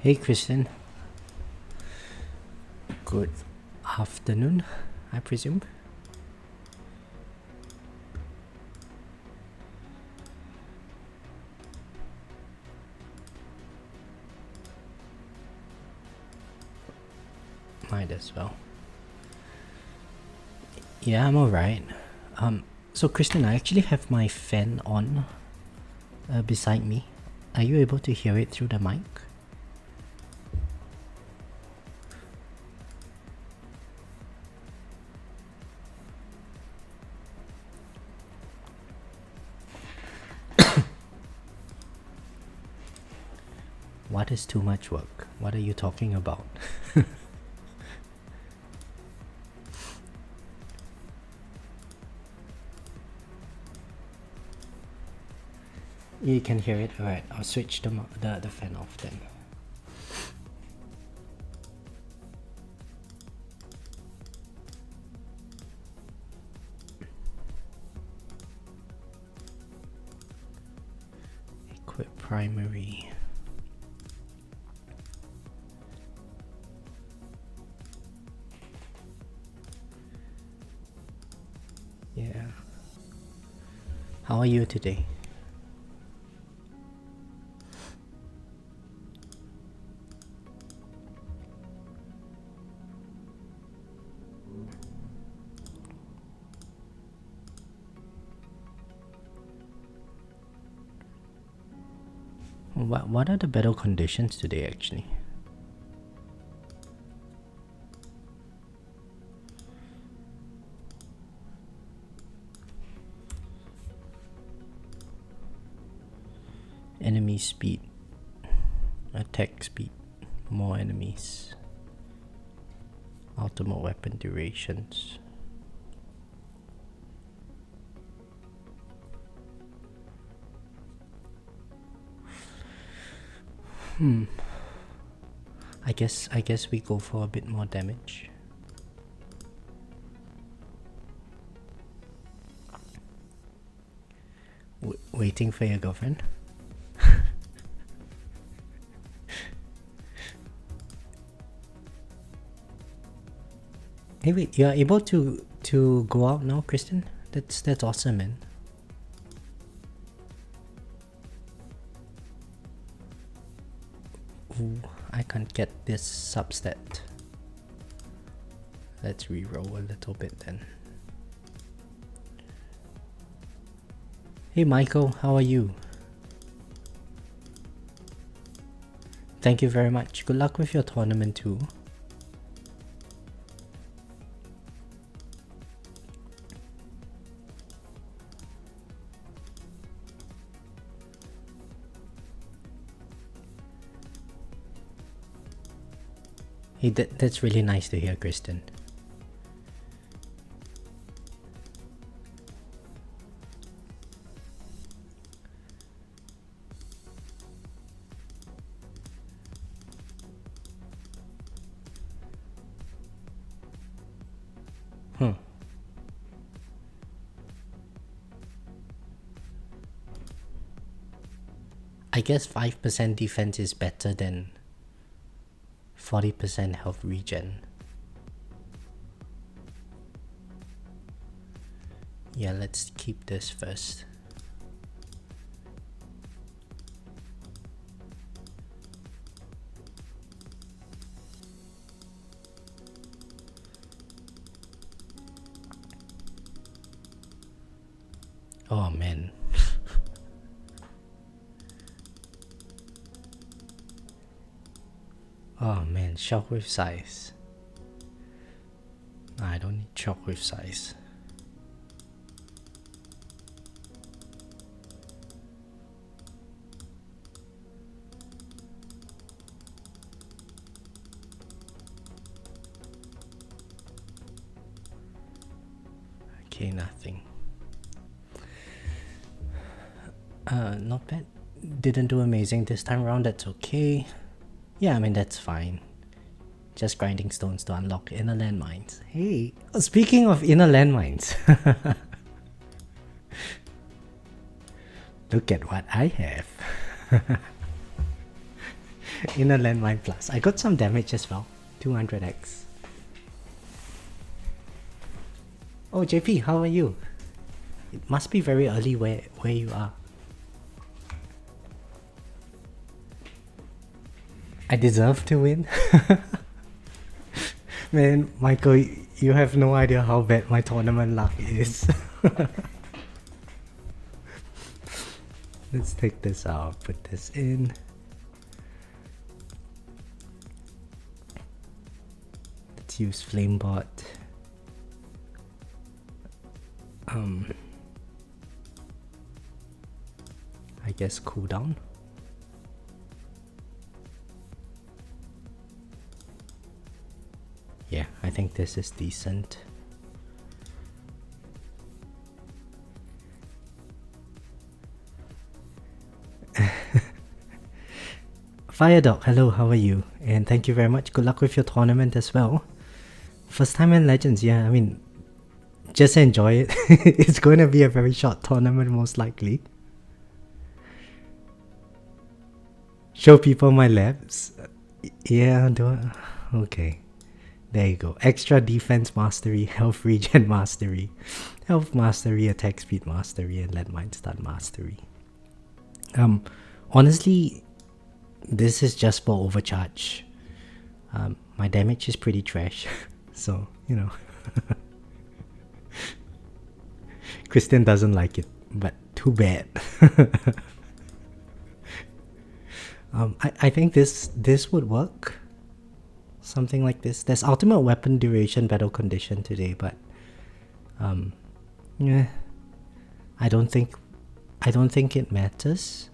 Hey Kristen, good afternoon, I presume. Might as well. Yeah, I'm alright. So Kristen, I actually have my fan on beside me. Are you able to hear it through the mic? What is too much work? What are you talking about? You can hear it? Alright, I'll switch the fan off then. Equip primary. Yeah. How are you today? What are the battle conditions today actually? Enemy speed, attack speed, more enemies, ultimate weapon durations. I guess we go for a bit more damage. Waiting for your girlfriend? Hey wait, you're able to go out now, Kristen? That's awesome, man. Ooh, I can't get this substat. Let's reroll a little bit then. Hey Michael, how are you? Thank you very much. Good luck with your tournament too. Hey, that's really nice to hear, Kristen. I guess 5% defense is better than 40% health regen. Yeah, let's keep this first. Oh man. Oh man, shockwave size. I don't need shockwave size. Okay, nothing. Not bad. Didn't do amazing this time around, that's okay. Yeah, I mean, that's fine. Just grinding stones to unlock inner landmines. Hey, speaking of inner landmines. Look at what I have. In a landmine plus. I got some damage as well. 200x. Oh, JP, how are you? It must be very early where you are. I deserve to win. Man, Michael, you have no idea how bad my tournament luck is. Let's take this out, put this in. Let's use Flamebot. I guess cooldown. Yeah, I think this is decent. Firedog, hello, how are you? And thank you very much. Good luck with your tournament as well. First time in Legends, yeah, I mean, just enjoy it. It's going to be a very short tournament, most likely. Show people my labs. Yeah, okay. There you go. Extra defense mastery, health regen mastery, health mastery, attack speed mastery, and landmine stun mastery. Honestly, this is just for overcharge. My damage is pretty trash, so you know. Christian doesn't like it, but too bad. I think this would work. Something like this. There's ultimate weapon duration battle condition today, but yeah, I don't think it matters.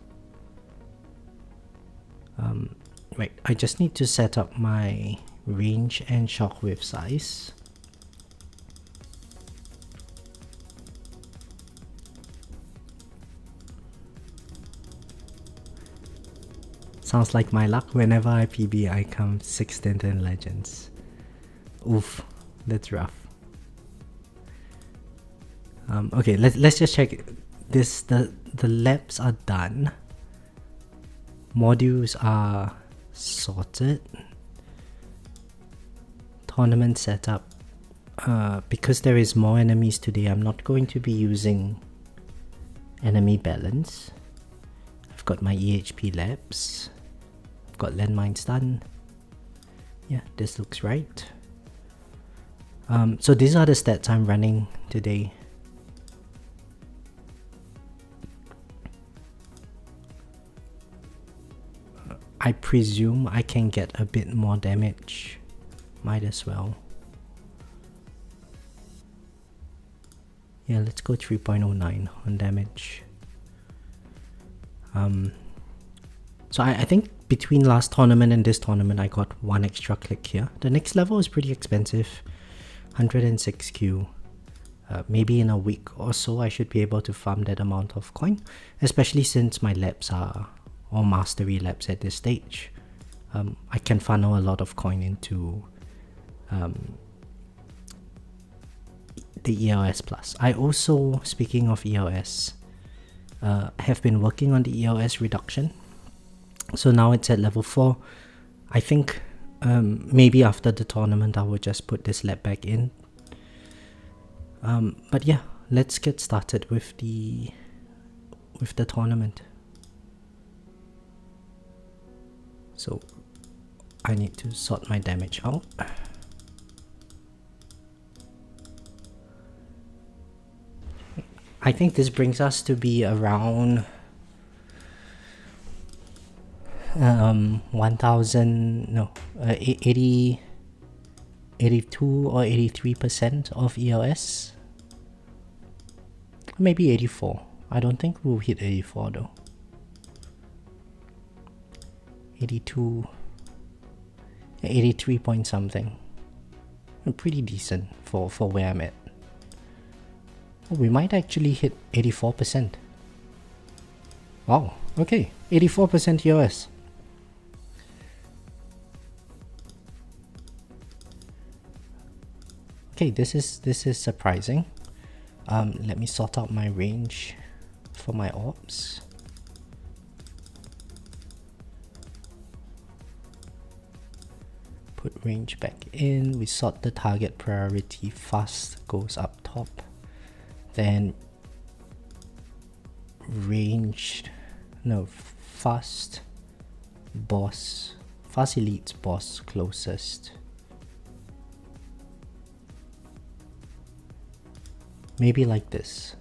Right, I just need to set up my range and shockwave size. Sounds like my luck. Whenever I PB, I come 16th in Legends. Oof, that's rough. Okay, let's just check this. The labs are done. Modules are sorted. Tournament setup. Because there is more enemies today, I'm not going to be using enemy balance. I've got my EHP labs. I've got landmine stun. Yeah, this looks right. So these are the stats I'm running today. I presume I can get a bit more damage. Might as well. Yeah, let's go 3.09 on damage. So I think between last tournament and this tournament, I got one extra click here. The next level is pretty expensive, 106Q. Maybe in a week or so, I should be able to farm that amount of coin, especially since my labs are all mastery labs at this stage. I can funnel a lot of coin into the ELS Plus. I also, speaking of ELS, have been working on the ELS reduction. So now it's at level 4. I think maybe after the tournament I will just put this lab back in. But yeah, let's get started with the tournament. So I need to sort my damage out. I think this brings us to be around 1000, no, 82 or 83% of ELS. Maybe 84. I don't think we'll hit 84 though. 82, 83 point something. Pretty decent for where I'm at. Oh, we might actually hit 84%. Wow, okay, 84% EOS. Okay, this is surprising. Let me sort out my range for my orbs. Put range back in. We sort the target priority. Fast goes up top. Then ranged, no, fast boss, fast elite's boss closest. Maybe like this.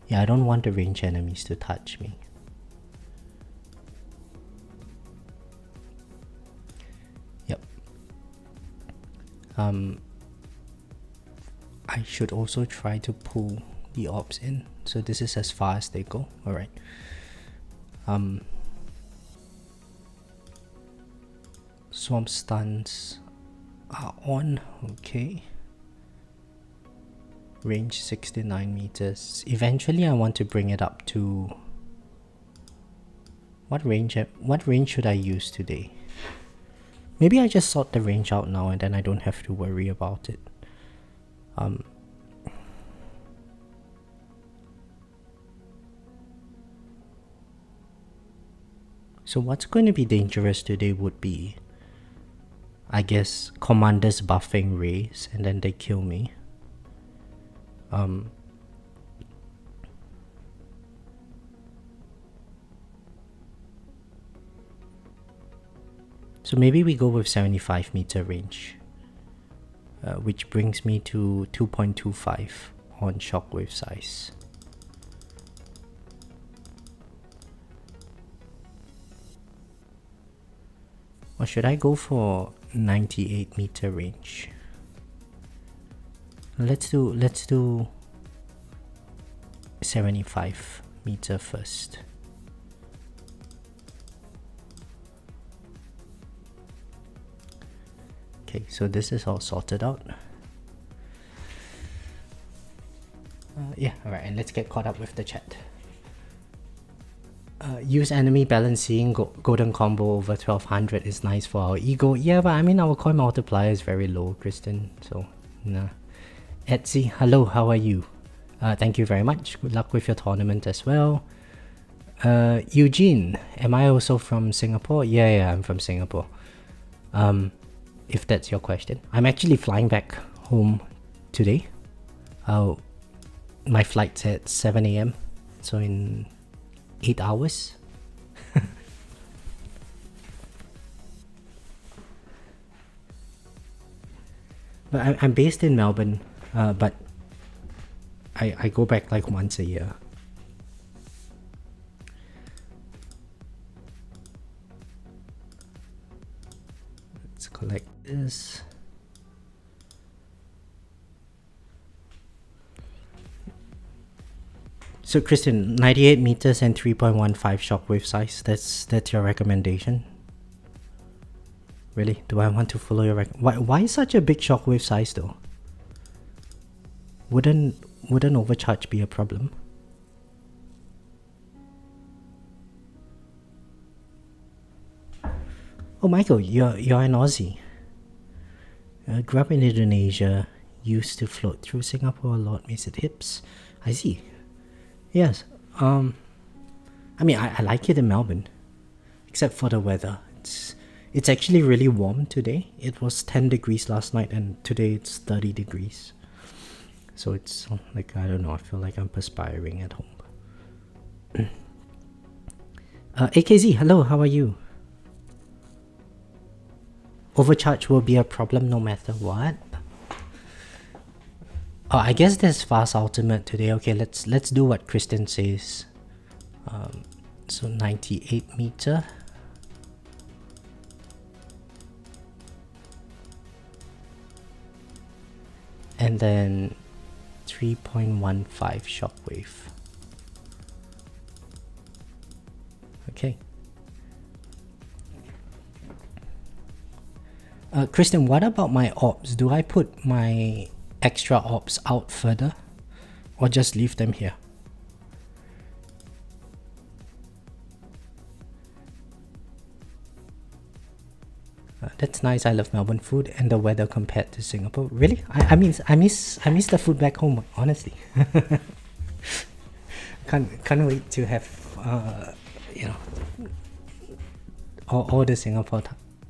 Yeah, I don't want the range enemies to touch me. Yep. I should also try to pull the orbs in. So this is as far as they go. Alright. Swamp stuns are on. Okay. Range 69 meters. Eventually I want to bring it up to... What range should I use today? Maybe I just sort the range out now and then I don't have to worry about it. So what's going to be dangerous today would be, I guess, commanders buffing rays and then they kill me. So maybe we go with 75 meter range, which brings me to 2.25 on shockwave size. Or should I go for 98 meter range? Let's do 75 meter first. Okay, so this is all sorted out. Yeah, alright, and let's get caught up with the chat. Use enemy balancing, golden combo over 1200 is nice for our ego. Yeah, but I mean our coin multiplier is very low, Kristen, so nah. Etsy, hello, how are you? Thank you very much. Good luck with your tournament as well. Eugene, am I also from Singapore? Yeah, I'm from Singapore. If that's your question. I'm actually flying back home today. My flight's at 7 AM, so in 8 hours. But I'm based in Melbourne, but I go back like once a year. Let's collect this. So Christian, 98 meters and 3.15 shockwave size, that's your recommendation? Really? Do I want to follow your why such a big shockwave size though? Wouldn't overcharge be a problem? Oh, Michael, you're an Aussie. Grew up in Indonesia, used to float through Singapore a lot, miss it hips. I see. Yes. I mean, I like it in Melbourne, except for the weather. It's actually really warm today. It was 10 degrees last night, and today it's 30 degrees. So it's like, I don't know, I feel like I'm perspiring at home. AKZ, hello, how are you? Overcharge will be a problem no matter what. Oh, I guess there's fast ultimate today. Okay, let's do what Kristen says. So 98 meter. And then 3.15 shockwave. Okay. Kristen, what about my orbs? Do I put my extra orbs out further or just leave them here? That's nice. I love Melbourne food and the weather compared to Singapore. Really? I miss the food back home, honestly. can't wait to have all the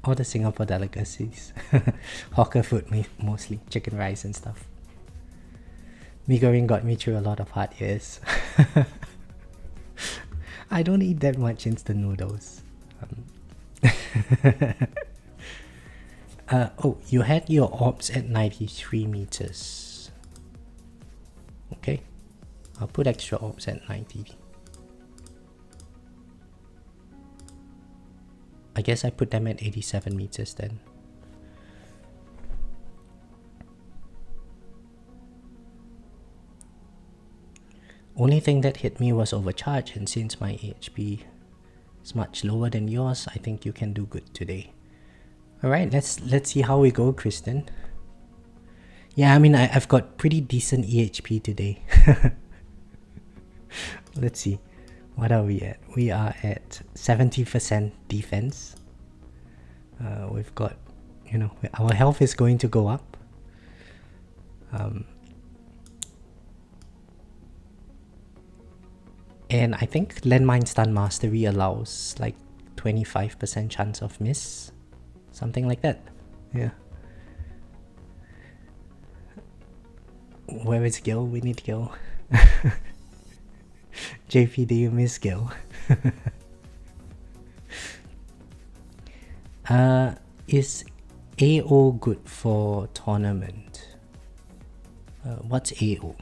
all the Singapore delicacies. Hawker food mostly, chicken rice and stuff. Mee goreng got me through a lot of hard years. I don't eat that much instant noodles. Oh, you had your orbs at 93 meters. Okay, I'll put extra orbs at 90. I guess I put them at 87 meters then. Only thing that hit me was overcharge, and since my HP is much lower than yours, I think you can do good today. Alright, let's see how we go, Kristen. Yeah, I mean, I've got pretty decent EHP today. Let's see. What are we at? We are at 70% defense. We've got, you know, our health is going to go up. And I think Landmine Stun Mastery allows like 25% chance of miss. Something like that. Yeah. Where is Gil? We need Gil. JP, do you miss Gil? Is AO good for tournament? What's AO?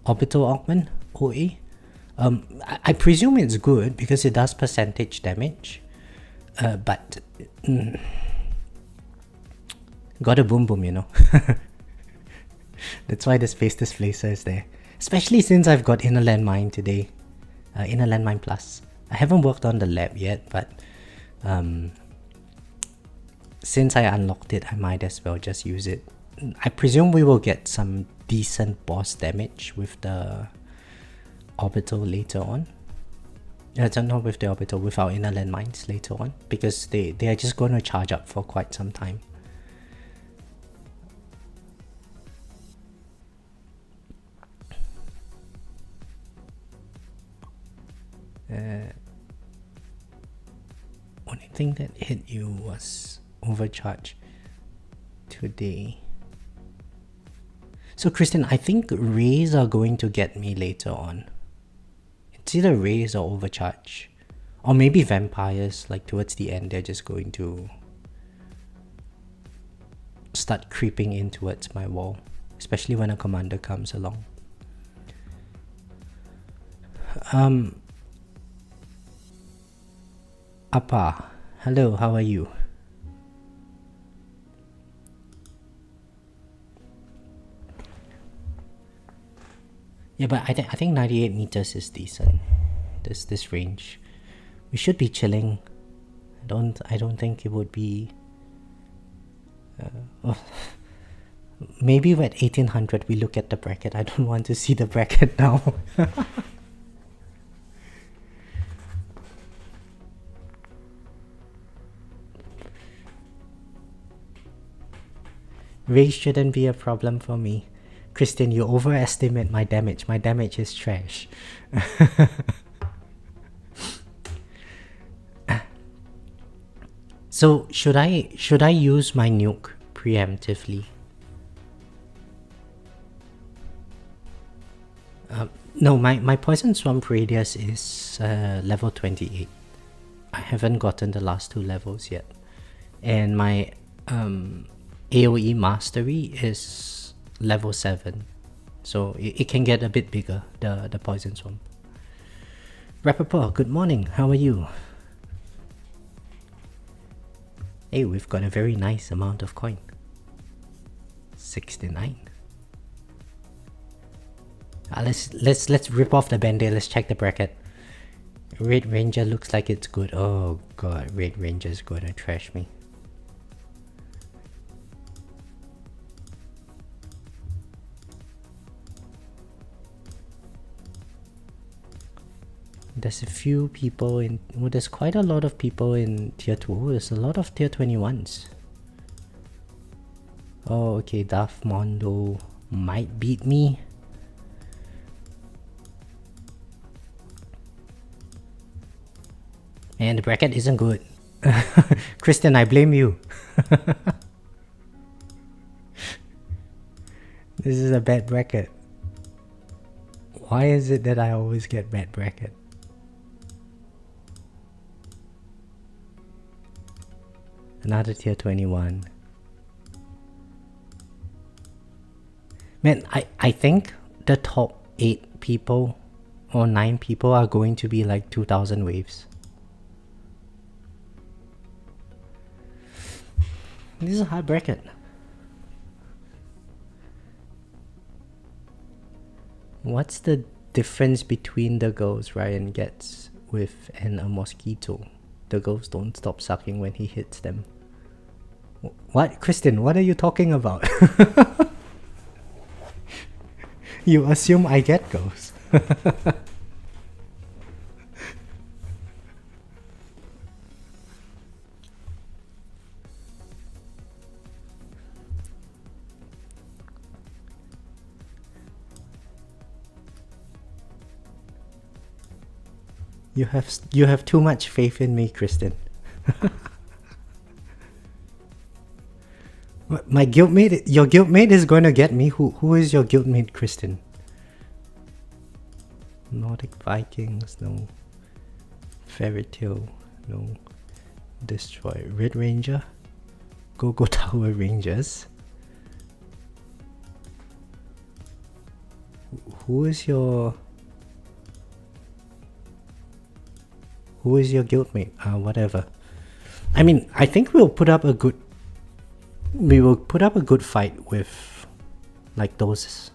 Orbital Augment? OA? I presume it's good because it does percentage damage. But got a boom boom, you know. That's why the Space Displacer is there. Especially since I've got Inner Landmine today. Inner Landmine Plus. I haven't worked on the lab yet, but since I unlocked it, I might as well just use it. I presume we will get some decent boss damage with the orbital later on. Not with the orbital, with our inner landmines later on, because they are just going to charge up for quite some time. Only thing that hit you was overcharge today. So Kristen, I think rays are going to get me later on. It's either rays or overcharge. Or maybe vampires, like towards the end, they're just going to start creeping in towards my wall. Especially when a commander comes along. Appa, hello, how are you? Yeah, but I think 98 meters is decent. This range, we should be chilling. I don't think it would be. Maybe at 1800 we look at the bracket. I don't want to see the bracket now. Race shouldn't be a problem for me. Kristen, you overestimate my damage. My damage is trash. So should I use my nuke preemptively? No, my poison swamp radius is level 28. I haven't gotten the last 2 levels yet, and my AoE mastery is level 7, so it can get a bit bigger, the poison swamp. Rappaport, good morning, how are you? Hey, we've got a very nice amount of coin. 69. Let's rip off the band-aid. Let's check the bracket. Red Ranger looks like it's good. Oh god, Red Ranger's gonna trash me. There's a few people in... Well, there's quite a lot of people in tier 2. There's a lot of tier 21s. Oh, okay, Darth Mondo might beat me. And the bracket isn't good. Kristen, I blame you. This is a bad bracket. Why is it that I always get bad bracket? Another tier 21. Man, I think the top 8 people or 9 people are going to be like 2000 waves. This is a hard bracket. What's the difference between the girls Ryan gets with and a mosquito? The girls don't stop sucking when he hits them. What? Kristen, what are you talking about? You assume I get girls. You have too much faith in me, Kristen. My guildmate, your guildmate is going to get me. Who is your guildmate, Kristen? Nordic Vikings, no. Fairy Tale, no. Destroy Red Ranger, Go Tower Rangers. Who is your guildmate? Whatever. I mean, I think we will put up a good fight with like those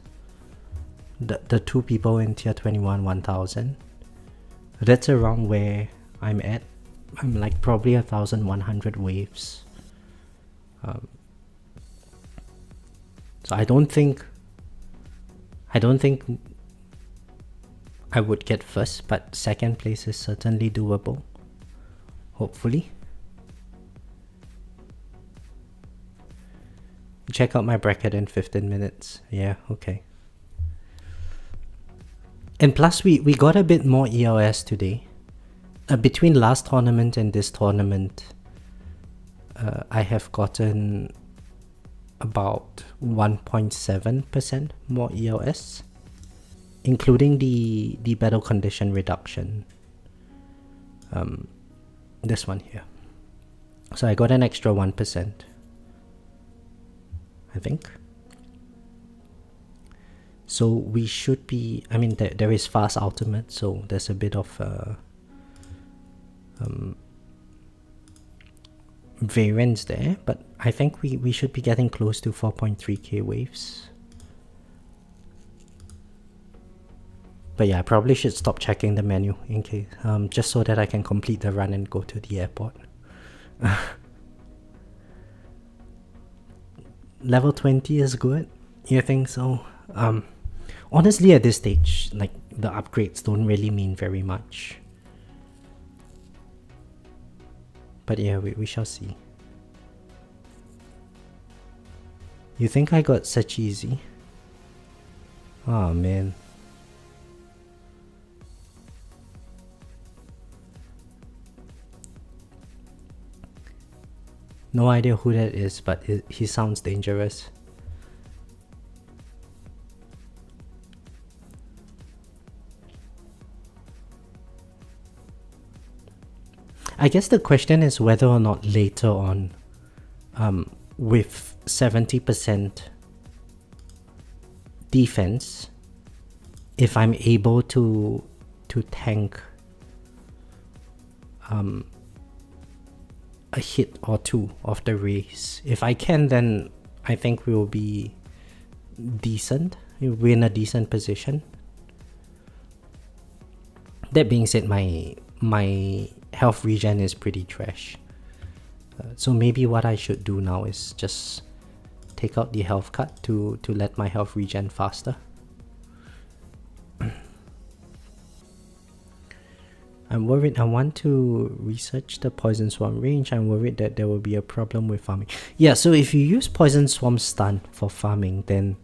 the 2 people in tier 21 1000. That's around where I'm at. I'm like probably 1100 waves. So I don't think I would get first, but second place is certainly doable. Hopefully. Check out my bracket in 15 minutes. Yeah, okay. And plus we got a bit more ELS today. Between last tournament and this tournament, I have gotten about 1.7% more ELS, including the battle condition reduction. This one here. So I got an extra 1%, I think. So we should be, I mean, there is fast ultimate, so there's a bit of variance there, but I think we should be getting close to 4.3k waves. But yeah, I probably should stop checking the menu in case, just so that I can complete the run and go to the airport. Level 20 is good? You think so? Honestly, at this stage, like, the upgrades don't really mean very much. But yeah, we shall see. You think I got such easy? Oh man. No idea who that is, but he sounds dangerous. I guess the question is whether or not later on, with 70% defense, if I'm able to tank a hit or 2 of the race. If I can, then I think we will be decent. We'll be in a decent position. That being said, my health regen is pretty trash. So maybe what I should do now is just take out the health cut to let my health regen faster. I'm worried. I want to research the Poison Swarm range. I'm worried that there will be a problem with farming. Yeah, so if you use Poison Swarm stun for farming, then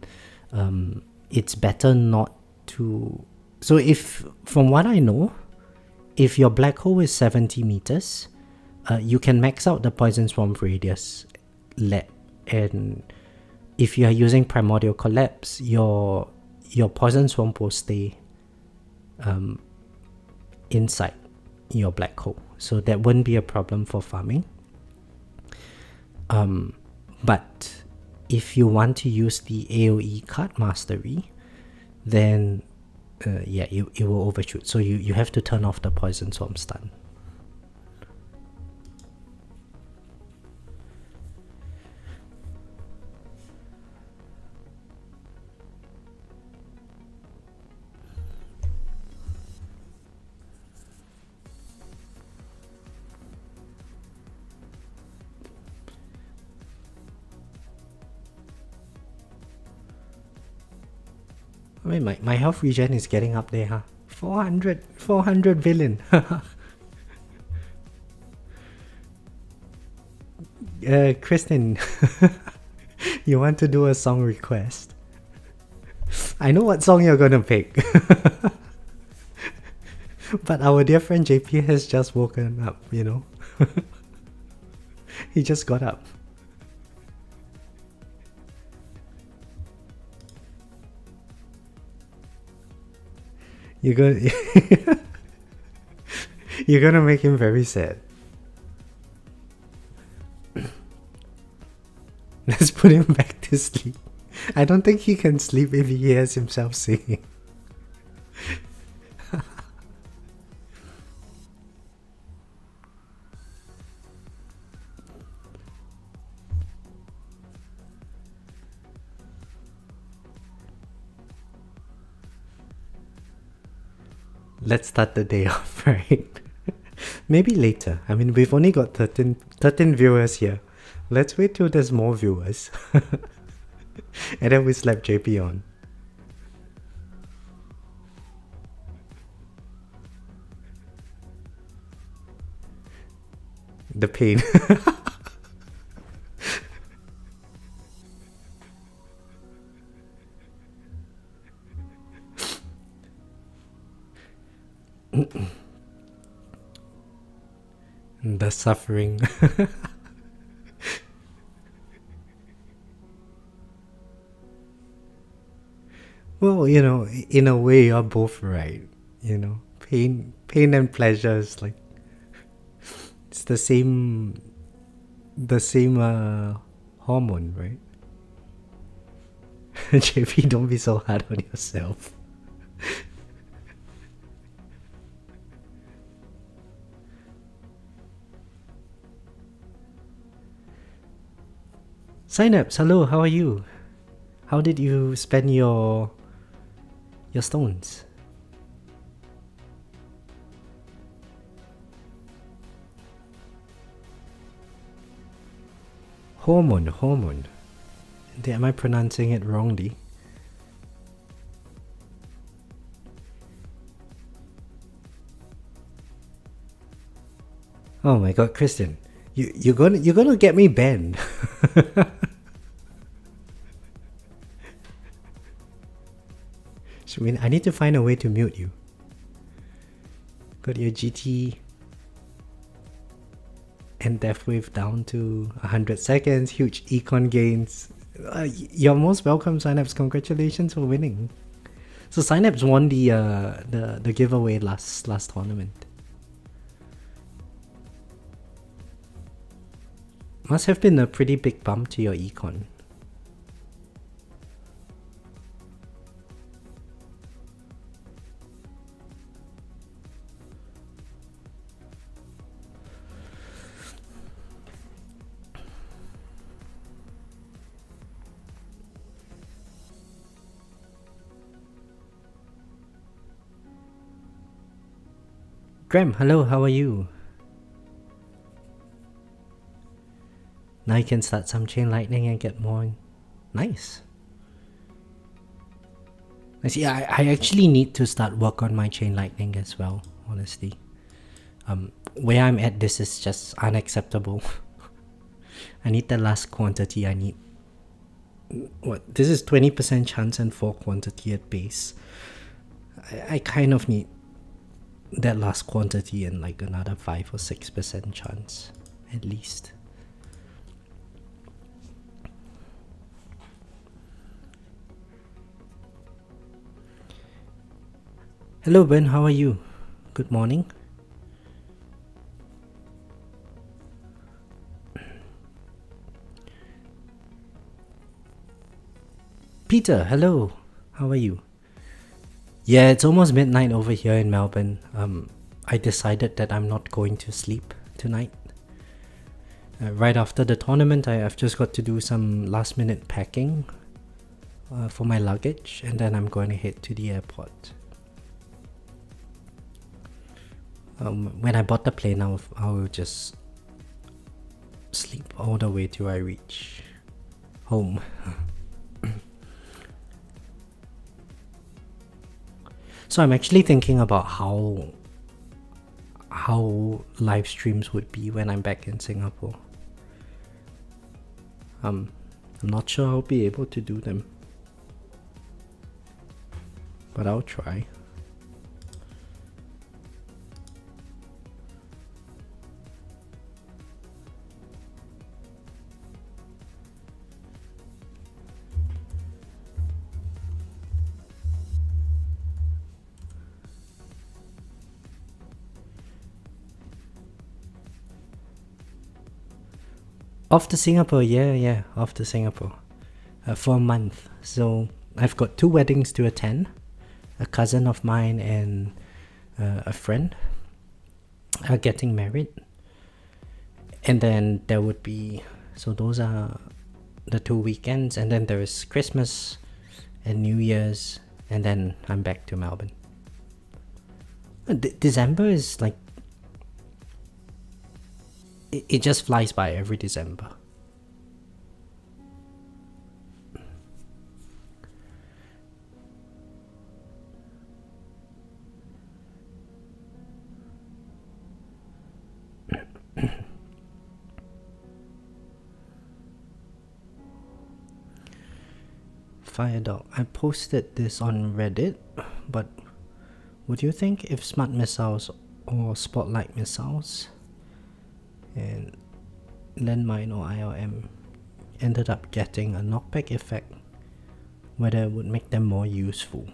it's better not to... So if, from what I know, if your black hole is 70 meters, you can max out the poison swamp radius and if you are using primordial collapse, your poison swamp will stay inside your black hole, so that wouldn't be a problem for farming. But if you want to use the AoE card mastery, then yeah, it will overshoot, so you have to turn off the poison swamp stun. I mean, my health regen is getting up there, huh? 400 billion. Kristen, you want to do a song request? I know what song you're gonna pick. But our dear friend JP has just woken up, you know? He just got up. You're gonna make him very sad. Let's put him back to sleep. I don't think he can sleep if he hears himself singing. Let's start the day off, right? Maybe later. I mean, we've only got 13 viewers here. Let's wait till there's more viewers. And then we slap JP on. The pain. The suffering. Well, you know, in a way you're both right. You know, pain and pleasure is like, it's the same hormone, right? JP, don't be so hard on yourself. Synapse, hello, how are you? How did you spend your stones? Hormone. Am I pronouncing it wrongly? Oh my god, Christian. You're gonna get me banned. So, I mean, I need to find a way to mute you. Got your GT and death wave down to 100 seconds. Huge econ gains. You're most welcome, Synapse. Congratulations for winning. So Synapse won the giveaway last tournament. Must have been a pretty big bump to your econ. Graham, hello, how are you? Now you can start some chain lightning and get more. Nice. I see. I actually need to start work on my chain lightning as well, honestly. Where I'm at, this is just unacceptable. I need the last quantity. I need, what, this is 20% chance and 4 quantity at base. I kind of need that last quantity and like another 5 or 6% chance at least. Hello Ben, how are you? Good morning. Peter, hello. How are you? Yeah, it's almost midnight over here in Melbourne. I decided that I'm not going to sleep tonight. Right after the tournament, I've just got to do some last minute packing for my luggage, and then I'm going to head to the airport. When I bought the plane, I'll just sleep all the way till I reach home. So I'm actually thinking about how live streams would be when I'm back in Singapore. I'm not sure I'll be able to do them, but I'll try. Off to Singapore, yeah, off to Singapore for a month. So I've got 2 weddings to attend, a cousin of mine and a friend are getting married. And then there would be, so those are the 2 weekends, and then there is Christmas and New Year's, and then I'm back to Melbourne. December is like, it just flies by every December. Fire Dog, I posted this on Reddit, but would you think if smart missiles or spotlight missiles and landmine or IRM ended up getting a knockback effect, whether it would make them more useful?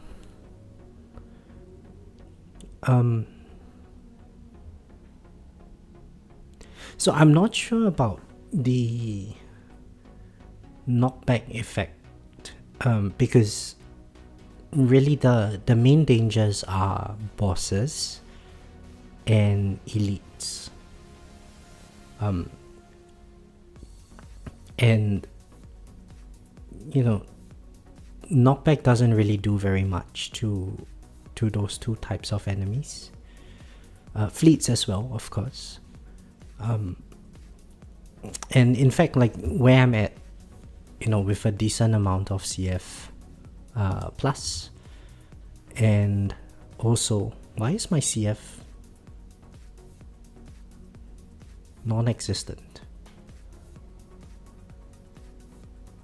So I'm not sure about the knockback effect, because really the main dangers are bosses and elites. And you know, knockback doesn't really do very much to those 2 types of enemies. Fleets as well, of course. And in fact, like where I'm at, with a decent amount of CF plus, and also, why is my CF non-existent?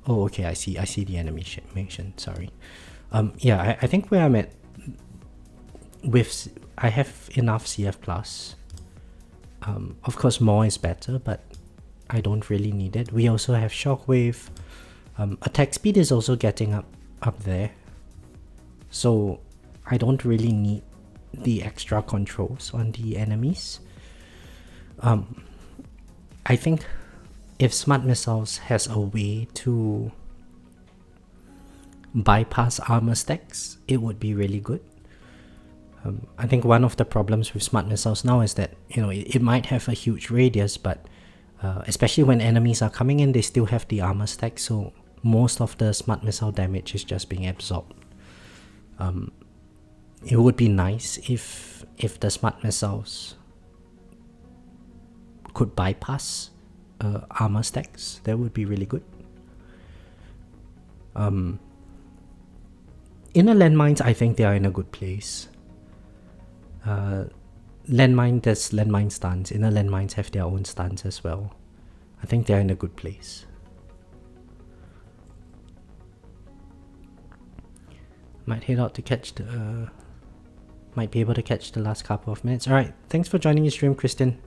Oh, okay, I see the animation, sorry. Yeah, I think where I'm at, I have enough CF plus. Of course, more is better, but I don't really need it. We also have Shockwave. Attack speed is also getting up there, so I don't really need the extra controls on the enemies. I think if Smart Missiles has a way to bypass armor stacks, it would be really good. I think one of the problems with Smart Missiles now is that it might have a huge radius, but especially when enemies are coming in, they still have the armor stack, so most of the Smart Missile damage is just being absorbed. It would be nice if the Smart Missiles could bypass armor stacks. That would be really good. Inner landmines, I think they are in a good place. Landmine, there's landmine stance. Inner landmines have their own stance as well. I think they're in a good place. Might head out to catch the Might be able to catch the last couple of minutes. Alright, thanks for joining the stream, Kristen.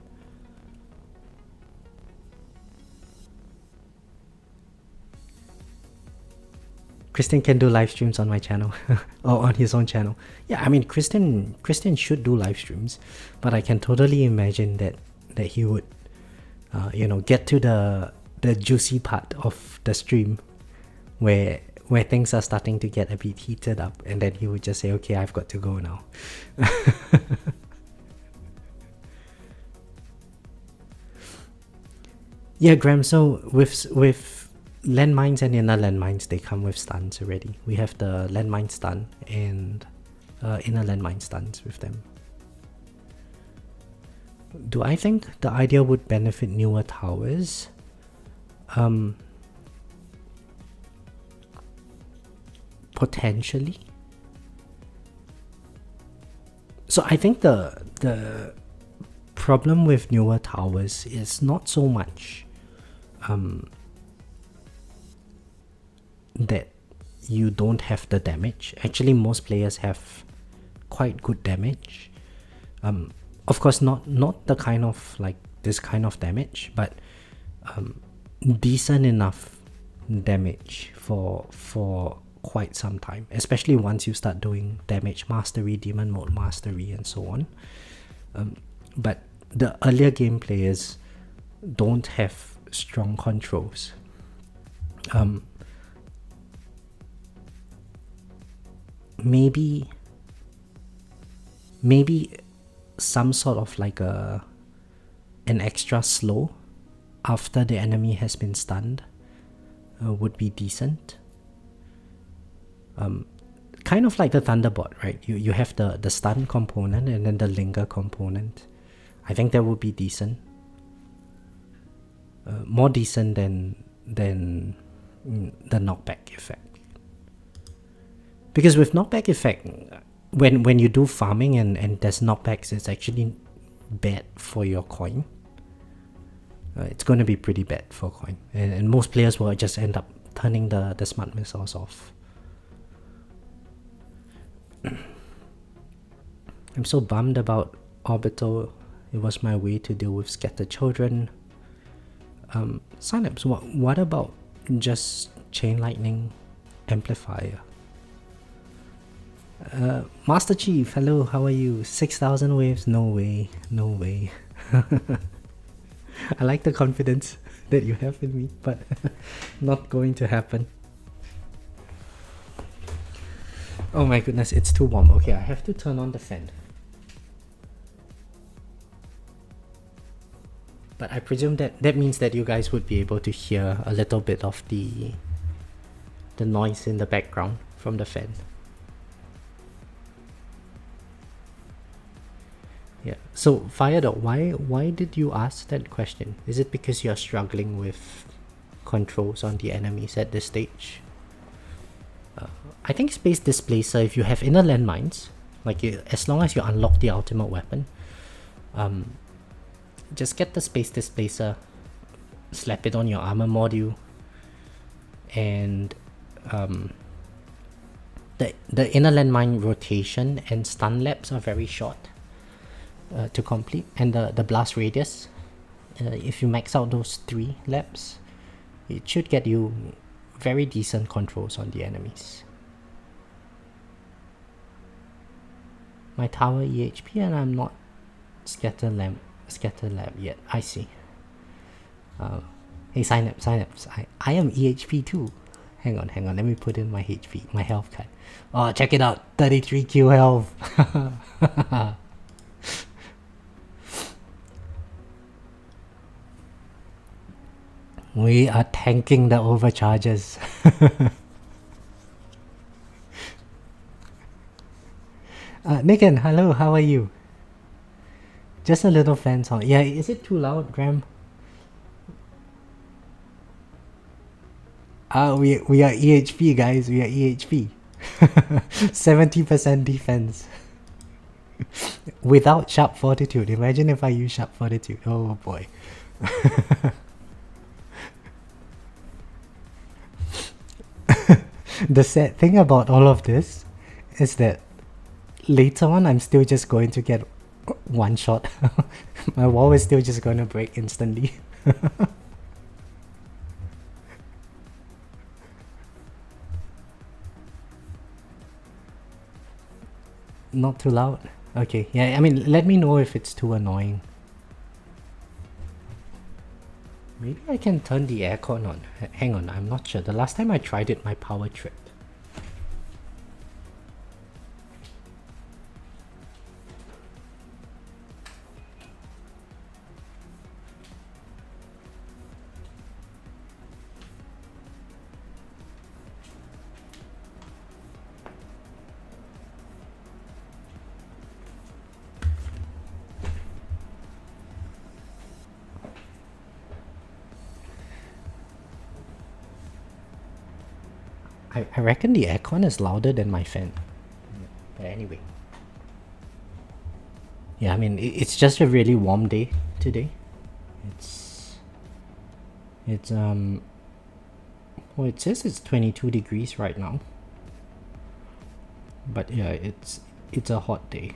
Kristen can do live streams on my channel or on his own channel. Yeah, I mean Kristen should do live streams, but I can totally imagine that he would get to the juicy part of the stream where things are starting to get a bit heated up, and then he would just say, okay, I've got to go now. Yeah, Graham, so with landmines and inner landmines, they come with stuns already. We have the landmine stun and inner landmine stuns with them. Do I think the idea would benefit newer towers? Potentially. So I think the problem with newer towers is not so much that you don't have the damage. Actually, most players have quite good damage. Of course, not the kind of like this kind of damage, but decent enough damage for quite some time, especially once you start doing damage mastery, demon mode mastery, and so on. But the earlier game players don't have strong controls. Maybe some sort of like an extra slow after the enemy has been stunned would be decent. Kind of like the Thunderbolt, right? You have the stun component and then the linger component. I think that would be decent. More decent than the knockback effect. Because with knockback effect, when you do farming and there's knockbacks, it's actually bad for your coin. It's going to be pretty bad for coin. And most players will just end up turning the smart missiles off. I'm so bummed about Orbital. It was my way to deal with scattered children. Synapse, what about just Chain Lightning Amplifier? Master Chief, hello, how are you? 6,000 waves? No way, no way. I like the confidence that you have in me, but not going to happen. Oh my goodness, it's too warm. Okay, I have to turn on the fan. But I presume that means that you guys would be able to hear a little bit of the noise in the background from the fan. Yeah. So Firedog, why did you ask that question? Is it because you're struggling with controls on the enemies at this stage? I think Space Displacer, if you have inner landmines, like as long as you unlock the ultimate weapon, just get the Space Displacer, slap it on your armor module, and the inner landmine rotation and stun laps are very short to complete, and the blast radius, if you max out those 3 laps, it should get you very decent controls on the enemies. My tower EHP and I'm not scatter lab yet. I see. Hey, Synapse, I am EHP too. Hang on, let me put in my HP, my health card. Oh, check it out, 33Q health. We are tanking the overcharges. Nicken, hello, how are you? Just a little fan song. Yeah, is it too loud, Graham? We are EHP, guys. We are EHP. 70% defense. Without Sharp Fortitude. Imagine if I use Sharp Fortitude. Oh boy. The sad thing about all of this is that, later on I'm still just going to get one shot. My wall is still just going to break instantly. Not too loud? Okay, yeah, I mean, let me know if it's too annoying. Maybe I can turn the aircon on. Hang on, I'm not sure. The last time I tried it, my power tripped. I reckon the aircon is louder than my fan. But anyway. Yeah, I mean, it's just a really warm day today. Well, it says it's 22 degrees right now. But yeah, it's a hot day.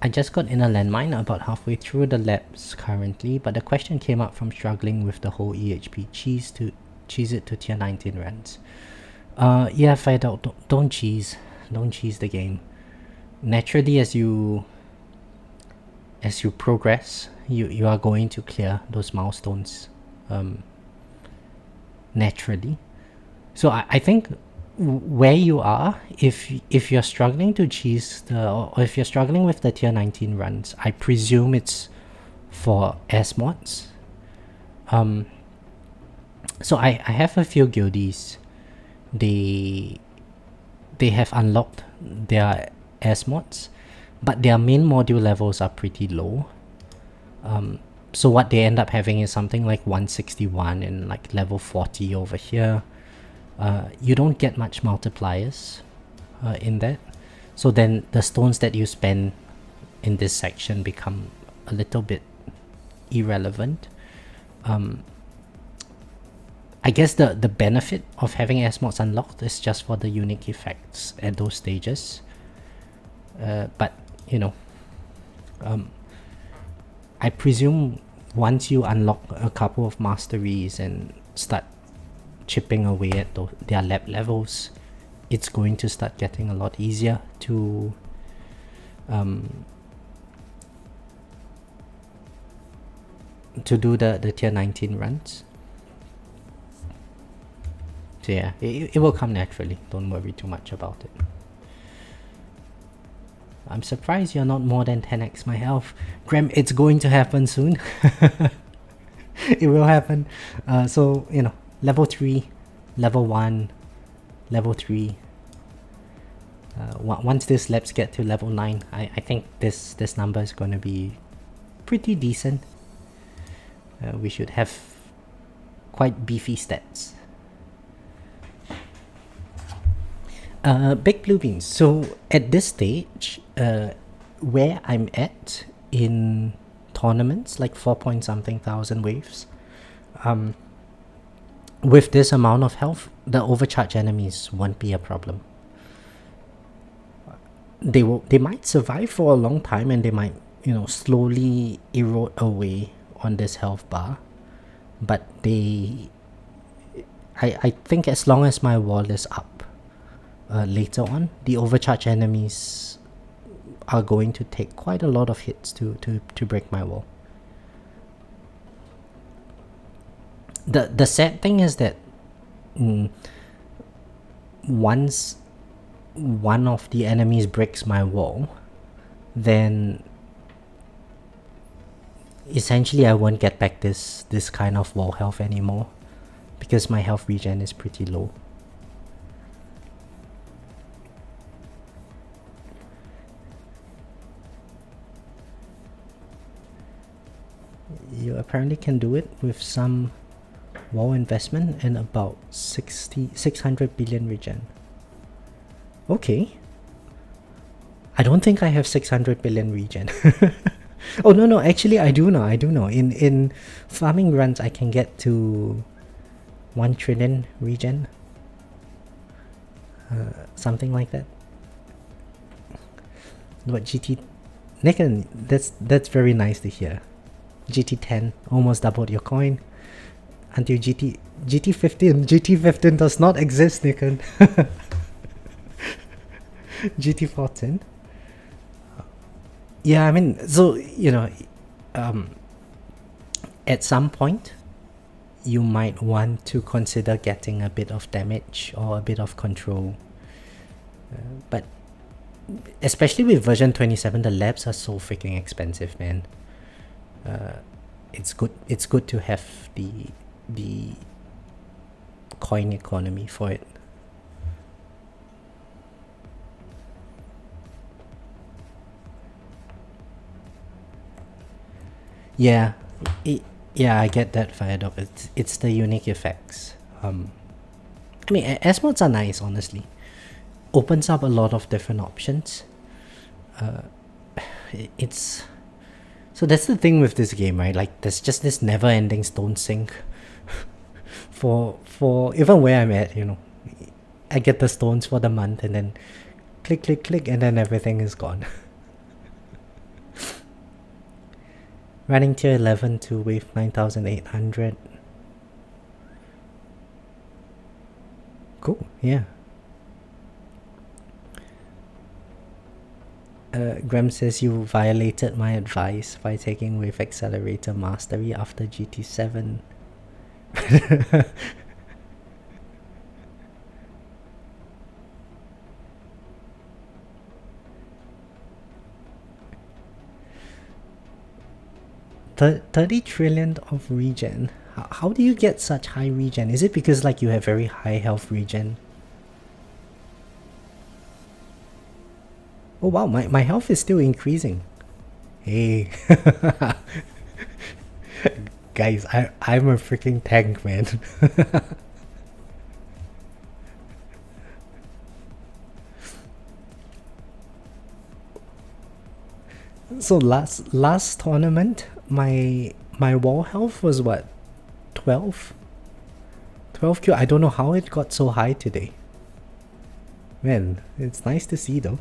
I just got in a landmine about halfway through the labs currently, but the question came up from struggling with the whole EHP. Cheese it to tier 19 runs. Yeah, Fight Out, don't cheese. Don't cheese the game. Naturally, as you progress, you are going to clear those milestones naturally. So I think where you are, if you're struggling to cheese or if you're struggling with the tier 19 runs, I presume it's for S mods. So I have a few guildies. They have unlocked their S mods, but their main module levels are pretty low. So what they end up having is something like 161 and like level 40 over here. You don't get much multipliers in that. So then the stones that you spend in this section become a little bit irrelevant. I guess the benefit of having S mods unlocked is just for the unique effects at those stages. But, you know, I presume once you unlock a couple of masteries and start chipping away at their lab levels, it's going to start getting a lot easier to do the tier 19 runs. So yeah, it will come naturally. Don't worry too much about it. I'm surprised you're not more than 10x my health. Graham, it's going to happen soon. It will happen. So, you know, level 3, level 1, level 3. Once these labs get to level 9, I think this number is going to be pretty decent. We should have quite beefy stats. Big blue beans. So at this stage, where I'm at in tournaments, like 4 point something thousand waves, with this amount of health, the overcharge enemies won't be a problem. They might survive for a long time, and they might, you know, slowly erode away on this health bar, but I think as long as my wall is up, later on, the overcharge enemies are going to take quite a lot of hits to break my wall. The sad thing is that once one of the enemies breaks my wall, then essentially I won't get back this kind of wall health anymore, because my health regen is pretty low. You apparently can do it with some wall investment and about 600 billion regen. Okay. I don't think I have 600 billion regen. Oh no, actually I do know. In farming runs I can get to 1 trillion regen. Something like that. What GT Nick, and that's very nice to hear. GT10 almost doubled your coin until GT15. GT15 does not exist, Nickon. GT14. Yeah, I mean, so at some point you might want to consider getting a bit of damage or a bit of control, but especially with version 27, the labs are so freaking expensive, man. It's good to have the coin economy for it. Yeah, I get that, Firedog. It's the unique effects. I mean, S mods are nice, honestly. Opens up a lot of different options. It's so that's the thing with this game, right? Like, there's just this never-ending stone sink. for even where I'm at, I get the stones for the month, and then click, click, click, and then everything is gone. Running tier 11 to wave 9,800. Cool, yeah. Graham says you violated my advice by taking Wave Accelerator Mastery after GT7. The 30 trillion of regen. How do you get such high regen? Is it because like you have very high health regen? Oh wow, my health is still increasing. Hey. Guys, I'm a freaking tank, man. So last tournament, my wall health was what? 12? 12Q. I don't know how it got so high today. Man, it's nice to see though.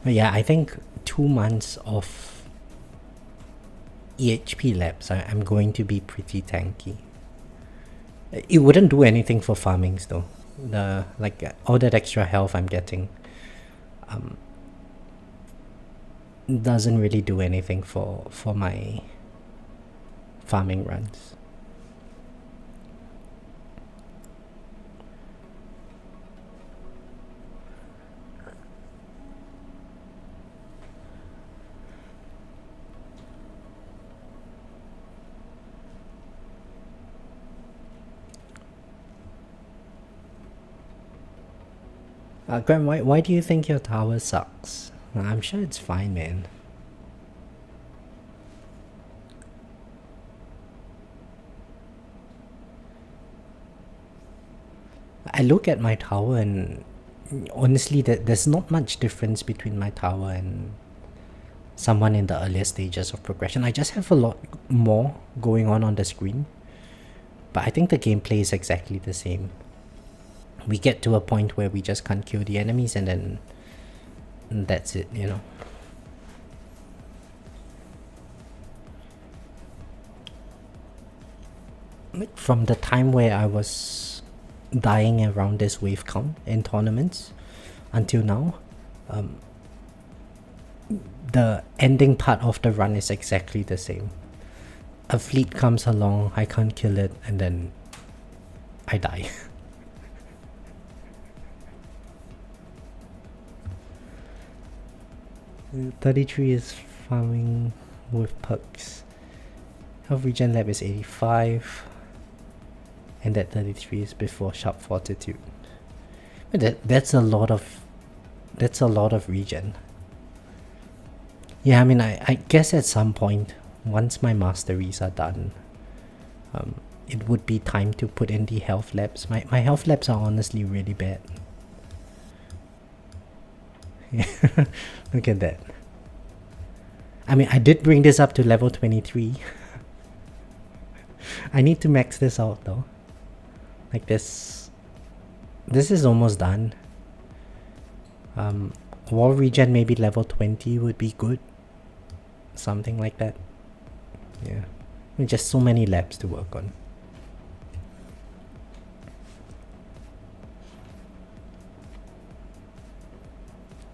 But yeah, I think 2 months of EHP labs, I'm going to be pretty tanky. It wouldn't do anything for farmings though. All that extra health I'm getting doesn't really do anything for my farming runs. Graham, why do you think your tower sucks? I'm sure it's fine, man. I look at my tower and honestly there's not much difference between my tower and someone in the earlier stages of progression. I just have a lot more going on the screen. But I think the gameplay is exactly the same. We get to a point where we just can't kill the enemies and then that's it, Like from the time where I was dying around this wave count in tournaments until now, the ending part of the run is exactly the same. A fleet comes along, I can't kill it, and then I die. 33 is farming with perks. Health regen lab is 85. And that 33 is before sharp fortitude. But that's a lot of that's a lot of regen. Yeah, I mean, I guess at some point, once my masteries are done, it would be time to put in the health labs. My health labs are honestly really bad. Look at that. I mean, I did bring this up to level 23. I need to max this out though. Like this is almost done. Wall regen maybe level 20 would be good. Something like that. Yeah. I mean, just so many labs to work on.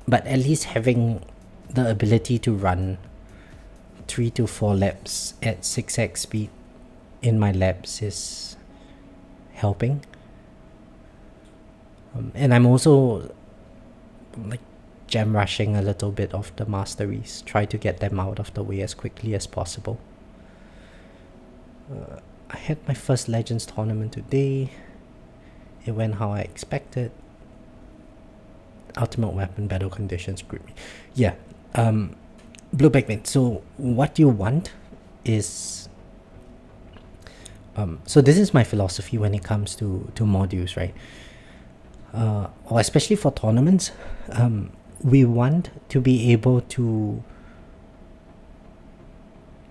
But at least having the ability to run 3 to 4 labs at 6x speed in my labs is helping. And I'm also like gem rushing a little bit of the masteries, try to get them out of the way as quickly as possible. I had my first Legends tournament today. It went how I expected. Ultimate weapon battle conditions grip me. Yeah. Blue Backman. So what you want is so this is my philosophy when it comes to modules, right? Or especially for tournaments, we want to be able to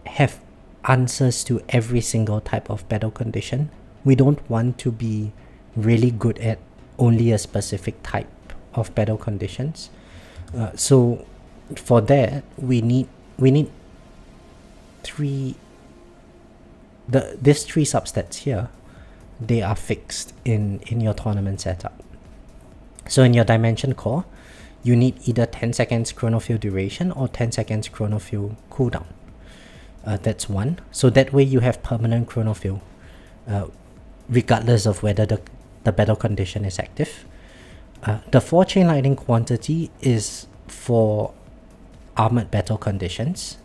have answers to every single type of battle condition. We don't want to be really good at only a specific type of battle conditions. So for that, we need these three substats here. They are fixed in your tournament setup. So in your dimension core, you need either 10 seconds chronofield duration or 10 seconds chronofield cooldown. That's one. So that way you have permanent chronofield, regardless of whether the battle condition is active. The 4 chain lightning quantity is for armored battle conditions.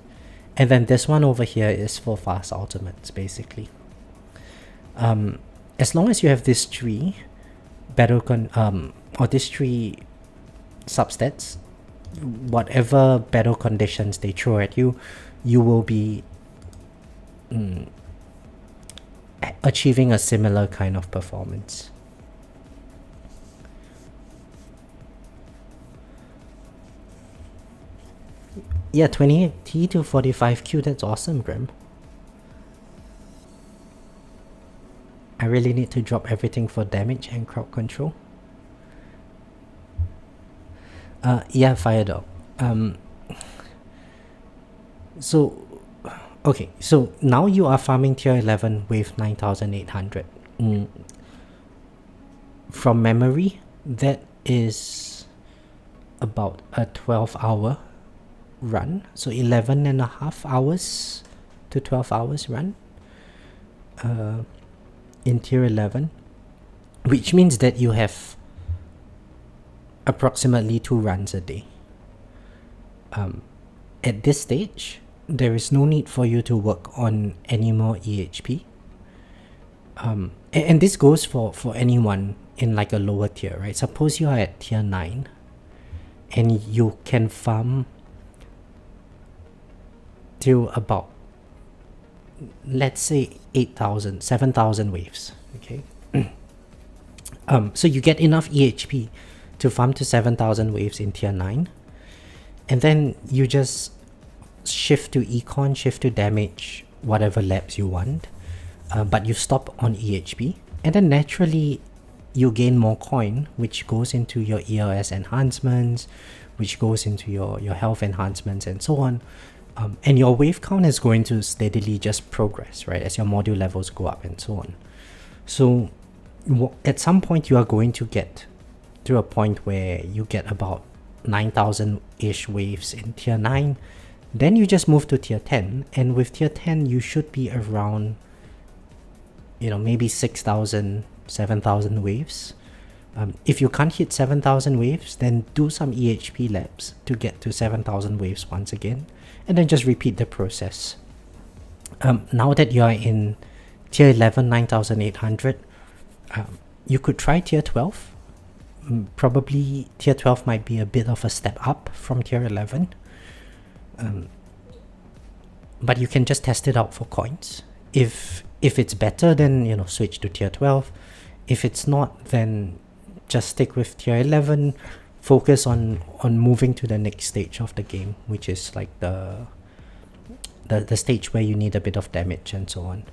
And then this one over here is for fast ultimates, basically. As long as you have these three or these three substats, whatever battle conditions they throw at you, you will be achieving a similar kind of performance. Yeah, 28T to 45Q, that's awesome, Grim. I really need to drop everything for damage and crowd control. Yeah, Fire Dog. Okay, so now you are farming tier 11 with 9,800. From memory, that is about a 12-hour run. So 11 and a half hours to 12 hours run in tier 11, which means that you have approximately 2 runs a day. At this stage, there is no need for you to work on any more EHP. And this goes for anyone in like a lower tier, right? Suppose you are at tier 9 and you can farm till about, let's say 8,000, 7,000 waves, okay? So you get enough EHP to farm to 7,000 waves in tier 9, and then you just shift to econ, shift to damage, whatever labs you want, but you stop on EHP, and then naturally you gain more coin, which goes into your ELS enhancements, which goes into your health enhancements and so on. And your wave count is going to steadily just progress, right, as your module levels go up and so on. So at some point you are going to get to a point where you get about 9,000-ish waves in tier 9. Then you just move to tier 10, and with tier 10 you should be around, maybe 6,000, 7,000 waves. If you can't hit 7,000 waves, then do some EHP labs to get to 7,000 waves once again, and then just repeat the process. Now that you are in tier 11, 9,800, you could try tier 12, probably tier 12 might be a bit of a step up from tier 11. But you can just test it out for coins. If it's better, then switch to tier 12. If it's not, then just stick with tier 11. Focus on moving to the next stage of the game, which is like the stage where you need a bit of damage and so on.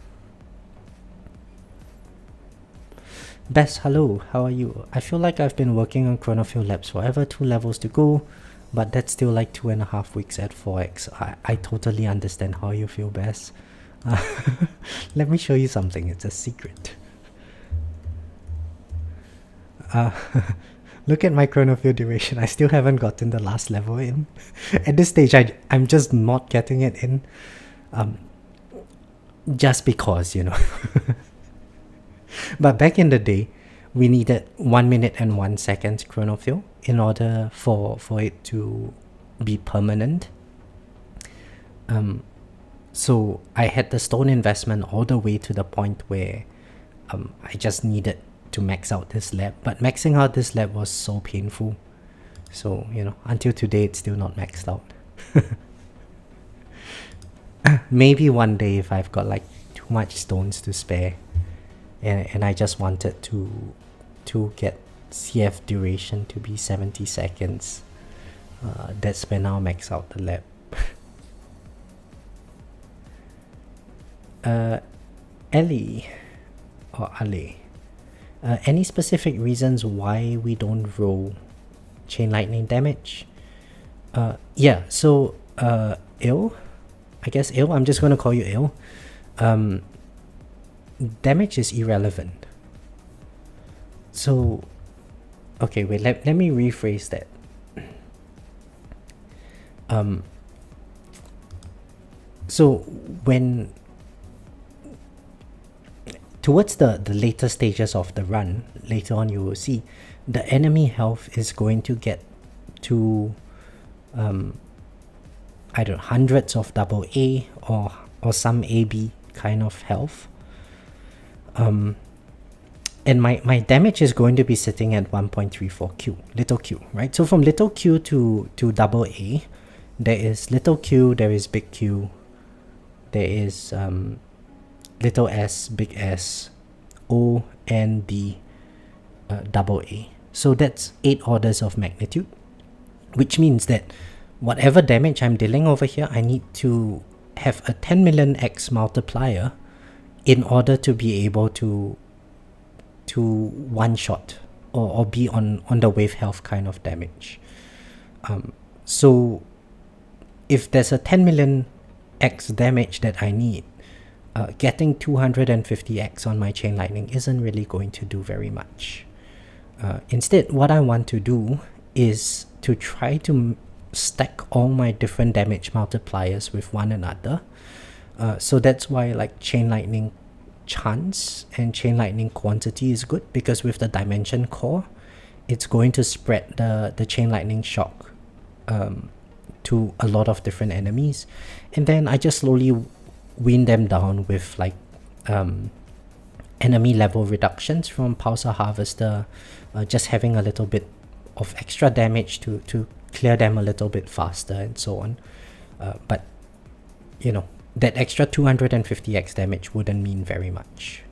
Bess, hello, how are you? I feel like I've been working on Chronophil Labs forever, 2 levels to go, but that's still like 2.5 weeks at 4x. I totally understand how you feel, Bess. Let me show you something, it's a secret. Look at my Chronophil duration. I still haven't gotten the last level in. At this stage, I'm just not getting it in. Just because, But back in the day, we needed 1 minute and 1 second Chronophil in order for it to be permanent. So I had the stone investment all the way to the point where I just needed to max out this lab, but maxing out this lab was so painful. So until today it's still not maxed out. Maybe one day if I've got like too much stones to spare and I just wanted to get CF duration to be 70 seconds, that's when I'll max out the lab. Ellie or Ale, any specific reasons why we don't roll chain lightning damage? Yeah, so Il, I guess Il, I'm just going to call you Il. Damage is irrelevant. So, okay, wait, let me rephrase that. So when towards the later stages of the run, later on you will see the enemy health is going to get to I don't know, hundreds of double A or some AB kind of health. And my damage is going to be sitting at 1.34 Q, little q, right? So from little q to double A, there is little q, there is big Q, there is little s, big S, O, and D, double A. So that's 8 orders of magnitude, which means that whatever damage I'm dealing over here, I need to have a 10 million X multiplier in order to be able to one-shot or be on the wave health kind of damage. So if there's a 10 million X damage that I need, getting 250X on my chain lightning isn't really going to do very much. Instead, what I want to do is to try to stack all my different damage multipliers with one another. So that's why like chain lightning chance and chain lightning quantity is good, because with the dimension core, it's going to spread the chain lightning shock to a lot of different enemies, and then I just slowly wean them down with like enemy level reductions from Pulsar Harvester, just having a little bit of extra damage to clear them a little bit faster and so on. But that extra 250X damage wouldn't mean very much.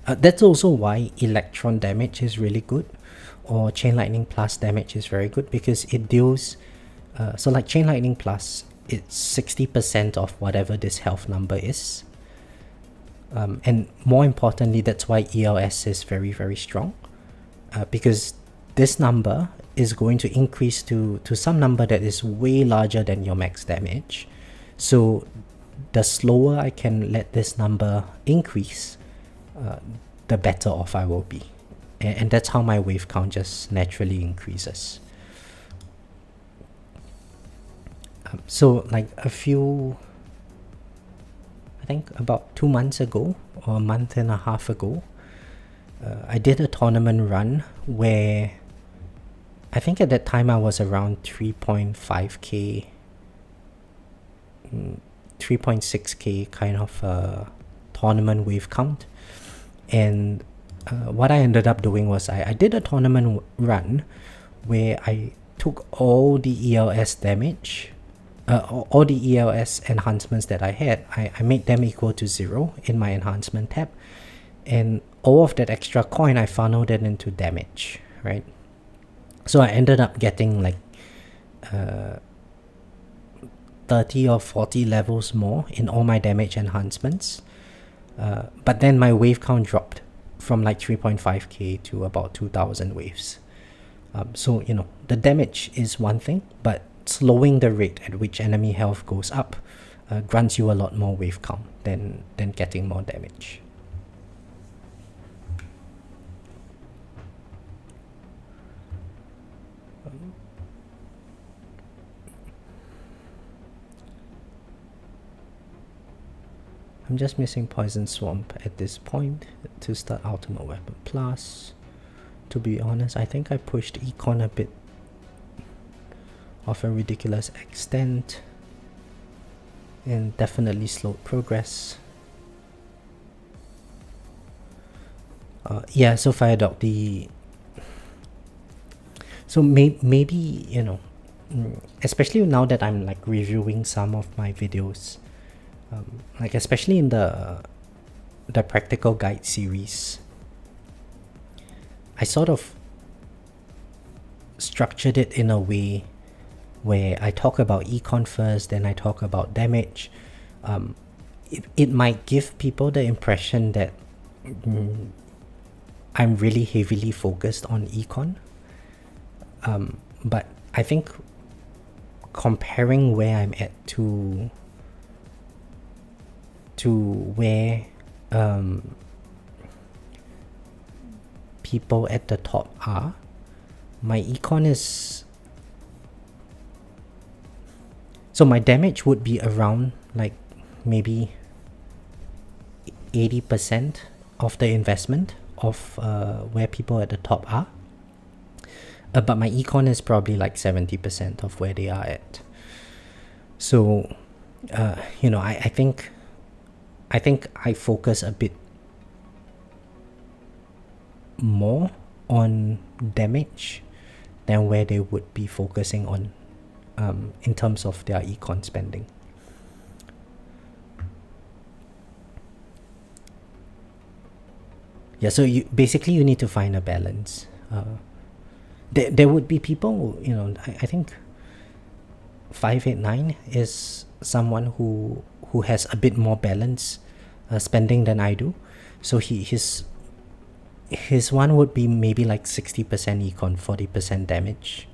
That's also why electron damage is really good, or chain lightning plus damage is very good, because it deals so like chain lightning plus, it's 60% of whatever this health number is, and more importantly, that's why ELS is very, very strong, because this number is going to increase to some number that is way larger than your max damage. So the slower I can let this number increase, the better off I will be. And that's how my wave count just naturally increases. So like I think about 2 months ago or a month and a half ago, I did a tournament run where I think at that time I was around 3.5k, 3.6k kind of tournament wave count. And what I ended up doing was I did a tournament run where I took all the ELS damage, all the ELS enhancements that I had, I made them equal to 0 in my enhancement tab, and all of that extra coin I funneled it into damage, right? So I ended up getting like 30 or 40 levels more in all my damage enhancements, but then my wave count dropped from like 3.5k to about 2000 waves. So you know, the damage is one thing, but slowing the rate at which enemy health goes up grants you a lot more wave count than getting more damage. I'm just missing Poison Swamp at this point to start Ultimate Weapon Plus. To be honest, I think I pushed Econ a bit of a ridiculous extent and definitely slowed progress. Yeah, so Firedog, so maybe, you know, especially now that I'm like reviewing some of my videos, like especially in the practical guide series, I sort of structured it in a way where I talk about econ first, then I talk about damage. It might give people the impression that I'm really heavily focused on econ, but I think comparing where I'm at to where people at the top are, my econ is, so my damage would be around like maybe 80% of the investment of where people at the top are, but my econ is probably like 70% of where they are at. So you know, I think I focus a bit more on damage than where they would be focusing on in terms of their econ spending. Yeah, so you need to find a balance. There would be people, you know, I think 589 is someone who has a bit more balance spending than I do. So his one would be maybe like 60% econ, 40% damage.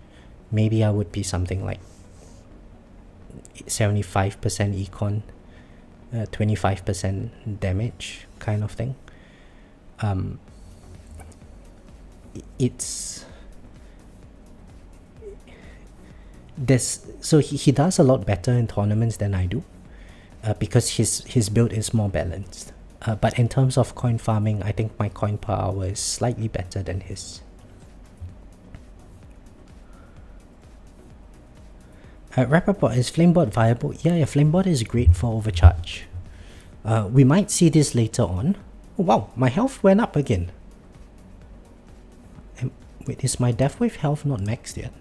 Maybe I would be something like 75% econ, 25% damage kind of thing. So he does a lot better in tournaments than I do, because his build is more balanced. But in terms of coin farming, I think my coin per hour is slightly better than his. Rappaport, is Flamebot viable? Yeah, Flamebot is great for overcharge. We might see this later on. Oh, wow, my health went up again. Wait, is my Death Wave health not maxed yet?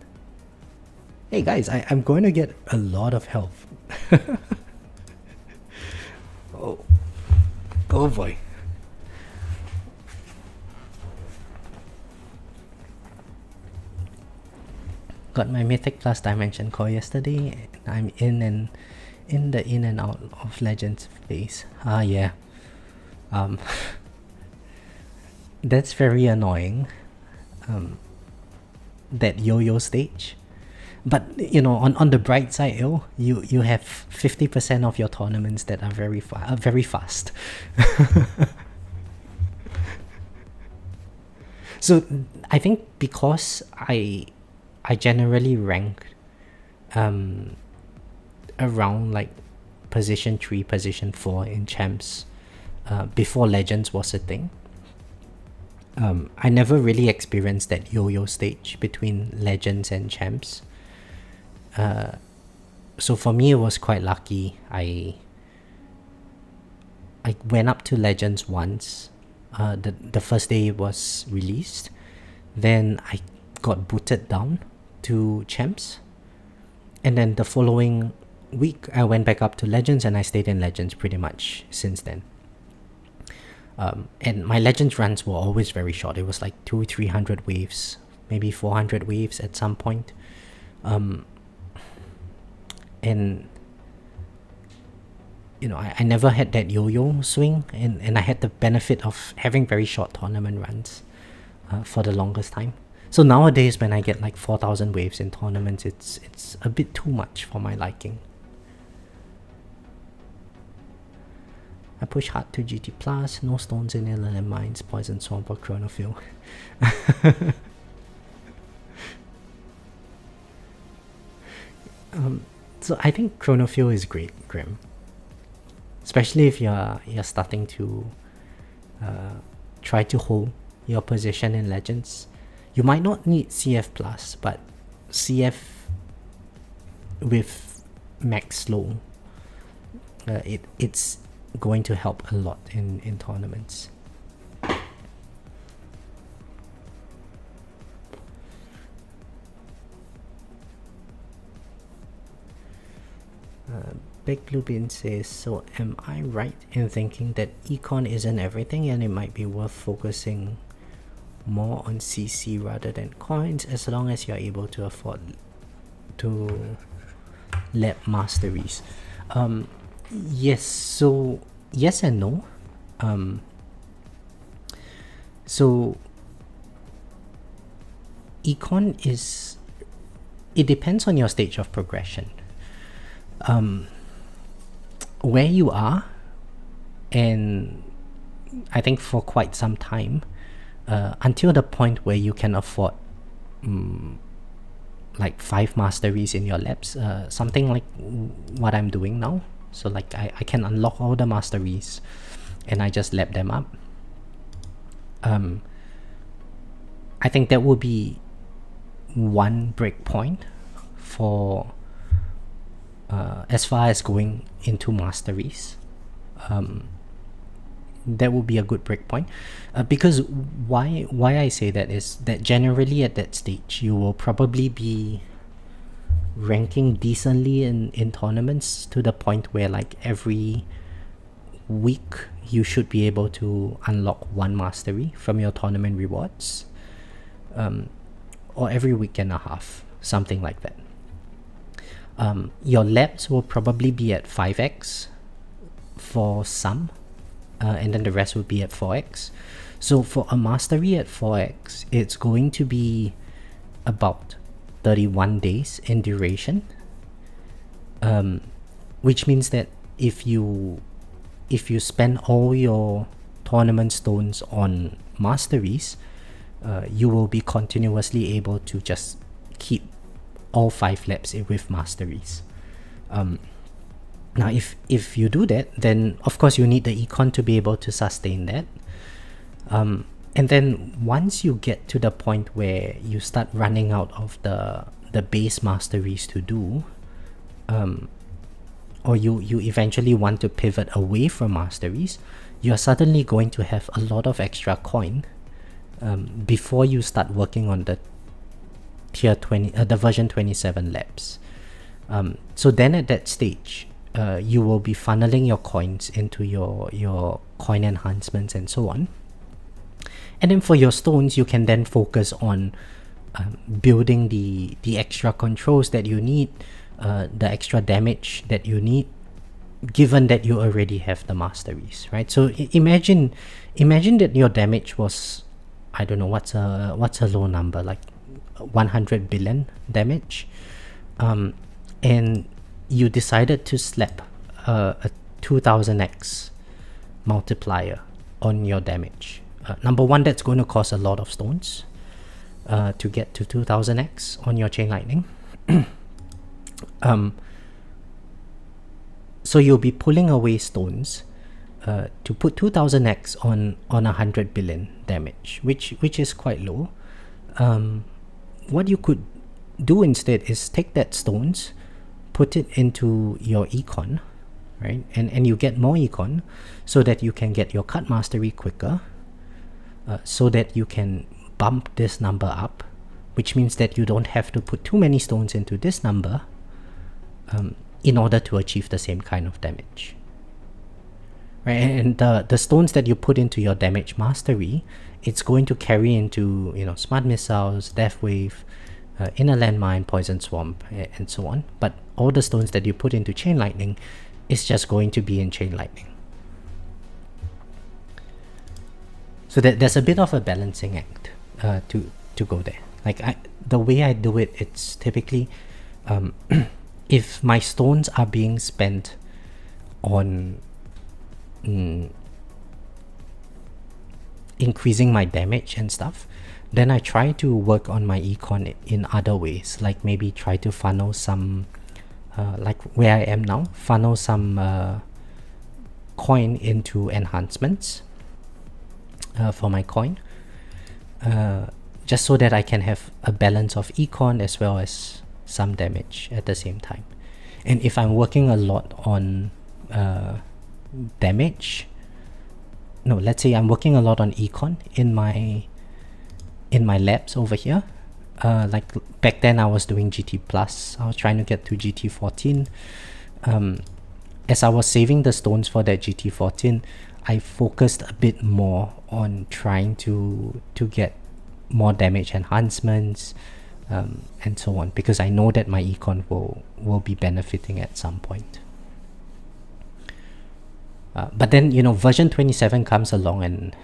Hey guys, I'm going to get a lot of health. Oh boy. Got my Mythic Plus Dimension Core yesterday. I'm in and out of Legends phase. Yeah. That's very annoying. That yo-yo stage. But you know, on the bright side, you have 50% of your tournaments that are very fast. So I think because I generally rank around like position 3, position 4 in champs before Legends was a thing. I never really experienced that yo-yo stage between Legends and champs. So for me, it was quite lucky. I went up to Legends once. The first day it was released. Then I got booted down to Champs. And then the following week, I went back up to Legends, and I stayed in Legends pretty much since then. And my Legends runs were always very short. It was like 200-300 waves, maybe 400 waves at some point. And you know, I never had that yo-yo swing, and I had the benefit of having very short tournament runs for the longest time. So nowadays, when I get like 4,000 waves in tournaments, it's a bit too much for my liking. I push hard to GT Plus, no stones in inland mines, poison swamp or chronophil. So I think chronophil is great, Grim. Especially if you're starting to try to hold your position in Legends. You might not need CF plus, but CF with max slow, it's going to help a lot in tournaments. Big Blue Bean says, so am I right in thinking that econ isn't everything and it might be worth focusing more on CC rather than coins as long as you're able to afford to lab masteries? Yes, so yes and no. So econ is, it depends on your stage of progression. Where you are, and I think for quite some time, until the point where you can afford like 5 masteries in your labs, something like what I'm doing now. So like I can unlock all the masteries and I just lab them up. I think that will be one breakpoint for as far as going into masteries. That would be a good breakpoint, because why I say that is that generally at that stage you will probably be ranking decently in tournaments to the point where like every week you should be able to unlock 1 mastery from your tournament rewards, or every week and a half, something like that. Your labs will probably be at 5x for some, and then the rest will be at 4x. So for a mastery at 4x, it's going to be about 31 days in duration, which means that if you spend all your tournament stones on masteries, you will be continuously able to just keep all 5 labs with masteries. Now if you do that, then of course you need the econ to be able to sustain that. And then once you get to the point where you start running out of the base masteries to do, or you eventually want to pivot away from masteries, you're suddenly going to have a lot of extra coin before you start working on the tier 20, the version 27 labs. So then at that stage, you will be funneling your coins into your coin enhancements and so on. And then for your stones, you can then focus on building the extra controls that you need, the extra damage that you need, given that you already have the masteries, right? So imagine that your damage was, I don't know, what's a low number, like 100 billion damage, and you decided to slap a 2000x multiplier on your damage. Number one, that's going to cost a lot of stones to get to 2000x on your chain lightning. So you'll be pulling away stones to put 2000x on 100 billion damage, which is quite low. What you could do instead is take that stones, put it into your econ, right? And you get more econ so that you can get your cut mastery quicker, so that you can bump this number up, which means that you don't have to put too many stones into this number in order to achieve the same kind of damage. Right? And the stones that you put into your damage mastery, it's going to carry into, smart missiles, death wave, inner landmine, poison swamp, and so on. But all the stones that you put into chain lightning is just going to be in chain lightning. So there's a bit of a balancing act to go there. Like the way I do it, it's typically if my stones are being spent on increasing my damage and stuff, then I try to work on my econ in other ways, like maybe try to funnel some like where I am now, funnel some coin into enhancements for my coin, just so that I can have a balance of econ as well as some damage at the same time. And if I'm working a lot on damage, no, let's say I'm working a lot on econ in my labs over here, like back then I was doing GT plus, I was trying to get to GT 14. As I was saving the stones for that GT 14, I focused a bit more on trying to get more damage enhancements, and so on, because I know that my econ will be benefiting at some point. But then, version 27 comes along and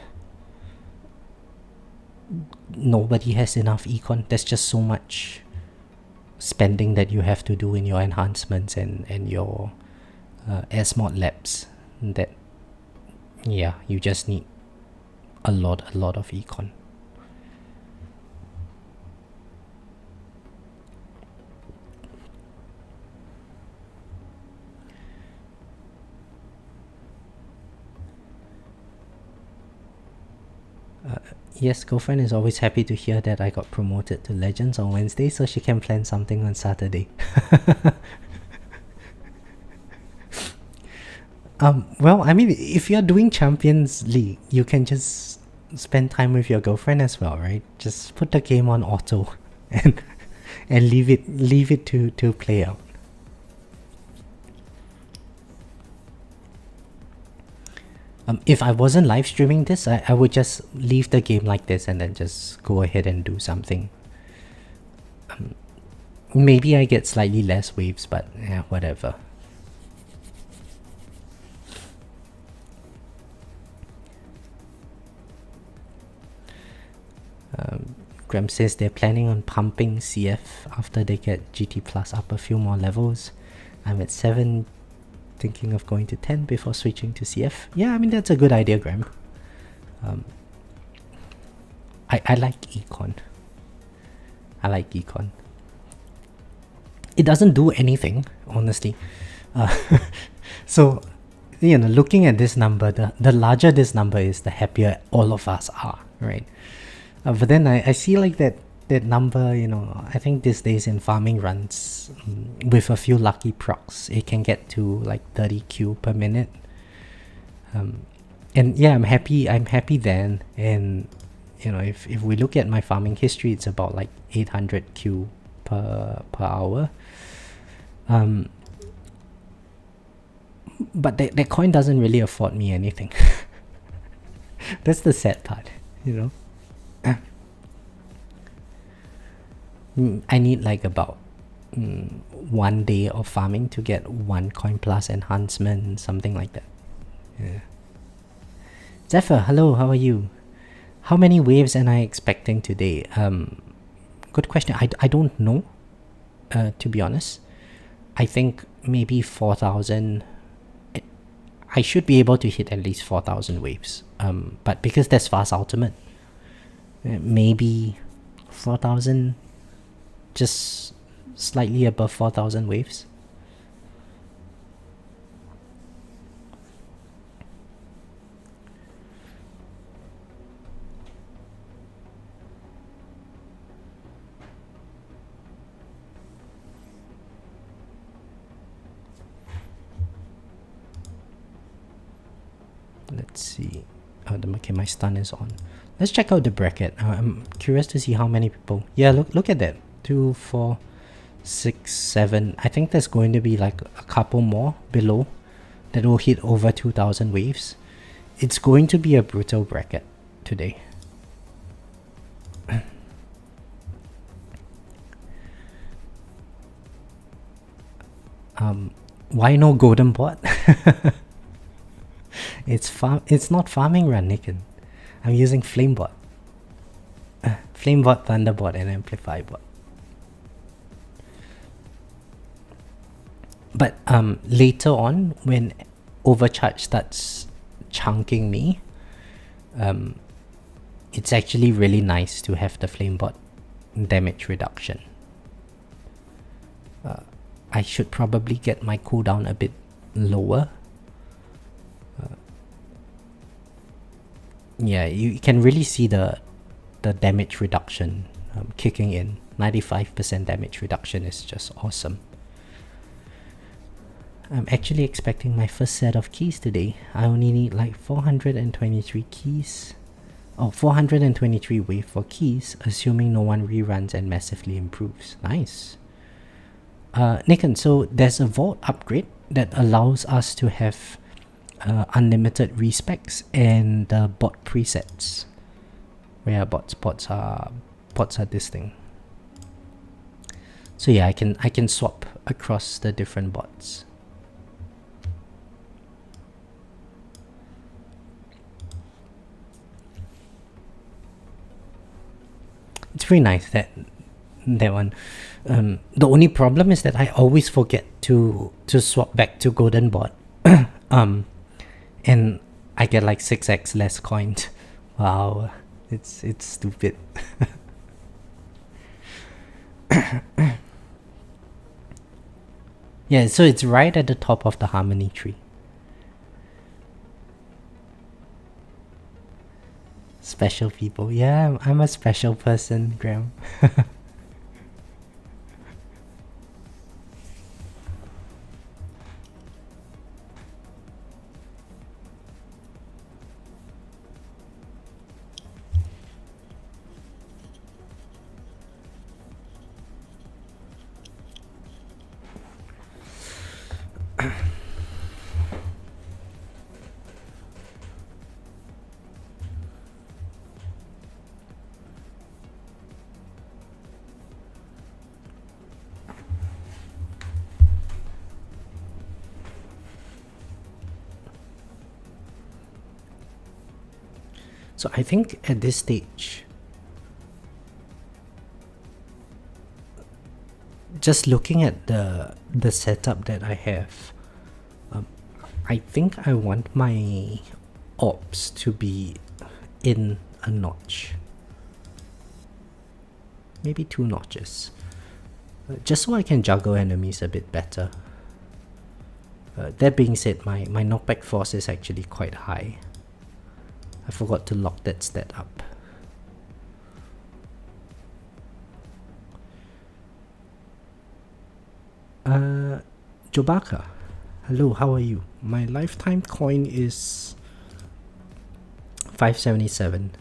nobody has enough econ. There's just so much spending that you have to do in your enhancements and your SMod labs that, yeah, you just need a lot of econ. Yes, girlfriend is always happy to hear that I got promoted to Legends on Wednesday, so she can plan something on Saturday. Well, I mean, if you're doing Champions League, you can just spend time with your girlfriend as well, right? Just put the game on auto and leave it to play out. If I wasn't live streaming this, I would just leave the game like this and then just go ahead and do something. Maybe I get slightly less waves, but yeah, whatever. Graham says they're planning on pumping CF after they get GT Plus up a few more levels. I'm at 7, thinking of going to 10 before switching to CF. Yeah, I mean, that's a good idea, Graham. I like econ. It doesn't do anything, honestly. So, looking at this number, the larger this number is, the happier all of us are, right? But then I see like that number, I think these days in farming runs, with a few lucky procs, it can get to like 30Q per minute. And yeah, I'm happy then. And if we look at my farming history, it's about like 800Q per hour. But that coin doesn't really afford me anything. That's the sad part, I need like about 1 day of farming to get 1 coin plus enhancement, something like that. Yeah. Zephyr, hello, how are you? How many waves am I expecting today? Good question. I don't know, to be honest. I think maybe 4,000. I should be able to hit at least 4,000 waves. But because that's fast ultimate, maybe 4,000, just slightly above 4,000 waves. Let's see. Oh, okay, my stun is on. Let's check out the bracket. I'm curious to see how many people. Yeah, look at that. 2, 4, 6, 7. I think there's going to be like a couple more below that will hit over 2,000 waves. It's going to be a brutal bracket today. Why no golden bot? It's not farming run, Nikin. I'm using Flamebot. Flamebot, Thunderbot, and Amplify bot. But later on, when Overcharge starts chunking me, it's actually really nice to have the Flamebot damage reduction. I should probably get my cooldown a bit lower. Yeah, you can really see the damage reduction kicking in. 95% damage reduction is just awesome. I'm actually expecting my first set of keys today. I only need like 423 keys. Oh, 423 wave for keys, assuming no one reruns and massively improves. Nice. Nikan, so there's a vault upgrade that allows us to have unlimited respecs and bot presets. Where bots are this thing. So yeah, I can swap across the different bots. It's very nice, that one. The only problem is that I always forget to swap back to golden bot. And I get like 6x less coins. Wow, it's stupid. Yeah, so it's right at the top of the harmony tree. Special people. Yeah, I'm a special person, Graham. So I think at this stage, just looking at the setup that I have, I think I want my orbs to be in a notch. Maybe 2 notches. Just so I can juggle enemies a bit better. That being said, my knockback force is actually quite high. I forgot to lock that stat up. Jobaka, hello, how are you? My lifetime coin is 577.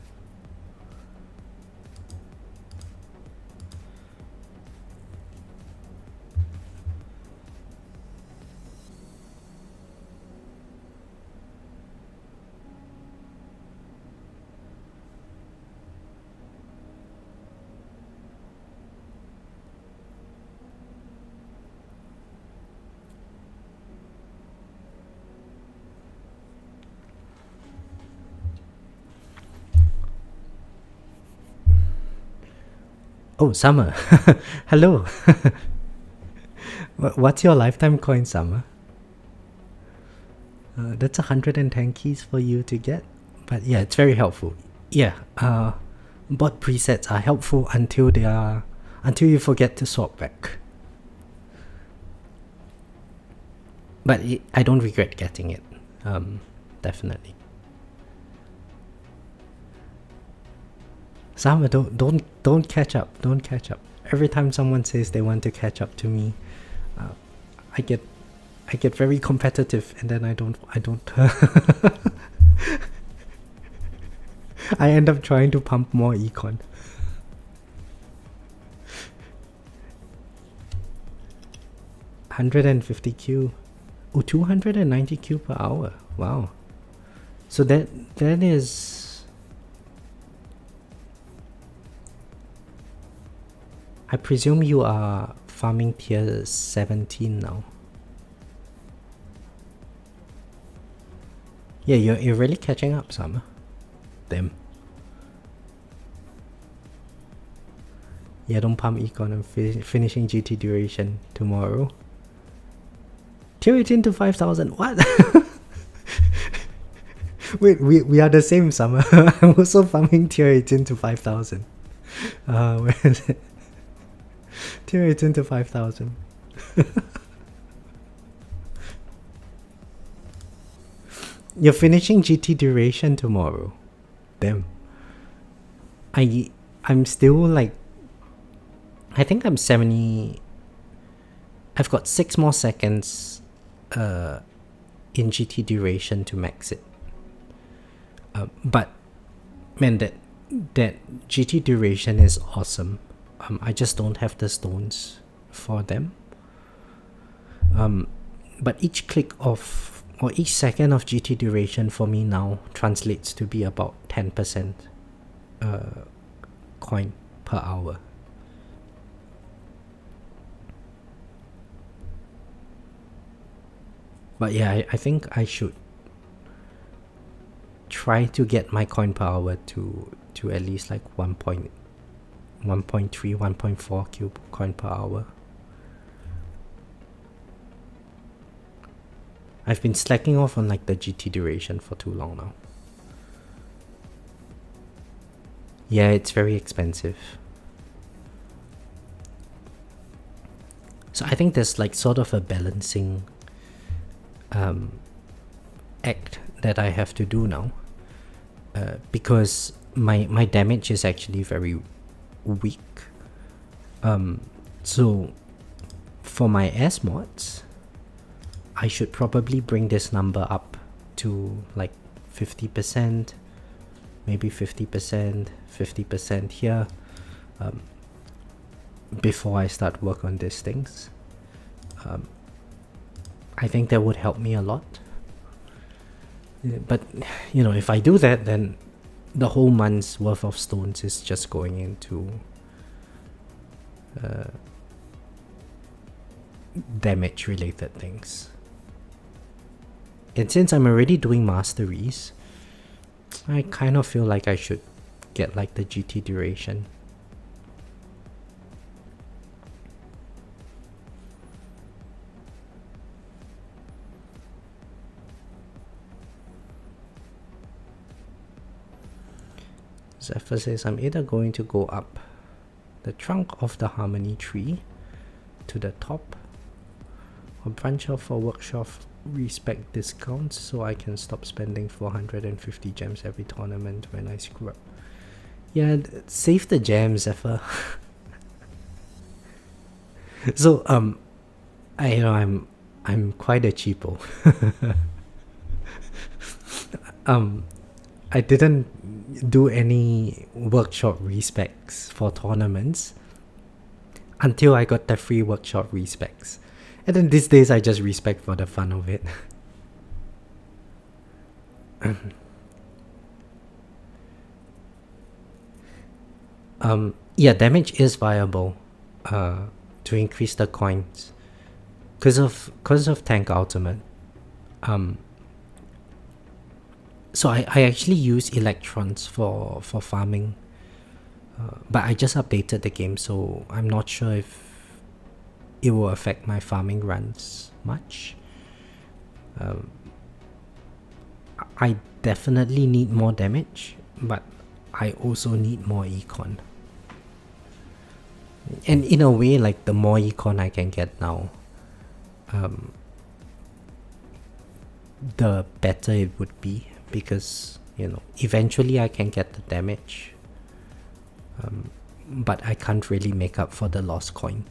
Oh, Summer. Hello. What's your lifetime coin, Summer? That's 110 keys for you to get. But yeah, it's very helpful. Yeah, bot presets are helpful until you forget to swap back. But I don't regret getting it. Definitely. Sama, don't catch up. Don't catch up. Every time someone says they want to catch up to me, I get very competitive, and then I don't. I end up trying to pump more econ. $150Q. Oh, 290Q per hour. Wow. So that is, I presume you are farming tier 17 now. Yeah, you're really catching up, Summer. Damn. Yeah, don't pump econ. I'm finishing GT duration tomorrow. Tier 18 to 5,000. What? Wait, we are the same, Summer. I'm also farming tier 18 to 5,000. Where is it? Tier 18 to 5,000. You're finishing GT duration tomorrow. Damn. I'm still like, I think I'm 70. I've got 6 more seconds in GT duration to max it. But man, that GT duration is awesome. I just don't have the stones for them. But each click of, or each second of GT duration for me now translates to be about 10% coin per hour. But yeah, I think I should try to get my coin per hour to at least like 1.3, 1.4 cube coin per hour. I've been slacking off on like the GT duration for too long now. Yeah, it's very expensive. So I think there's like sort of a balancing act that I have to do now, because my damage is actually very weak. So for my S mods, I should probably bring this number up to like 50%, maybe 50%, 50% here, before I start work on these things. I think that would help me a lot. But you know, if I do that, then the whole month's worth of stones is just going into damage related things. And since I'm already doing masteries, I kind of feel like I should get like the GT duration. Zephyr says, I'm either going to go up the trunk of the harmony tree to the top, or branch off for workshop respec discounts so I can stop spending 450 gems every tournament when I screw up. Yeah, save the gems, Zephyr. So I'm quite a cheapo. I didn't do any workshop respecs for tournaments until I got the free workshop respecs. And then these days I just respec for the fun of it. Yeah, damage is viable to increase the coins because of tank ultimate. So I actually use electrons for farming, but I just updated the game, so I'm not sure if it will affect my farming runs much. I definitely need more damage, but I also need more econ. And in a way, like the more econ I can get now, the better it would be, because you know, eventually I can get the damage, but I can't really make up for the lost coin.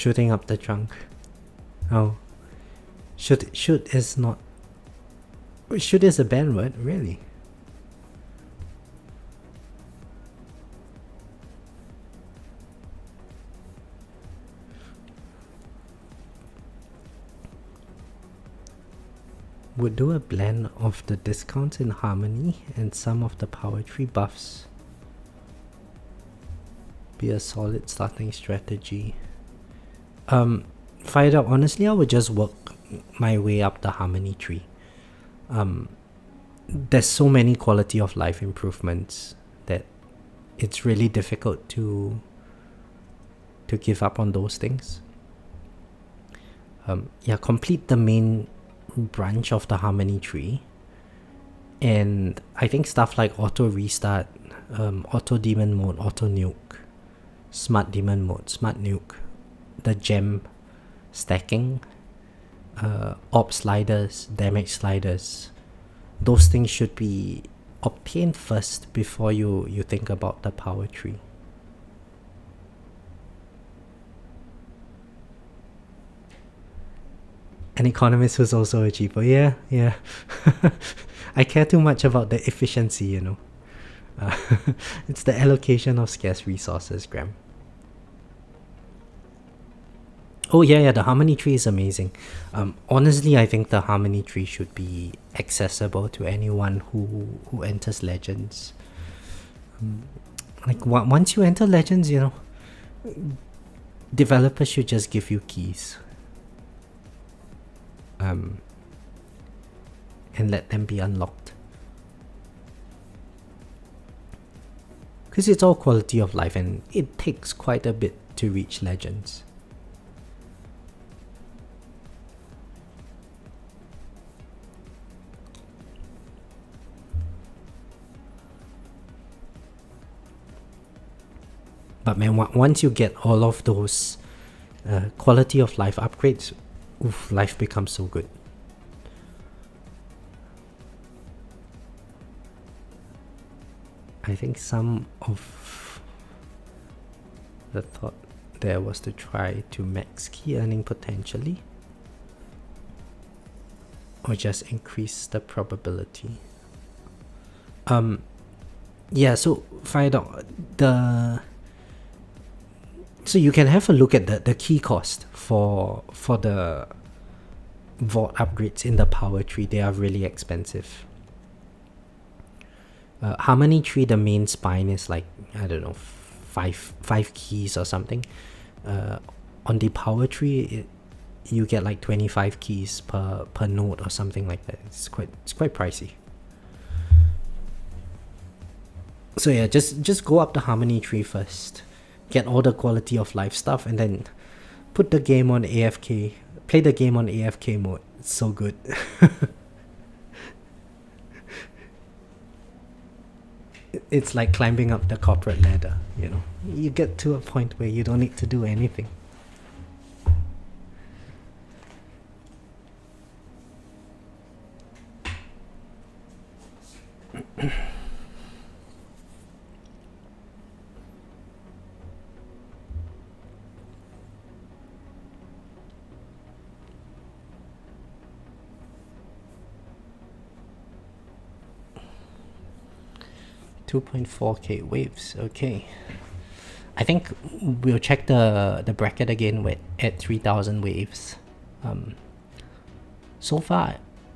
shooting up the trunk. Oh. Shoot is not... Shoot is a bad word, really? Would do a blend of the discounts in Harmony and some of the power tree buffs. Be a solid starting strategy. Fired up, honestly, I would just work my way up the Harmony tree. There's so many quality of life improvements that it's really difficult to give up on those things. Yeah, complete the main branch of the Harmony tree, and I think stuff like auto restart, auto demon mode, auto nuke, smart demon mode, smart nuke, the gem stacking, op sliders, damage sliders, those things should be obtained first before you think about the power tree. An economist who's also a cheaper. Yeah. I care too much about the efficiency, you know. It's the allocation of scarce resources, Graham. Oh yeah, the Harmony tree is amazing. Honestly, I think the Harmony tree should be accessible to anyone who enters Legends. Like once you enter Legends, you know, developers should just give you keys. And let them be unlocked. Because it's all quality of life and it takes quite a bit to reach Legends. But man, once you get all of those quality of life upgrades, oof, life becomes so good. I think some of the thought there was to try to max key earning potentially, or just increase the probability. Yeah, so find out so you can have a look at the key cost for the vault upgrades in the power tree. They are really expensive. Harmony tree, the main spine is like, I don't know, five keys or something. On the power tree, you get like 25 keys per node or something like that. It's quite pricey. So yeah, just go up the Harmony tree first, get all the quality of life stuff, and then put the game on AFK. Play the game on AFK mode. It's so good. It's like climbing up the corporate ladder, you know. You get to a point where you don't need to do anything. $2.4k waves. Okay, I think we'll check the bracket again at 3,000 waves. So far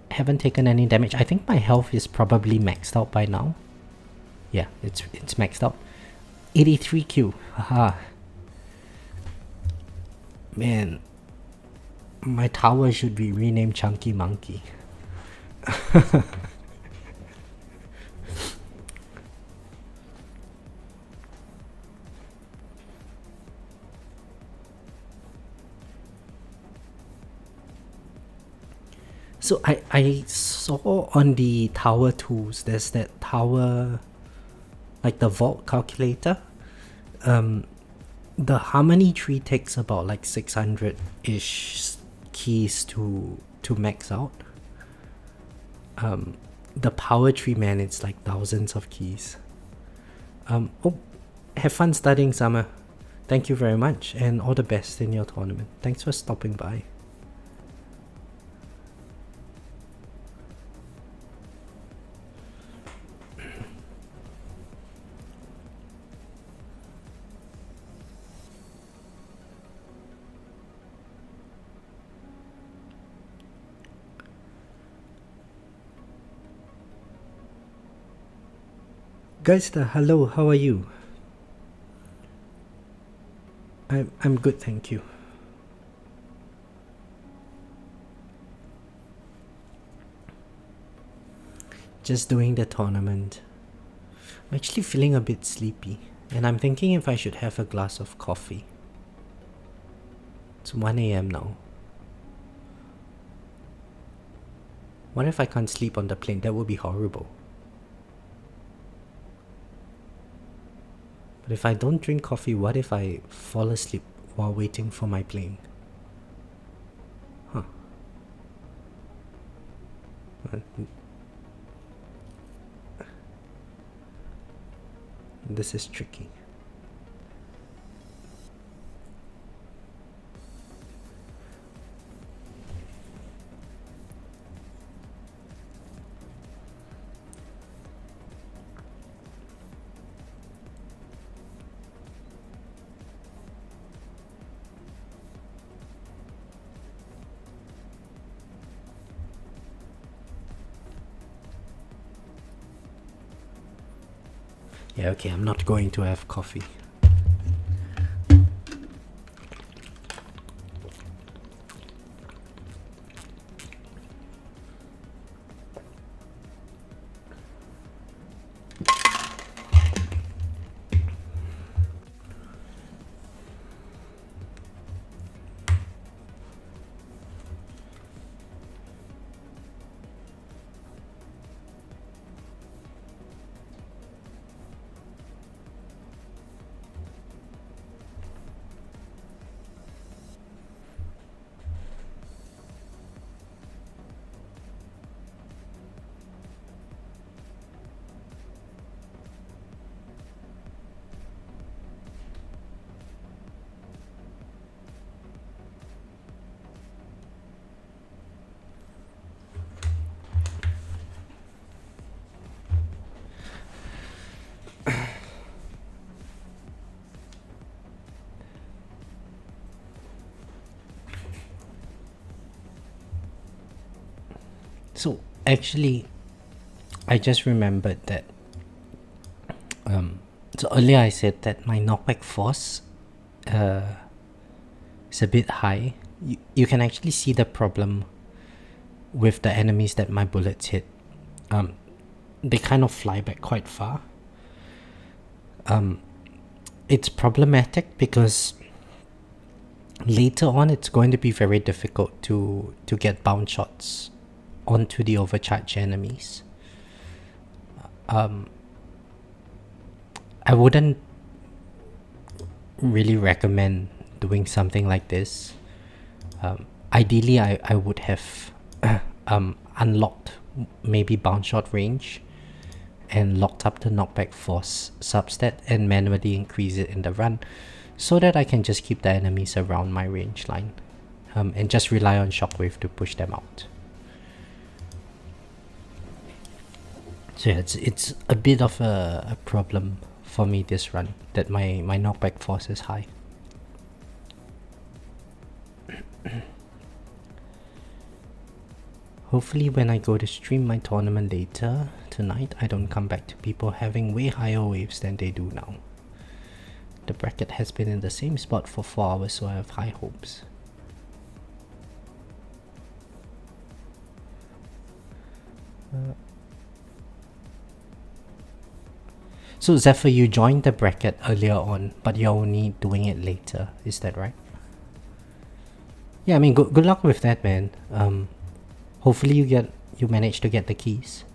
I haven't taken any damage. I think my health is probably maxed out by now. Yeah, it's maxed out. 83q. Haha. Man, my tower should be renamed Chunky Monkey. So I saw on the tower tools, there's that tower, like the vault calculator. The Harmony tree takes about like 600-ish keys to max out. The power tree, man, it's like thousands of keys. Oh, have fun studying, Summer. Thank you very much, and all the best in your tournament. Thanks for stopping by. Geister, hello, how are you? I'm good, thank you. Just doing the tournament. I'm actually feeling a bit sleepy, and I'm thinking if I should have a glass of coffee. It's 1 a.m. now. What if I can't sleep on the plane? That would be horrible. But if I don't drink coffee, what if I fall asleep while waiting for my plane? Huh. This is tricky. Yeah, okay, I'm not going to have coffee. So actually, I just remembered that. So earlier I said that my knockback force is a bit high. You can actually see the problem with the enemies that my bullets hit. They kind of fly back quite far. It's problematic because later on it's going to be very difficult to get bounce shots onto the overcharged enemies. I wouldn't really recommend doing something like this. Ideally, I would have unlocked maybe bounce shot range and locked up the knockback force substat and manually increase it in the run so that I can just keep the enemies around my range line and just rely on shockwave to push them out. So yeah, it's a bit of a problem for me this run that my knockback force is high. Hopefully when I go to stream my tournament later tonight, I don't come back to people having way higher waves than they do now. The bracket has been in the same spot for 4 hours, so I have high hopes. So Zephyr, you joined the bracket earlier on, but you're only doing it later, is that right? Yeah, I mean, good luck with that, man. Hopefully you manage to get the keys.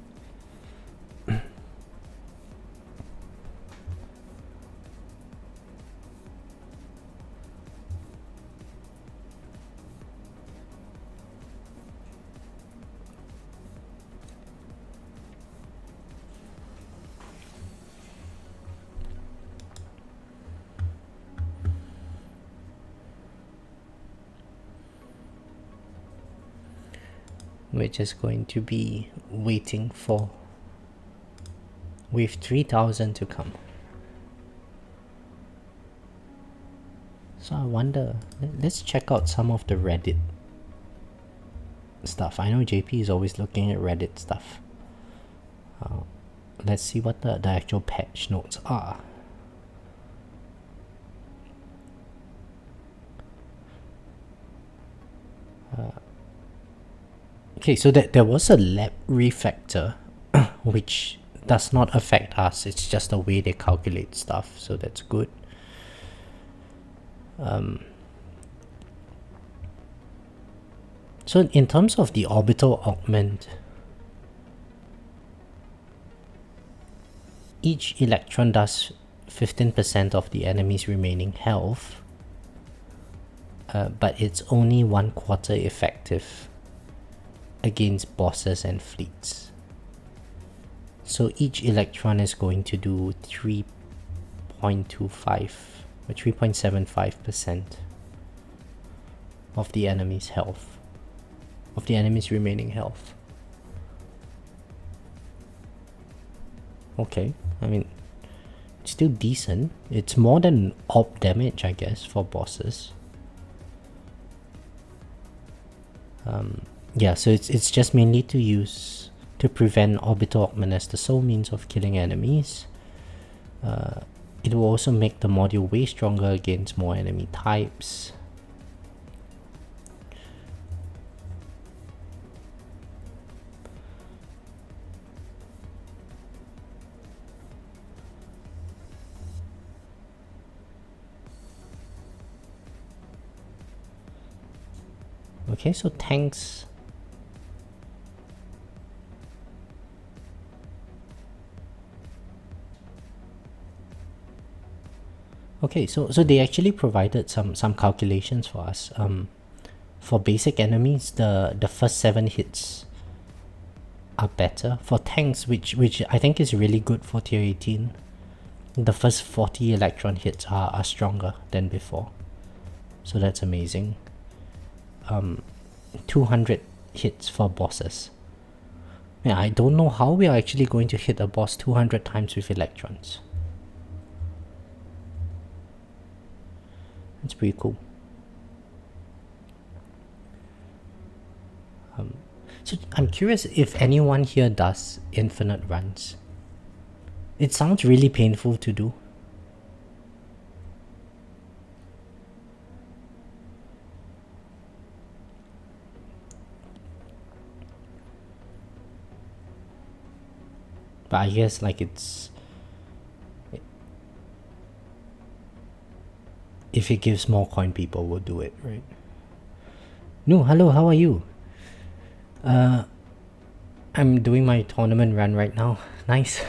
we're just going to be waiting for wave 3000 to come. So I wonder, let's check out some of the Reddit stuff. I know JP is always looking at Reddit stuff. Let's see what the actual patch notes are. Okay, so there was a lab refactor which does not affect us. It's just the way they calculate stuff, so that's good. So in terms of the orbital augment, each electron does 15% of the enemy's remaining health, but it's only 1/4 effective against bosses and fleets. So each electron is going to do 3.25 or 3.75% of the enemy's health, of the enemy's remaining health. Okay, I mean, it's still decent. It's more than AWP damage, I guess, for bosses. Yeah, so it's just mainly to prevent orbital augment as the sole means of killing enemies. It will also make the module way stronger against more enemy types. Okay, so tanks. Okay, so they actually provided some calculations for us. For basic enemies, the first 7 hits are better. For tanks, which I think is really good for tier 18, the first 40 electron hits are stronger than before. So that's amazing. 200 hits for bosses. Yeah, I don't know how we are actually going to hit a boss 200 times with electrons. It's pretty cool. So I'm curious if anyone here does infinite runs. It sounds really painful to do. But I guess like if it gives more coin, people will do it, right? No, hello, how are you? I'm doing my tournament run right now. Nice.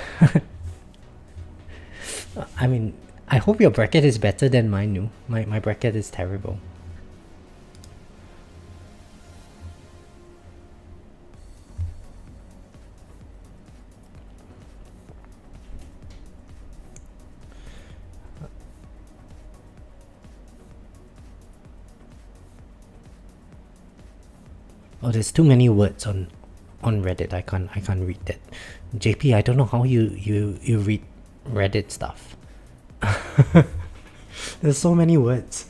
I mean, I hope your bracket is better than mine, no? My bracket is terrible. Oh, there's too many words on Reddit. I can't read that. JP, I don't know how you read Reddit stuff. There's so many words.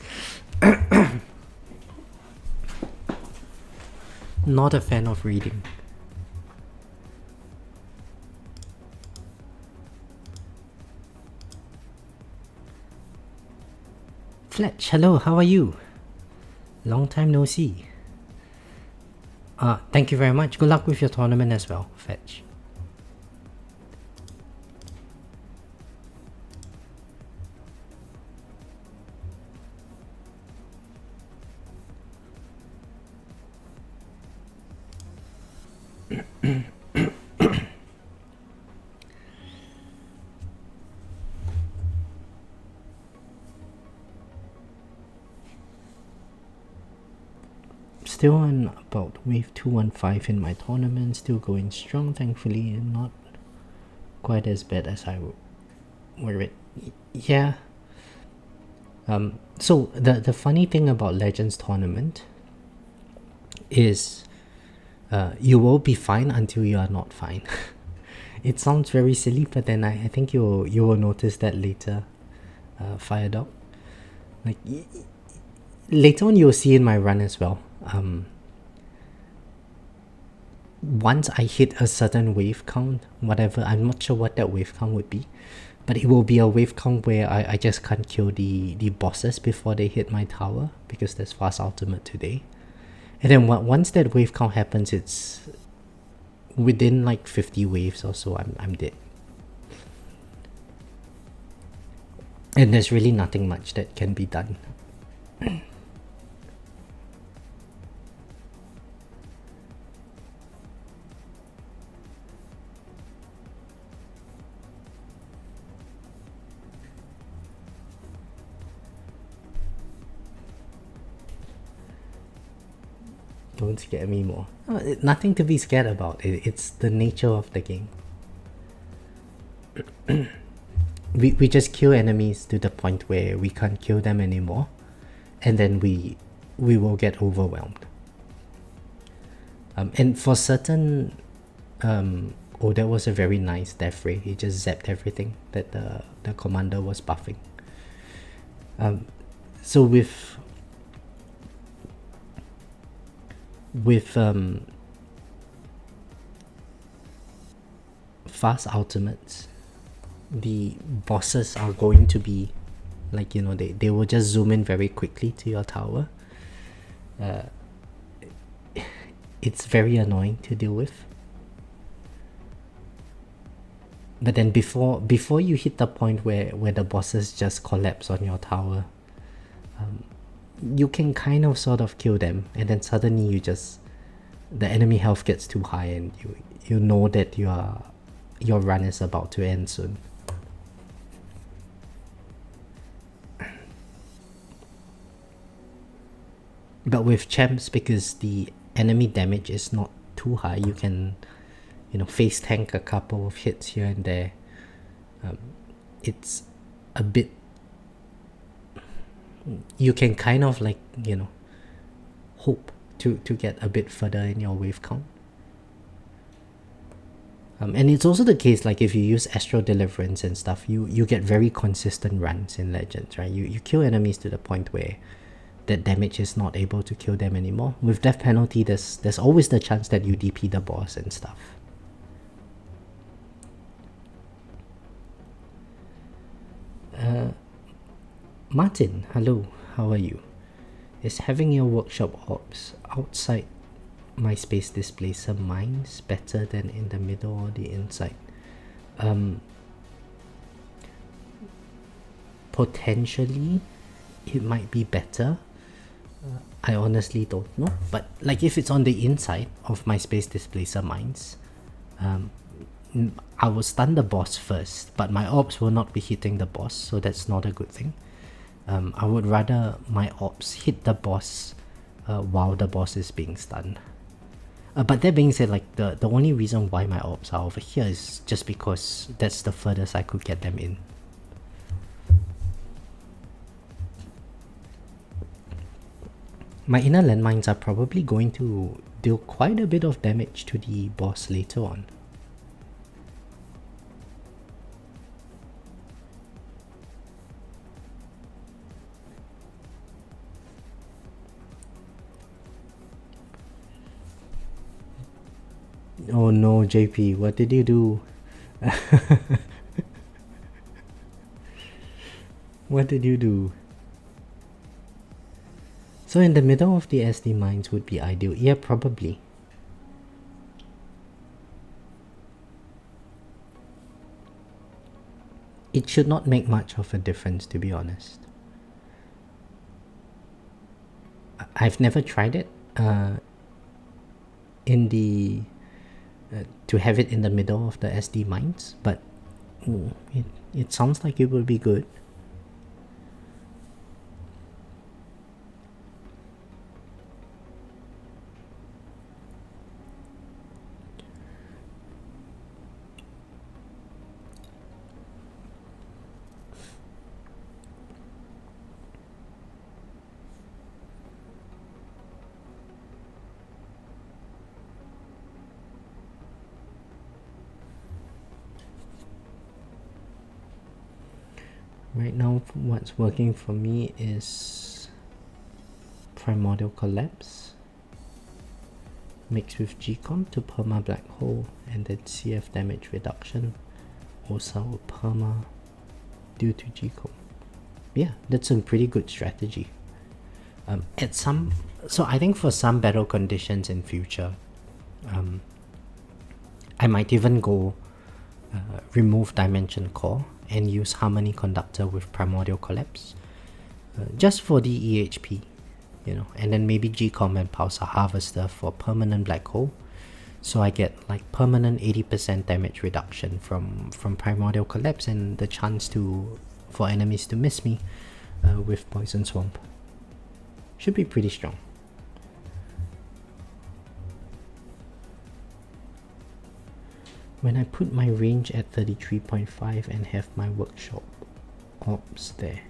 Not a fan of reading. Fletch, hello, how are you? Long time no see. Thank you very much. Good luck with your tournament as well, Fetch. Still on about wave 215 in my tournament, still going strong thankfully, and not quite as bad as I were. Yeah. So the funny thing about Legends tournament is You will be fine until you are not fine. It sounds very silly, but then I think you will notice that later, Fire Dog. Like later on, you'll see in my run as well. Once I hit a certain wave count, whatever, I'm not sure what that wave count would be, but it will be a wave count where I just can't kill the bosses before they hit my tower because there's fast ultimate today. And then once that wave count happens, it's within like 50 waves or so, I'm dead. And there's really nothing much that can be done. Don't scare me more. Nothing to be scared about. It's the nature of the game. We just kill enemies to the point where we can't kill them anymore, and then we will get overwhelmed. And for certain, oh, that was a very nice death ray. He just zapped everything that the commander was buffing. So with fast ultimates, the bosses are going to be like, you know, they will just zoom in very quickly to your tower. It's very annoying to deal with. But then before you hit the point where the bosses just collapse on your tower, you can kind of sort of kill them, and then suddenly the enemy health gets too high, and you know that your run is about to end soon. But with champs, because the enemy damage is not too high, you can, you know, face tank a couple of hits here and there. It's a bit, you can kind of like, you know, hope to get a bit further in your wave count. And it's also the case, like if you use Astral Deliverance and stuff, you get very consistent runs in Legends, right? You kill enemies to the point where that damage is not able to kill them anymore. With death penalty, there's always the chance that you DP the boss and stuff. Martin, hello, how are you? Is having your workshop ops outside my space displacer mines better than in the middle or the inside? Potentially it might be better. I honestly don't know, but like if it's on the inside of my space displacer mines, I will stun the boss first, but my ops will not be hitting the boss, so that's not a good thing. I would rather my ops hit the boss while the boss is being stunned. But that being said, like the only reason why my ops are over here is just because that's the furthest I could get them in. My inner landmines are probably going to deal quite a bit of damage to the boss later on. Oh no, JP, what did you do? What did you do? So in the middle of the SD mines would be ideal. Yeah, probably. It should not make much of a difference, to be honest. I've never tried it in the to have it in the middle of the SD mines, but it sounds like it would be good. Right now, what's working for me is Primordial Collapse mixed with GCOM to perma Black Hole, and then CF damage reduction also perma due to GCOM. Yeah, that's a pretty good strategy. So I think for some battle conditions in future, I might even go remove Dimension Core and use Harmony Conductor with Primordial Collapse, just for the EHP, and then maybe GCOM and Pulsar Harvester for permanent Black Hole, so I get like permanent 80% damage reduction from Primordial Collapse and the chance for enemies to miss me with Poison Swamp. Should be pretty strong. When I put my range at 33.5 and have my workshop ops there.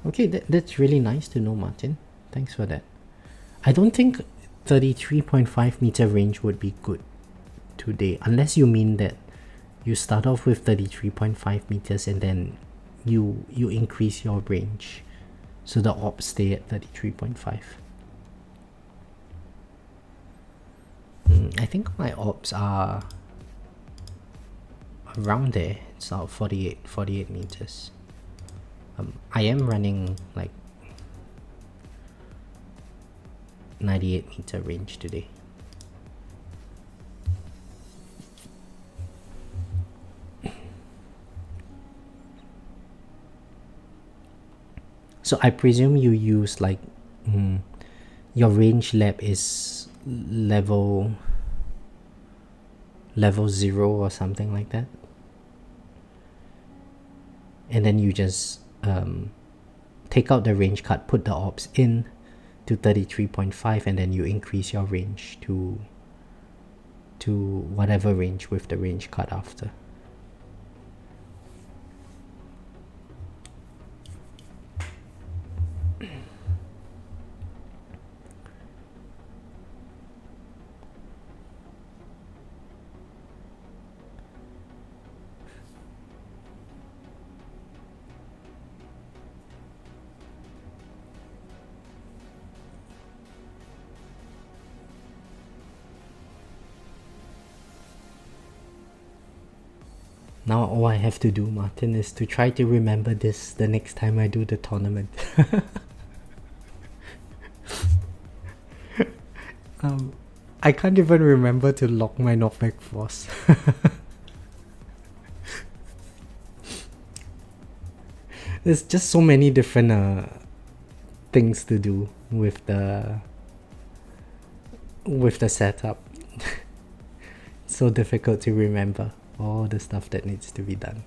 Okay, that's really nice to know, Martin. Thanks for that. I don't think 33.5 meter range would be good today, unless you mean that you start off with 33.5 meters and then you increase your range so the ops stay at 33.5. I think my ops are around there. It's now 48 meters. I am running like 98 meter range today. So I presume you use like your range lab is level 0 or something like that, and then you just take out the range card, put the ops in to 33.5, and then you increase your range to whatever range with the range card after. Now all I have to do, Martin, is to try to remember this the next time I do the tournament. I can't even remember to lock my knockback force. There's just so many different things to do with the setup. It's so difficult to remember all the stuff that needs to be done.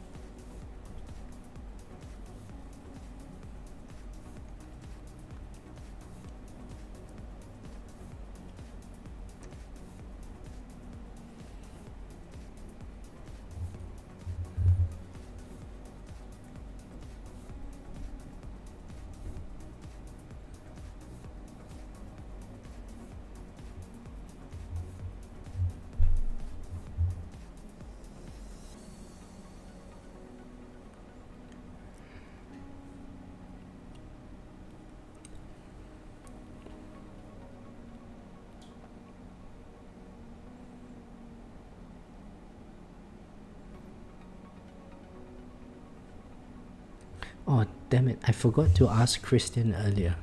Oh, damn it. I forgot to ask Christian earlier.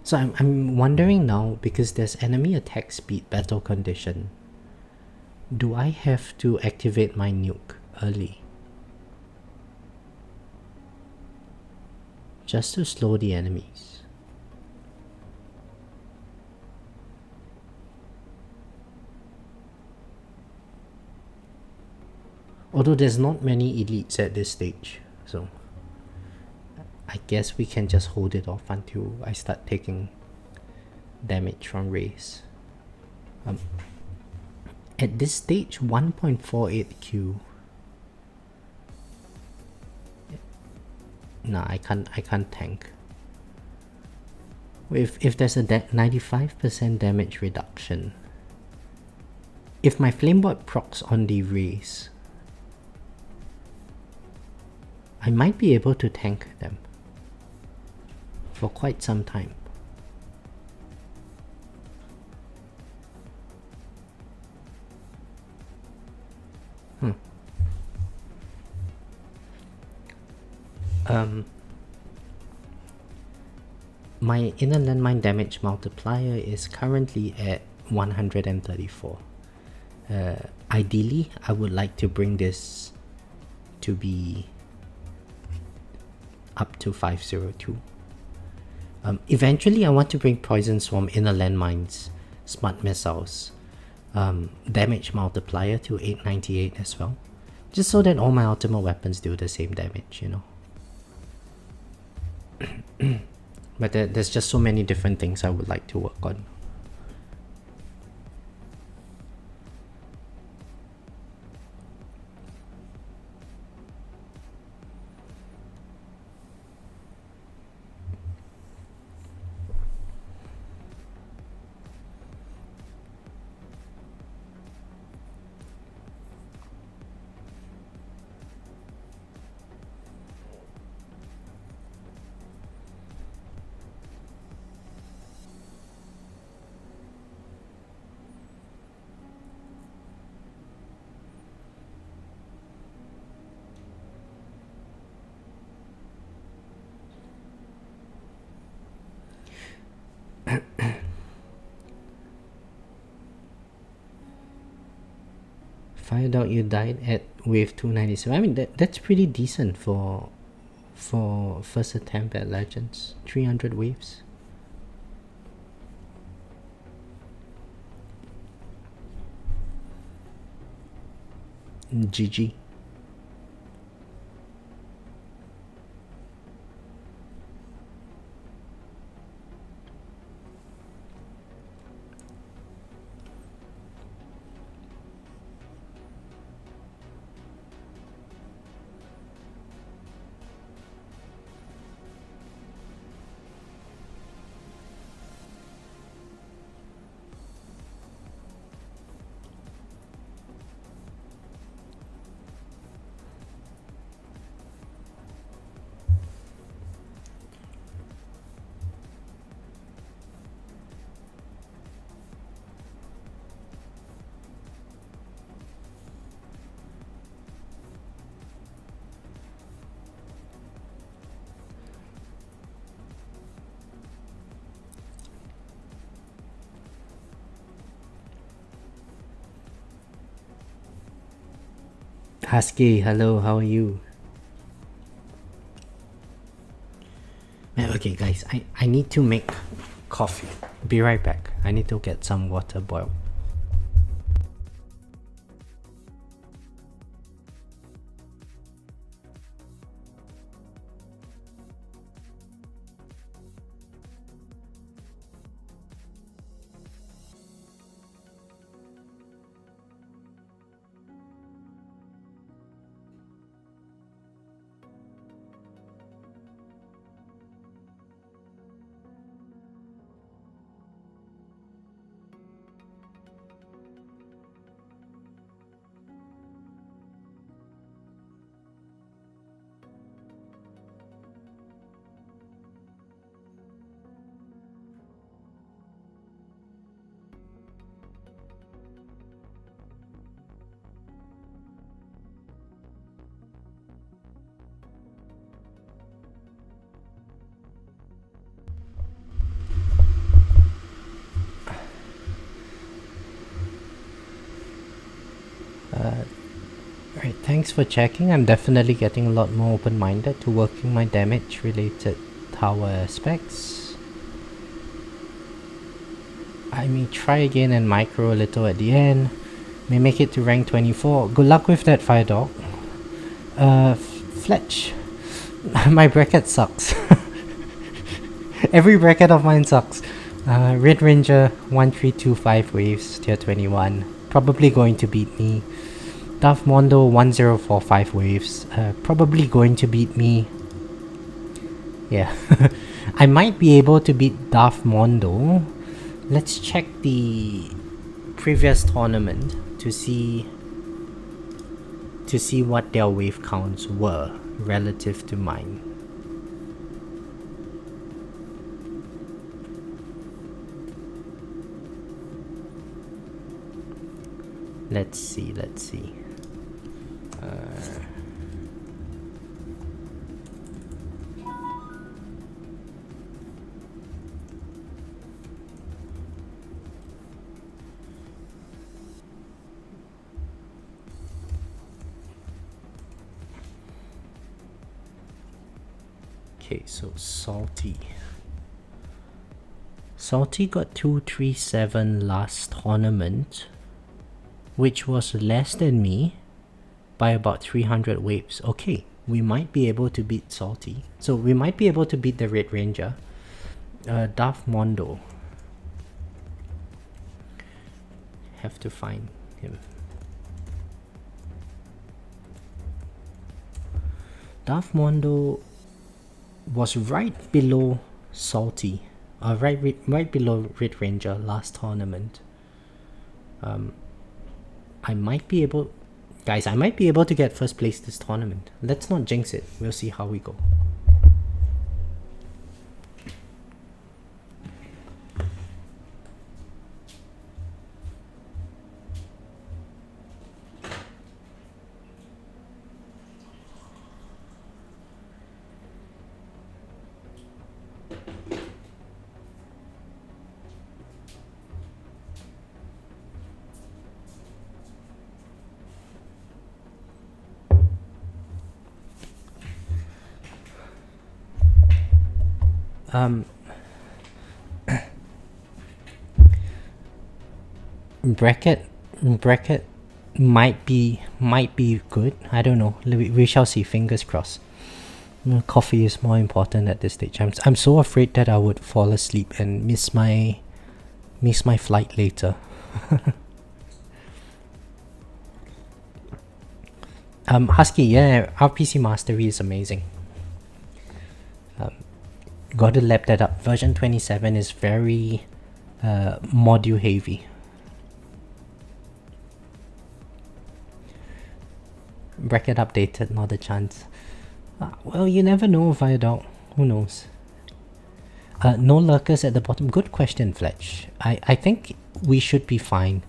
So I'm wondering now, because there's enemy attack speed battle condition, do I have to activate my nuke early? Just to slow the enemies. Although there's not many elites at this stage, so I guess we can just hold it off until I start taking damage from rays. At this stage, 1.48Q. Nah, I can't tank. If there's a 95% damage reduction, if my flamebot procs on the rays, I might be able to tank them for quite some time. My inner landmine damage multiplier is currently at 134. Ideally, I would like to bring this to be up to 502. Eventually, I want to bring Poison Swarm, inner landmines, smart missiles, damage multiplier to 898 as well. Just so that all my ultimate weapons do the same damage, you know. But there's just so many different things I would like to work on. Fired out, you died at wave 297. I mean, that's pretty decent for first attempt at Legends. 300 waves. GG. Husky, hello, how are you? Okay guys, I need to make coffee. Be right back. I need to get some water boiled. Alright, thanks for checking. I'm definitely getting a lot more open-minded to working my damage-related tower aspects. I may try again and micro a little at the end. May make it to rank 24. Good luck with that, Fire Dog. Fletch. My bracket sucks. Every bracket of mine sucks. Red Ranger 1325 waves, tier 21. Probably going to beat me. Darth Mondo 1045 waves. Probably going to beat me. Yeah. I might be able to beat Darth Mondo. Let's check the previous tournament to see what their wave counts were relative to mine. Let's see. Okay, so Salty got 237 last tournament, which was less than me by about 300 waves. Okay, we might be able to beat Salty. So we might be able to beat the Red Ranger. Darth Mondo. Have to find him. Darth Mondo was right below Salty. Right below Red Ranger last tournament. I might be able... Guys, I might be able to get first place this tournament. Let's not jinx it. We'll see how we go. Bracket might be good. I don't know. We shall see. Fingers crossed. Coffee is more important at this stage. I'm so afraid that I would fall asleep and miss my flight later. Husky, yeah, RPC Mastery is amazing. Gotta lap that up. Version 27 is very module heavy. Bracket updated, not a chance. Well, you never know, Viadoc. Who knows? No lurkers at the bottom. Good question, Fletch. I think we should be fine.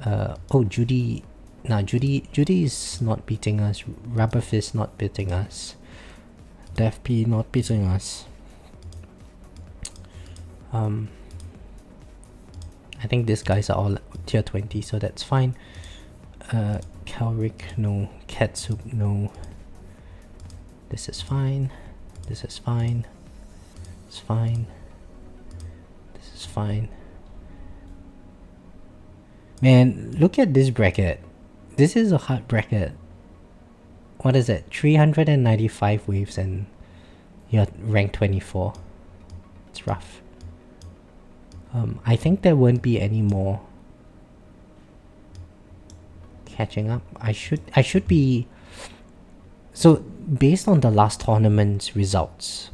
Oh, Judy. Nah, Judy is not beating us. Rubberfist not beating us. Def P not beating us. I think these guys are all tier 20, so that's fine. Calric, no. Catsup, no. This is fine. This is fine. It's fine. This is fine. Man, look at this bracket. This is a hard bracket. What is it? 395 waves and you're rank 24. It's rough. I think there won't be any more catching up. I should be... So, based on the last tournament's results,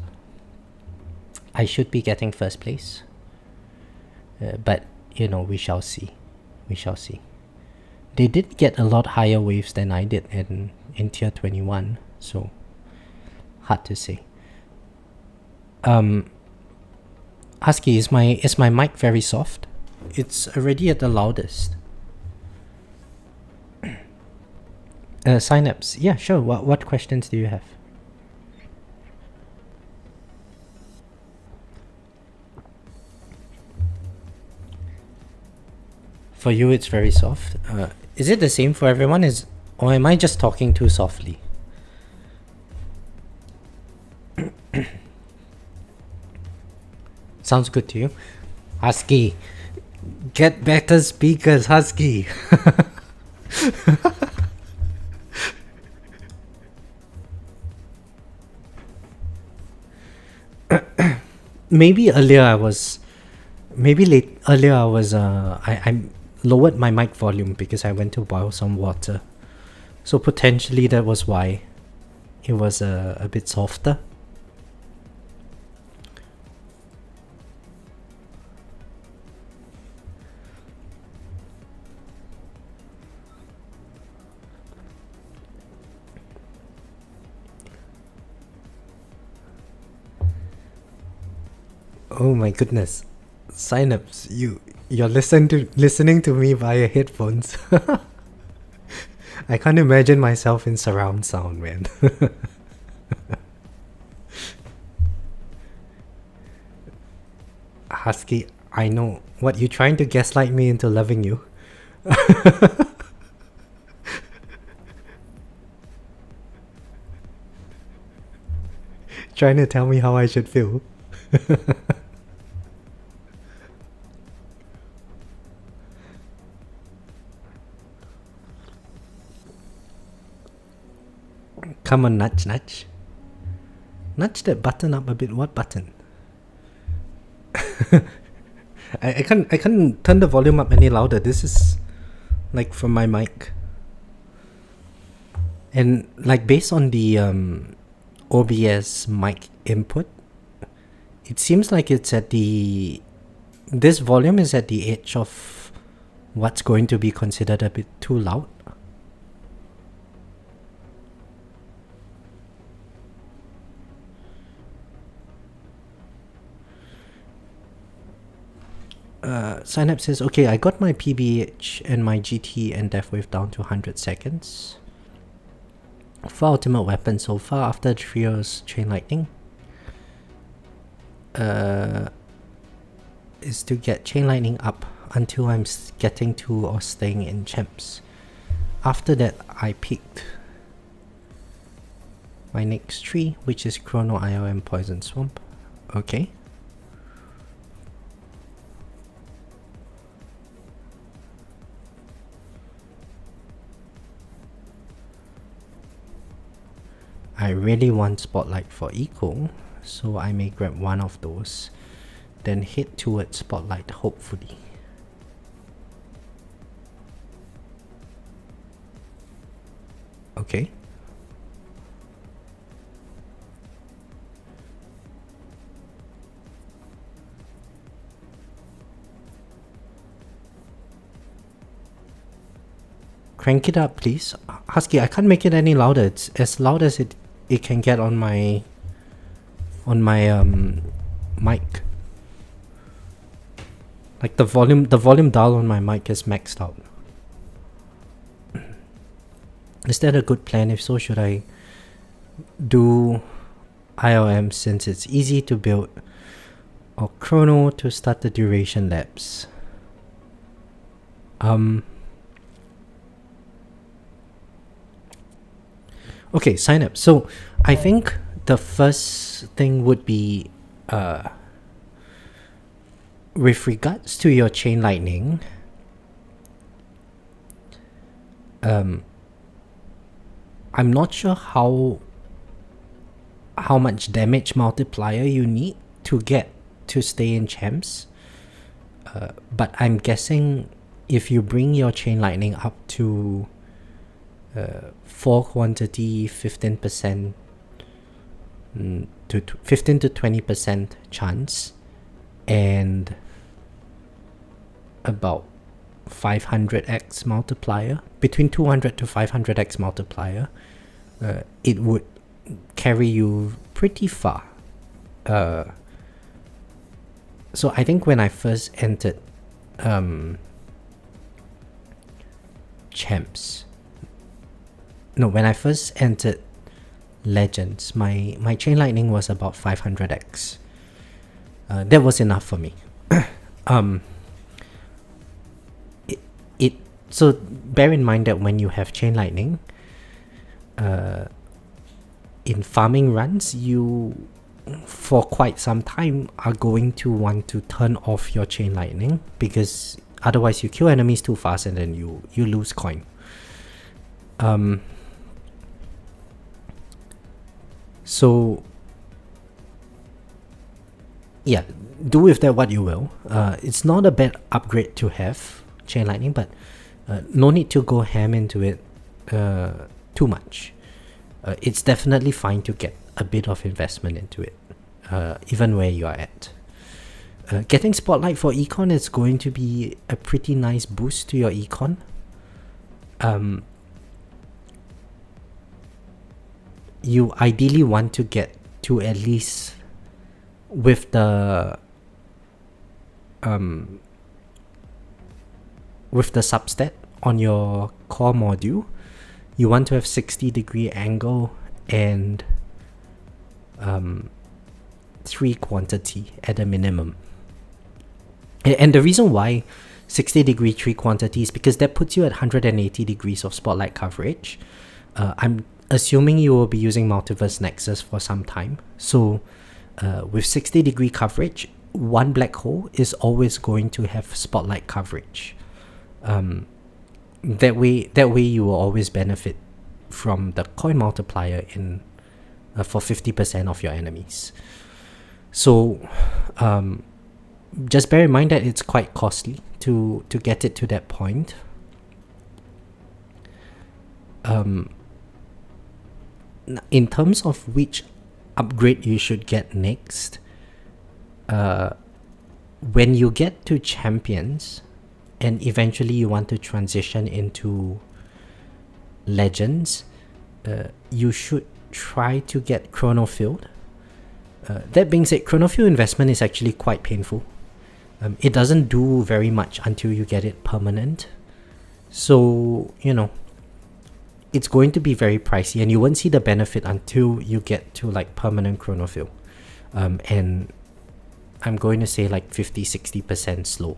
I should be getting first place. But, you know, we shall see. We shall see. They did get a lot higher waves than I did in tier 21, so hard to say. Husky, is my mic very soft? It's already at the loudest. Signups. Yeah, sure. What questions do you have? For you, it's very soft. Is it the same for everyone? Or am I just talking too softly? Sounds good to you? Husky, get better speakers, Husky. Maybe earlier I lowered my mic volume because I went to boil some water. So potentially that was why it was a bit softer. Oh my goodness. Synapse, you're listening to me via headphones. I can't imagine myself in surround sound, man. Husky, I know. What, you trying to gaslight me into loving you? Trying to tell me how I should feel? Come on, nudge, nudge. Nudge that button up a bit. What button? I can't turn the volume up any louder. This is like from my mic. And like based on the OBS mic input, it seems like it's at this volume is at the edge of what's going to be considered a bit too loud. Synapse says, okay, I got my PBH and my GT and Death Wave down to 100 seconds. For ultimate weapon so far, after 3 years Chain Lightning, is to get Chain Lightning up until I'm getting to or staying in champs. After that, I picked my next tree, which is Chrono IOM Poison Swamp. Okay. I really want Spotlight for eco, so I may grab one of those, then head towards Spotlight hopefully. Okay. Crank it up, please. Husky, I can't make it any louder. It's as loud as it can get on my mic. Like the volume dial on my mic is maxed out. Is that a good plan? If so, should I do IOM since it's easy to build, or Chrono to start the duration lapse? Okay, sign up. So I think the first thing would be with regards to your Chain Lightning, I'm not sure how much damage multiplier you need to get to stay in champs, but I'm guessing if you bring your Chain Lightning up to 4 quantity, 15% to 15 to 20% chance, and about 500x multiplier, between 200 to 500x multiplier, it would carry you pretty far. So I think when I first entered champs, no, when I first entered Legends, my Chain Lightning was about 500x. That was enough for me. So bear in mind that when you have Chain Lightning, in farming runs, you for quite some time are going to want to turn off your Chain Lightning, because otherwise you kill enemies too fast and then you lose coin. So yeah, do with that what you will. It's not a bad upgrade to have Chain Lightning, but no need to go ham into it too much. It's definitely fine to get a bit of investment into it, even where you are at. Getting Spotlight for econ is going to be a pretty nice boost to your econ. You ideally want to get to at least, with the with the substat on your core module, you want to have 60-degree angle and 3 quantity at a minimum. And the reason why 60-degree 3 quantity is because that puts you at 180 degrees of spotlight coverage. I'm assuming you will be using Multiverse Nexus for some time. So with 60-degree coverage, one black hole is always going to have spotlight coverage. That way you will always benefit from the coin multiplier in for 50% of your enemies. So just bear in mind that it's quite costly to get it to that point. In terms of which upgrade you should get next, when you get to champions and eventually you want to transition into legends, you should try to get chronofield. That being said, chronofield investment is actually quite painful. It doesn't do very much until you get it permanent. So, it's going to be very pricey and you won't see the benefit until you get to like permanent chronofield. And I'm going to say like 50-60% slow.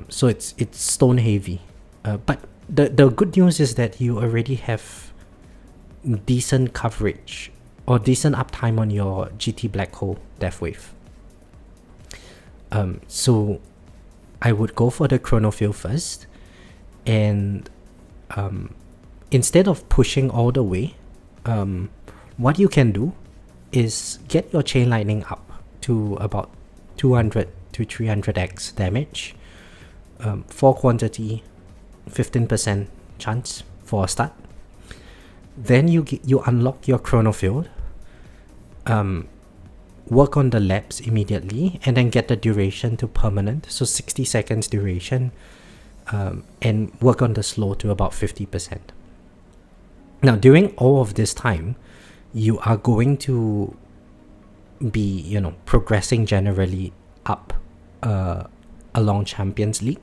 So it's stone heavy. But the good news is that you already have decent coverage or decent uptime on your GT Black Hole Death Wave. So I would go for the chronofield first, and instead of pushing all the way, what you can do is get your chain lightning up to about 200 to 300x damage, 4 quantity, 15% chance for a start. Then you unlock your chronofield, work on the labs immediately, and then get the duration to permanent, so 60 seconds duration, and work on the slow to about 50%. Now, during all of this time, you are going to be, progressing generally up along Champions League.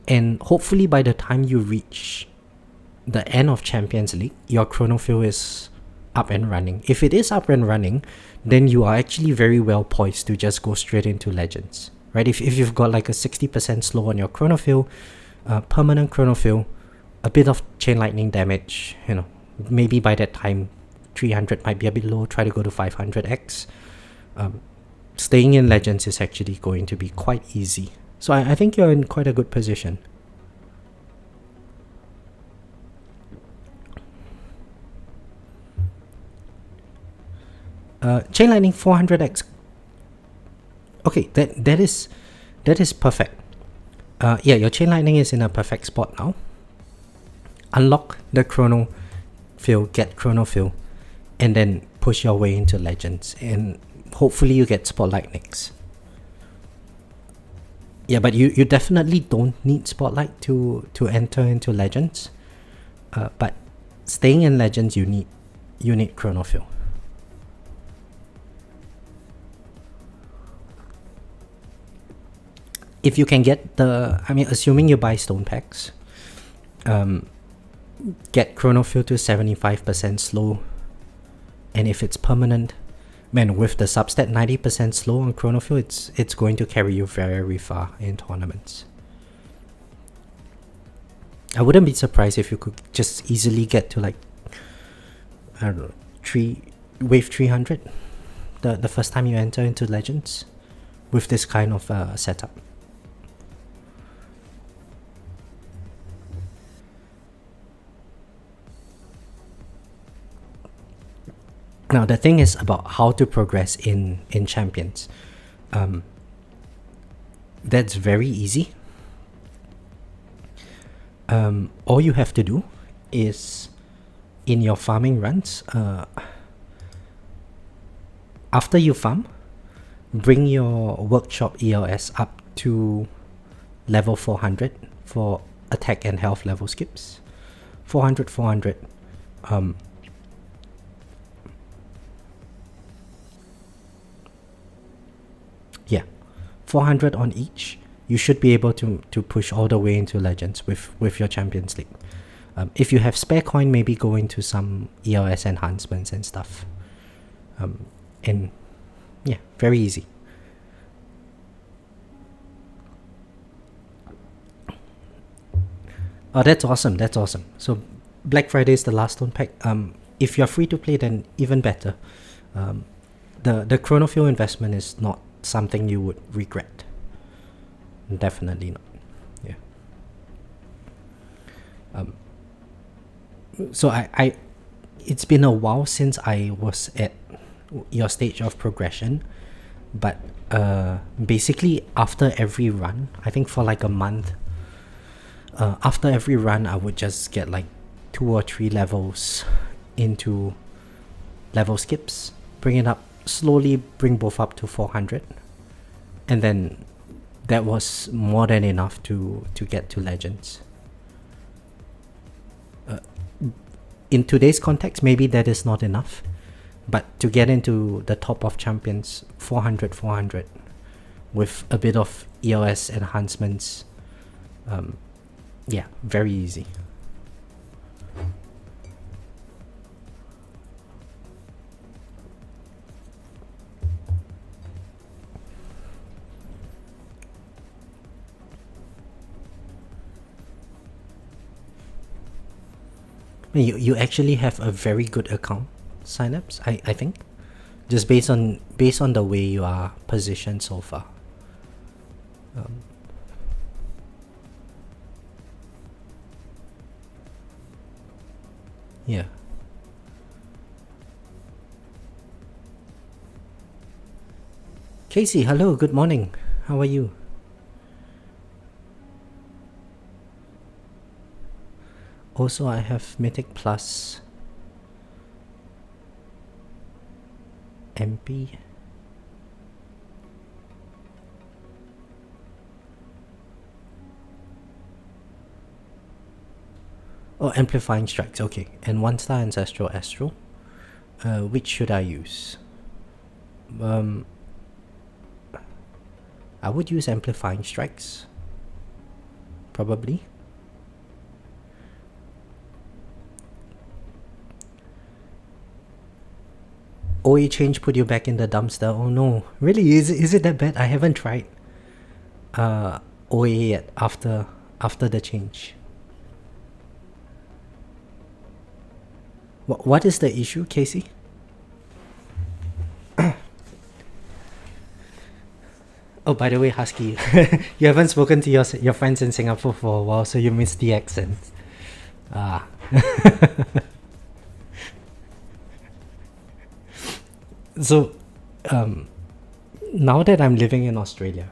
And hopefully by the time you reach the end of Champions League, your chronofield is up and running. If it is up and running, then you are actually very well poised to just go straight into Legends, right? If you've got like a 60% slow on your chronofield, permanent chronofield, a bit of chain lightning damage, maybe by that time 300 might be a bit low, try to go to 500x. Staying in Legends is actually going to be quite easy. So I think you're in quite a good position. Chain lightning 400x. Okay, that is perfect. Yeah, your chain lightning is in a perfect spot now. Unlock the chronofield, get chronofield, and then push your way into Legends, and hopefully you get spotlight next. Yeah, but you definitely don't need spotlight to enter into Legends. But staying in Legends, you need chronofield. If you can get assuming you buy stone packs, get chronofield to 75% slow, and if it's permanent, man, with the substat 90% slow on chronofield, it's going to carry you very far in tournaments. I wouldn't be surprised if you could just easily get to like, I don't know, wave 300 the first time you enter into Legends with this kind of setup. Now, the thing is about how to progress in Champions. That's very easy. All you have to do is, in your farming runs, after you farm, bring your workshop ELS up to level 400 for attack and health level skips. 400. Yeah, 400 on each, you should be able to push all the way into Legends with your Champions League. If you have spare coin, maybe go into some ELS enhancements and stuff. And yeah, very easy. Oh, that's awesome. That's awesome. So Black Friday is the last stone pack. If you're free to play, then even better. The Chronofuel investment is not something you would regret. Definitely not. Yeah. So I it's been a while since I was at your stage of progression, but basically after every run, I think for like a month, after every run I would just get like 2 or 3 levels into level skips, bring it up slowly, bring both up to 400, and then that was more than enough to get to Legends. In today's context, maybe that is not enough, but to get into the top of champions, 400 with a bit of EOS enhancements, yeah, very easy. You actually have a very good account signups, I think, just based on the way you are positioned so far. Yeah. Casey, hello, good morning. How are you? Also, I have Mythic Plus MP. Oh, Amplifying Strikes, okay. And 1-star Ancestral Astral. Which should I use? I would use Amplifying Strikes. Probably. OA change put you back in the dumpster. Oh no. Really? Is it that bad? I haven't tried OA yet after the change. What is the issue, Casey? Oh, by the way, Husky, you haven't spoken to your friends in Singapore for a while, so you missed the accent. Ah. So, now that I'm living in Australia,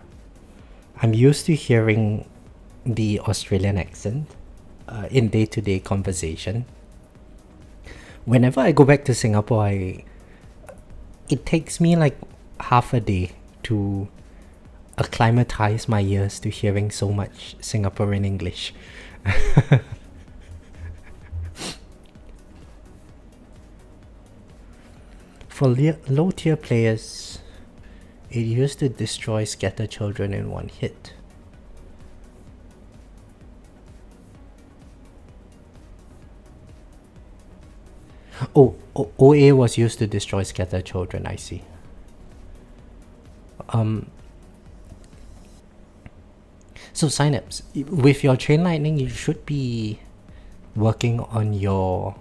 I'm used to hearing the Australian accent in day-to-day conversation. Whenever I go back to Singapore, it takes me like half a day to acclimatize my ears to hearing so much Singaporean English. For low tier players, it used to destroy scatter children in one hit. Oh, OA was used to destroy scatter children, I see. So signups, with your Chain Lightning, you should be working on your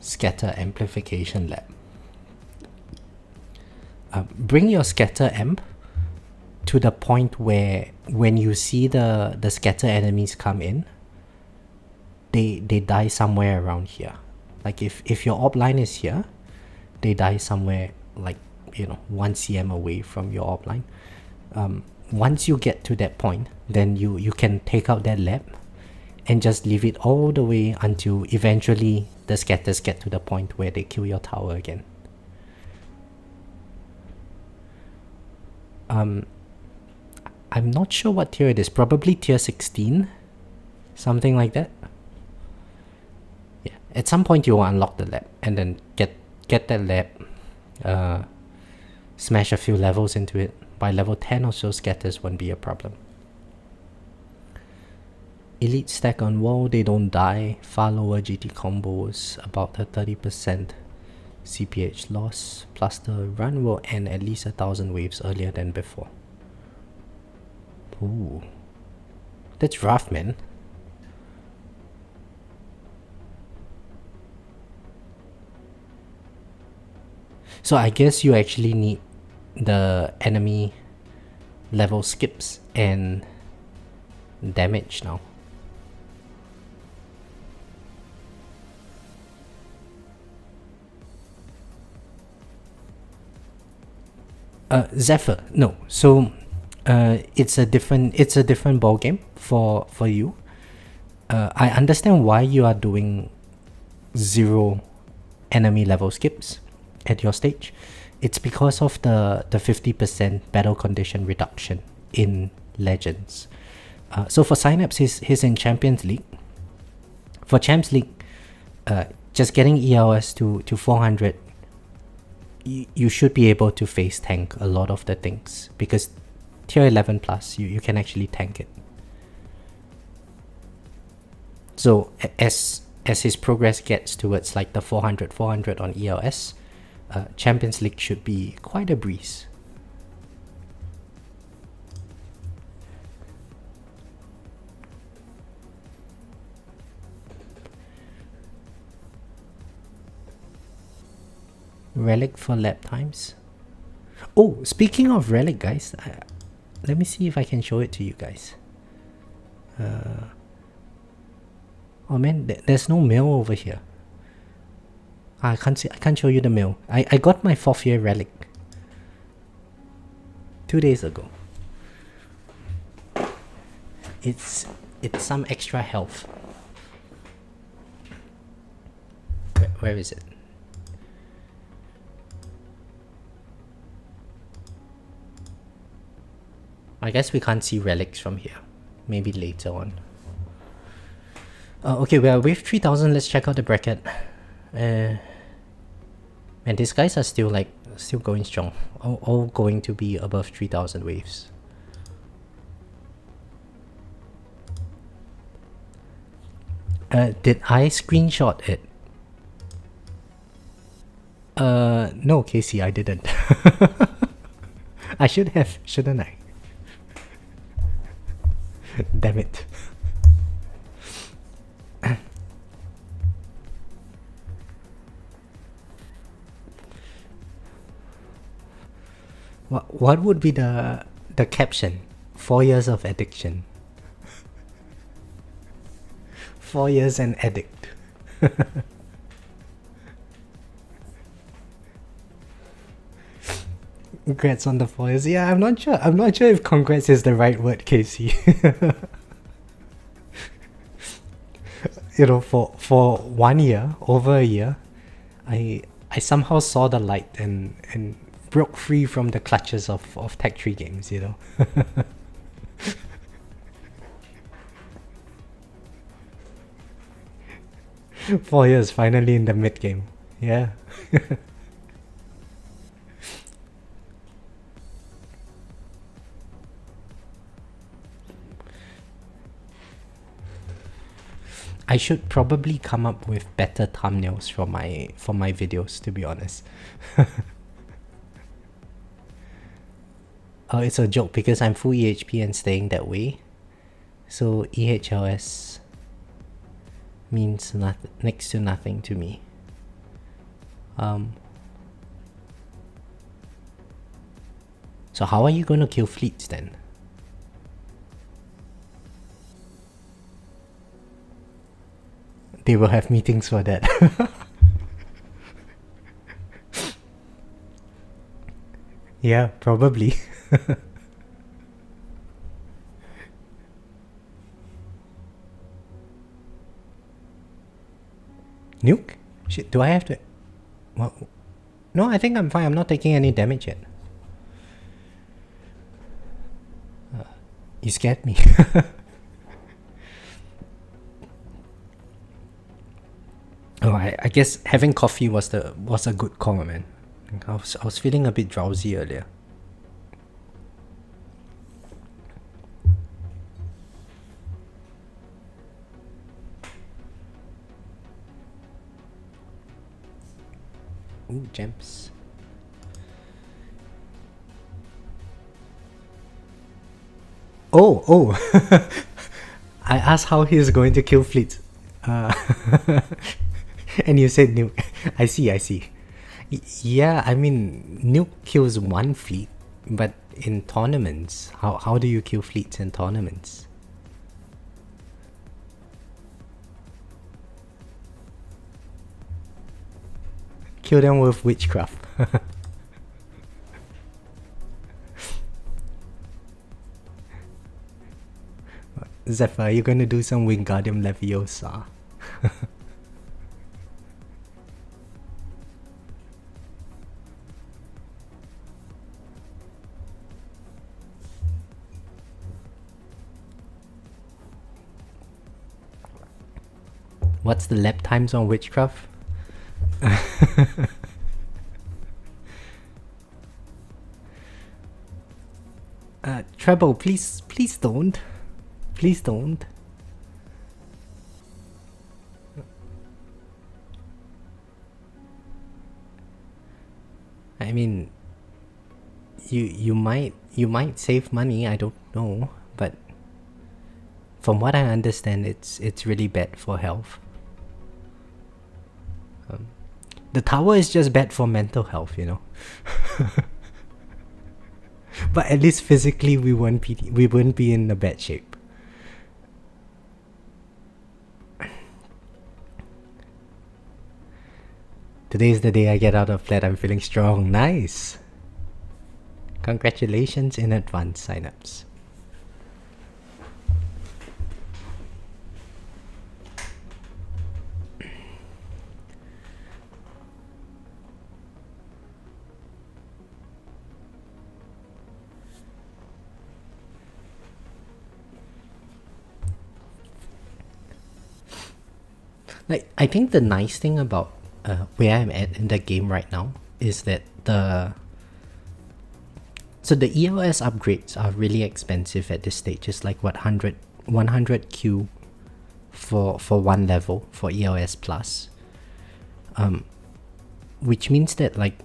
scatter amplification lab. Bring your scatter amp to the point where when you see the scatter enemies come in, they die somewhere around here. Like if your op line is here, they die somewhere like 1 cm away from your op line. Once you get to that point, then you can take out that lab and just leave it all the way until eventually the scatters get to the point where they kill your tower again. I'm not sure what tier it is. Probably tier 16, something like that. Yeah, at some point you will unlock the lab and then get that lab smash a few levels into it. By level 10 or so, scatters won't be a problem. Elite stack on wall, they don't die. Far lower GT combos, about a 30% CPH loss. Plus the run will end at least 1,000 waves earlier than before. Ooh. That's rough, man. So I guess you actually need the enemy level skips and damage now. Zephyr, no. So it's a different ball game for you. I understand why you are doing 0 enemy level skips at your stage. It's because of the 50% battle condition reduction in Legends. So for Synapse, he's in Champions League. For Champs League, just getting ELS to 400, you should be able to face tank a lot of the things, because tier 11 plus, you can actually tank it. So as his progress gets towards like the 400 on ELS, Champions League should be quite a breeze. Relic for lap times. Oh, speaking of relic, guys, let me see if I can show it to you guys. Oh man, there's no mail over here. I can't show you the mail. I got my 4th year relic 2 days ago. It's some extra health. Where is it? I guess we can't see relics from here. Maybe later on. Okay, we are wave 3000. Let's check out the bracket. And these guys are still going strong. All going to be above 3000 waves. Did I screenshot it? No, Casey, I didn't. I should have, shouldn't I? Damn it. What would be the caption? 4 years of addiction. 4 years and addict. Congrats on the 4 years. Yeah, I'm not sure if congrats is the right word, Casey. You know, for 1 year, over a year, I somehow saw the light and broke free from the clutches of Tech Tree Games, you know. 4 years, finally in the mid game. Yeah. I should probably come up with better thumbnails for my videos, to be honest. Oh, it's a joke because I'm full EHP and staying that way. So EHLS means next to nothing to me. So how are you going to kill fleets then? They will have meetings for that. Yeah, probably. Nuke? Shit, do I have to... What? No, I think I'm fine. I'm not taking any damage yet. You scared me. Oh, I guess having coffee was a good call, man. I was feeling a bit drowsy earlier. Ooh, gems. Oh! I asked how he's going to kill fleets. And you said nuke. I see. Yeah, I mean, nuke kills one fleet, but in tournaments, how do you kill fleets in tournaments? Kill them with witchcraft. Zephyr, are you gonna do some Wingardium Leviosa? What's the lap times on witchcraft? Treble, please don't. Please don't. I mean, you might save money, I don't know, but from what I understand, it's really bad for health. The tower is just bad for mental health, you know. But at least physically we wouldn't be in a bad shape. Today's the day I get out of flat. I'm feeling strong. Nice. Congratulations in advance, signups. Like, I think the nice thing about where I'm at in the game right now is that the EOS upgrades are really expensive at this stage. It's like what 100 Q for one level for EOS plus, which means that like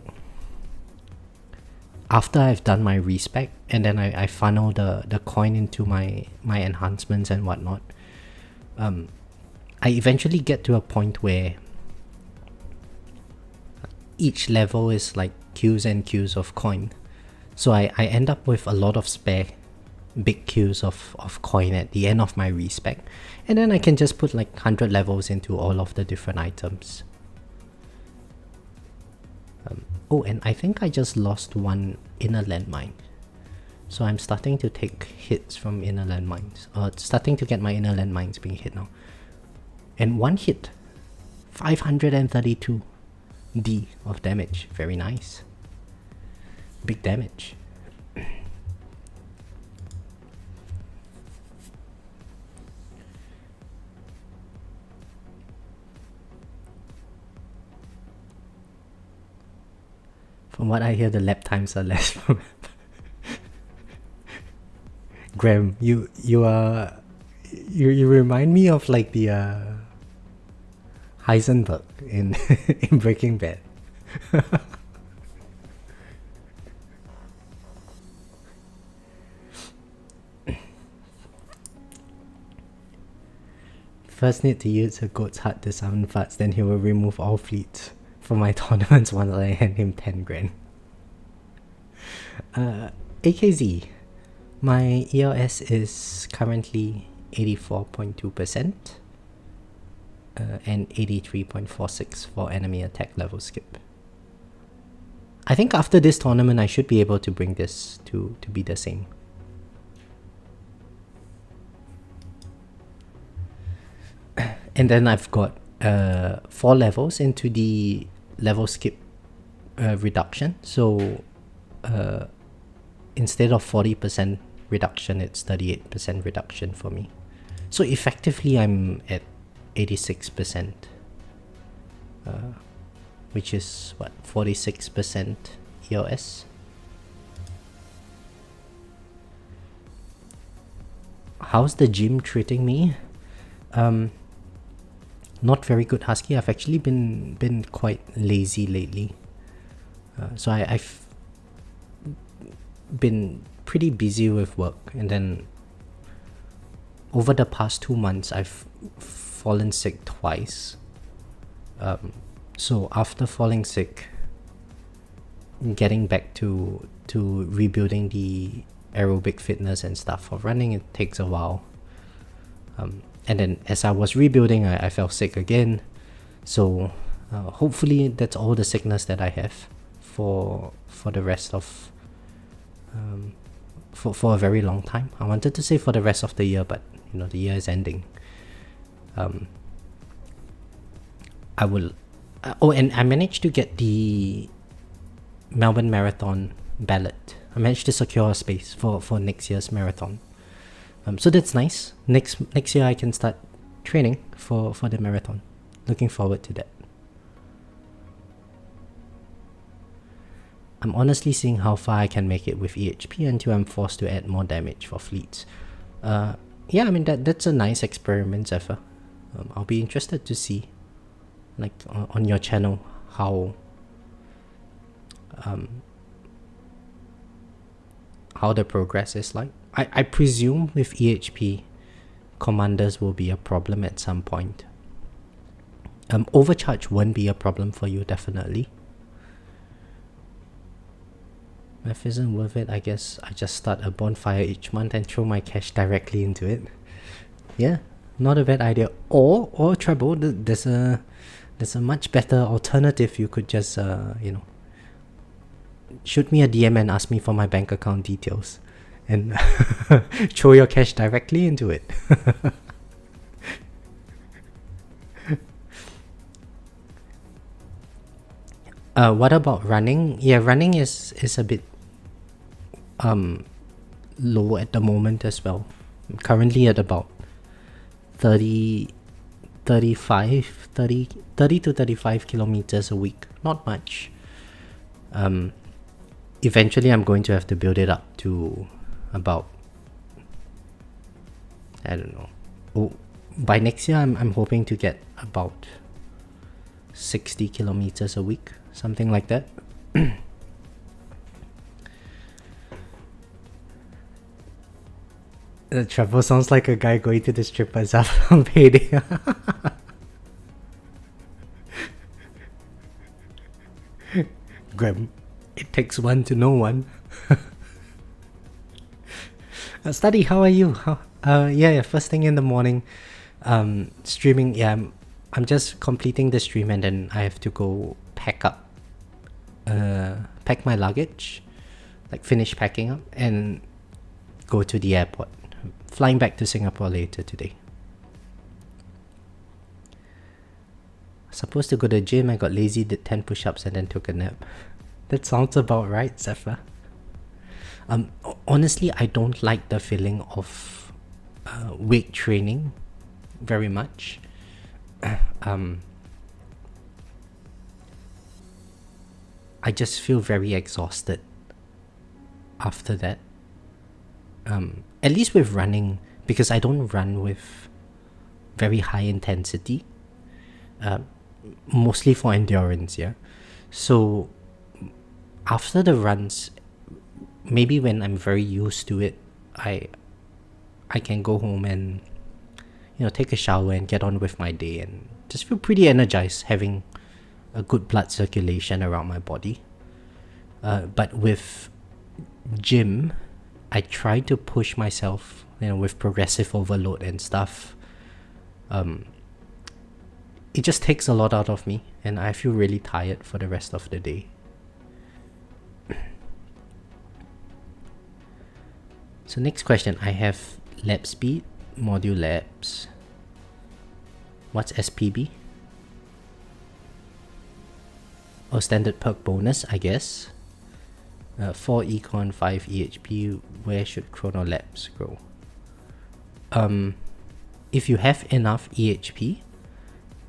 after I've done my respec and then I funnel the coin into my enhancements and whatnot, I eventually get to a point where each level is like queues and queues of coin. So I end up with a lot of spare big queues of coin at the end of my respec. And then I can just put like 100 levels into all of the different items. Oh, and I think I just lost one inner landmine. So I'm starting to take hits from inner landmines. Starting to get my inner landmines being hit now. And one hit, 532 D of damage. Very nice. Big damage. From what I hear, the lap times are less. Graham, you remind me of like the Heisenberg in in Breaking Bad. First need to use a goat's heart to summon farts, then he will remove all fleets for my tournaments once I hand him 10 grand. AKZ, my EOS is currently 84.2%. And 83.46 for enemy attack level skip. I think after this tournament I should be able to bring this to be the same. And then I've got 4 levels into the level skip reduction. So instead of 40% reduction, it's 38% reduction for me. So effectively I'm at 86%. which is what, 46% EOS. How's the gym treating me? Not very good, Husky. I've actually been quite lazy lately. So I've been pretty busy with work, and then over the past 2 months I've fallen sick twice. So after falling sick, getting back to rebuilding the aerobic fitness and stuff for running, it takes a while. And then as I was rebuilding, I fell sick again. So hopefully that's all the sickness that I have for the rest of for a very long time. I wanted to say for the rest of the year, but the year is ending. I will and I managed to get the Melbourne Marathon ballot. I managed to secure a space for next year's marathon. So that's nice. Next year I can start training for the marathon. Looking forward to that. I'm honestly seeing how far I can make it with EHP until I'm forced to add more damage for fleets. Yeah, I mean that's a nice experiment, Zephyr. I'll be interested to see, like on your channel, how the progress is like. I presume with EHP, commanders will be a problem at some point. Overcharge won't be a problem for you, definitely. If isn't worth it, I guess I just start a bonfire each month and throw my cash directly into it. Yeah, not a bad idea. Or Treble, there's a much better alternative. You could just shoot me a DM and ask me for my bank account details, and throw your cash directly into it. What about running? Yeah, running is a bit low at the moment as well. I'm currently at about 30 to 35 kilometers a week. Not much. Eventually I'm going to have to build it up to about, I don't know. By next year I'm hoping to get about 60 kilometers a week, something like that. Trevor sounds like a guy going to the strip bazaar on payday. Graham, it takes one to know one. Study, how are you? Yeah, first thing in the morning. Streaming, yeah, I'm just completing the stream and then I have to go pack my luggage, like finish packing up and go to the airport. Flying back to Singapore later today. Supposed to go to the gym, I got lazy, did 10 push-ups and then took a nap. That sounds about right, Zephyr. Honestly, I don't like the feeling of weight training very much. I just feel very exhausted after that. At least with running, because I don't run with very high intensity, mostly for endurance, yeah. So after the runs, maybe when I'm very used to it, I can go home and take a shower and get on with my day and just feel pretty energized, having a good blood circulation around my body. But with gym, I try to push myself, with progressive overload and stuff. It just takes a lot out of me and I feel really tired for the rest of the day. So next question, I have lab speed, module labs. What's SPB? Oh, standard perk bonus, I guess. 4 econ, 5 EHP. Where should chrono labs go? If you have enough EHP,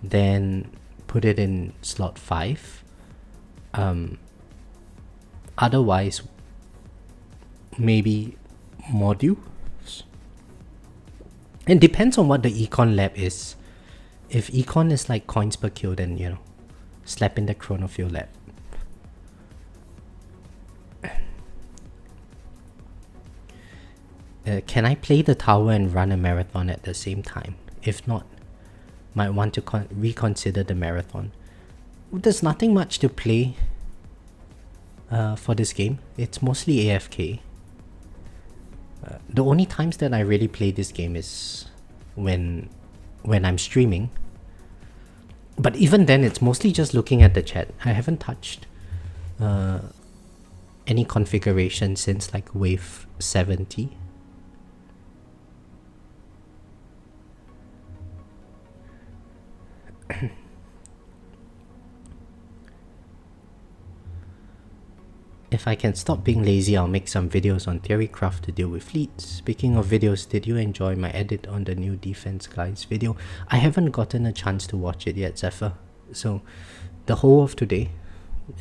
then put it in slot 5. Otherwise, maybe modules. It depends on what the econ lab is. If econ is like coins per kill, then slap in the chronophil lab. Can I play the tower and run a marathon at the same time? If not, might want to reconsider the marathon. There's nothing much to play for this game. It's mostly AFK. The only times that I really play this game is when I'm streaming. But even then, it's mostly just looking at the chat. I haven't touched any configuration since like wave 70. If I can stop being lazy, I'll make some videos on theorycraft to deal with fleets. Speaking of videos, did you enjoy my edit on the new defense guys video? I haven't gotten a chance to watch it yet, Zephyr. So the whole of today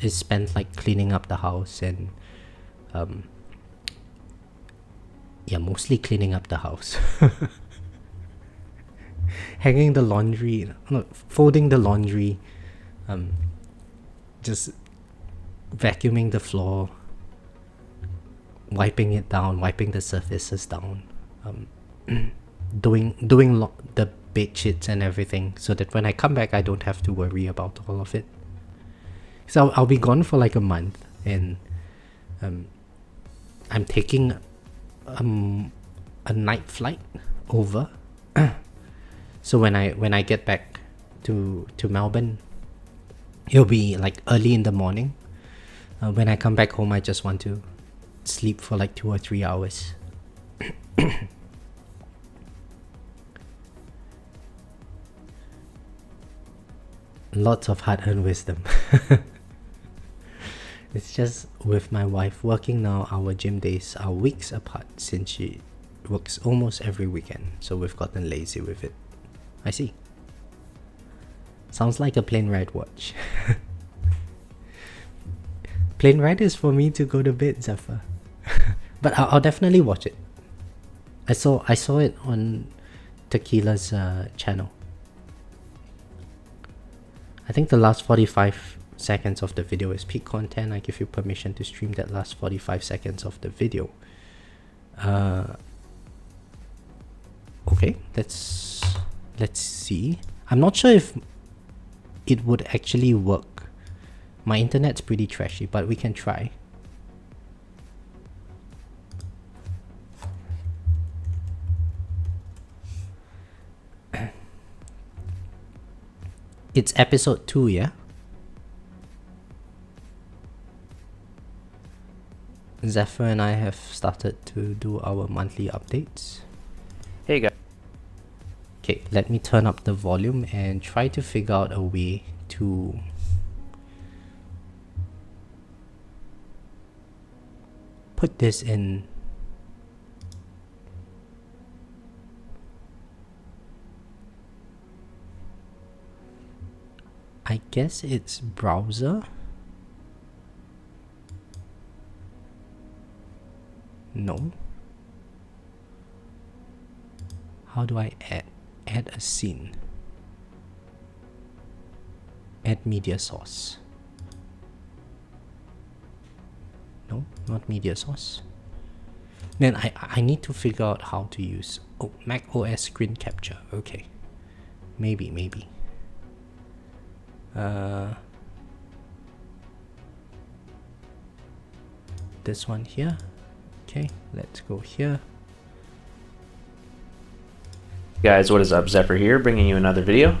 is spent like cleaning up the house and yeah, mostly cleaning up the house. Hanging the laundry, no, folding the laundry, just vacuuming the floor, wiping it down, wiping the surfaces down, doing the bed sheets and everything, so that when I come back I don't have to worry about all of it. So I'll be gone for like a month, and I'm taking a night flight over. So when I get back to Melbourne, it'll be like early in the morning. When I come back home, I just want to sleep for like 2 or 3 hours. Lots of hard-earned wisdom. It's just with my wife working now, our gym days are weeks apart since she works almost every weekend. So we've gotten lazy with it. I see. Sounds like a plane ride watch. Plane ride is for me to go to bed, Zephyr. But I'll definitely watch it. I saw it on Tequila's channel. I think the last 45 seconds of the video is peak content. I give you permission to stream that last 45 seconds of the video. Okay, let's see. I'm not sure if it would actually work. My internet's pretty trashy, but we can try. It's episode 2, yeah? Zephyr and I have started to do our monthly updates. Hey guys. Okay, let me turn up the volume and try to figure out a way to put this in. I guess it's browser. No. How do I add a scene? Add media source. No, not media source. Then I need to figure out how to use Mac OS screen capture. Okay, maybe. This one here. Okay, let's go here. Guys, what is up? Zephyr here, bringing you another video.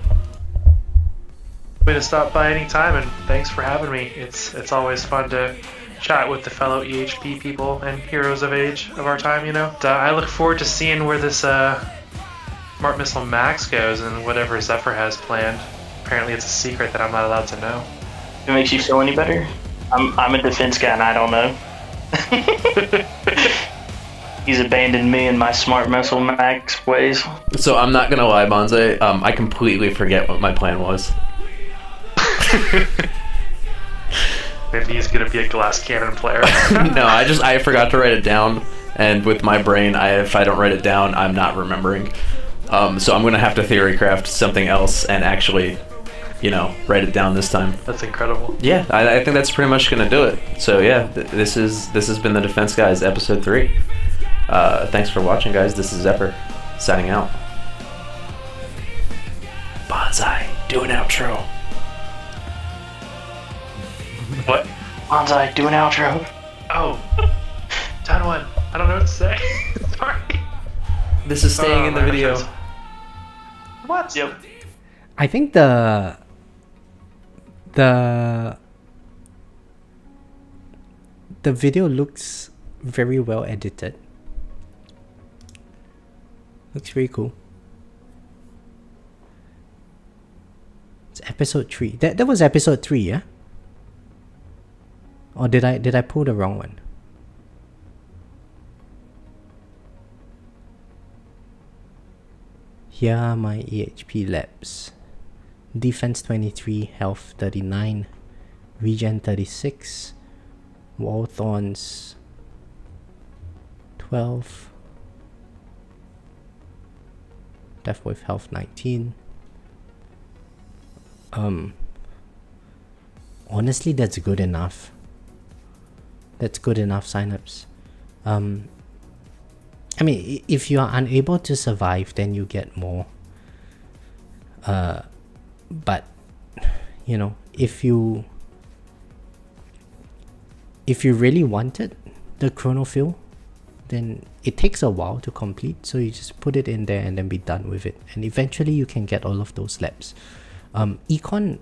Way to stop by anytime, and thanks for having me. It's always fun to chat with the fellow EHP people and heroes of age of our time, you know. I look forward to seeing where this Smart Missile Max goes and whatever Zephyr has planned. Apparently it's a secret that I'm not allowed to know. If it makes you feel any better, I'm a defense guy and I don't know. He's abandoned me in my Smart Missile Max ways. So I'm not gonna lie, Bonze, I completely forget what my plan was. maybe he's gonna be a glass cannon player. No, I forgot to write it down, and with my brain, if I don't write it down, I'm not remembering. So I'm gonna have to theory craft something else and actually, write it down this time. That's incredible. Yeah, I think that's pretty much gonna do it. So yeah, this has been the Defense Guys episode 3. Thanks for watching, guys. This is Zephyr signing out. Bonsai, do an outro. What? Bonsai, do an outro. Oh, done one. I don't know what to say. Sorry. This is staying in the video. What? Yep. I think the video looks very well edited. Looks very cool. It's episode 3. That was episode 3, yeah? Or did I pull the wrong one? Here are my EHP labs. Defense 23, health 39, regen 36, wall thorns 12, death with health 19. Honestly, that's good enough. That's good enough signups. I mean, if you are unable to survive, then you get more. But if you really wanted the chronofill, then it takes a while to complete, so you just put it in there and then be done with it, and eventually you can get all of those labs. Econ,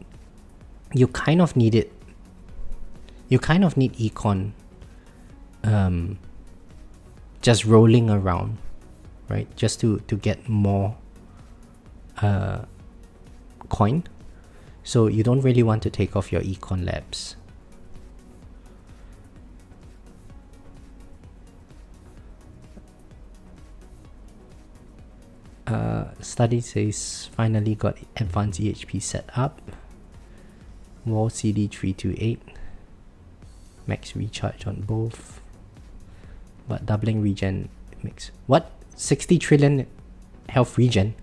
you kind of need it. You kind of need econ just rolling around, right? Just to get more coin. So you don't really want to take off your econ labs. Study says finally got advanced EHP set up. Wall CD 328. Max recharge on both. But doubling regen mix. What? 60 trillion health regen?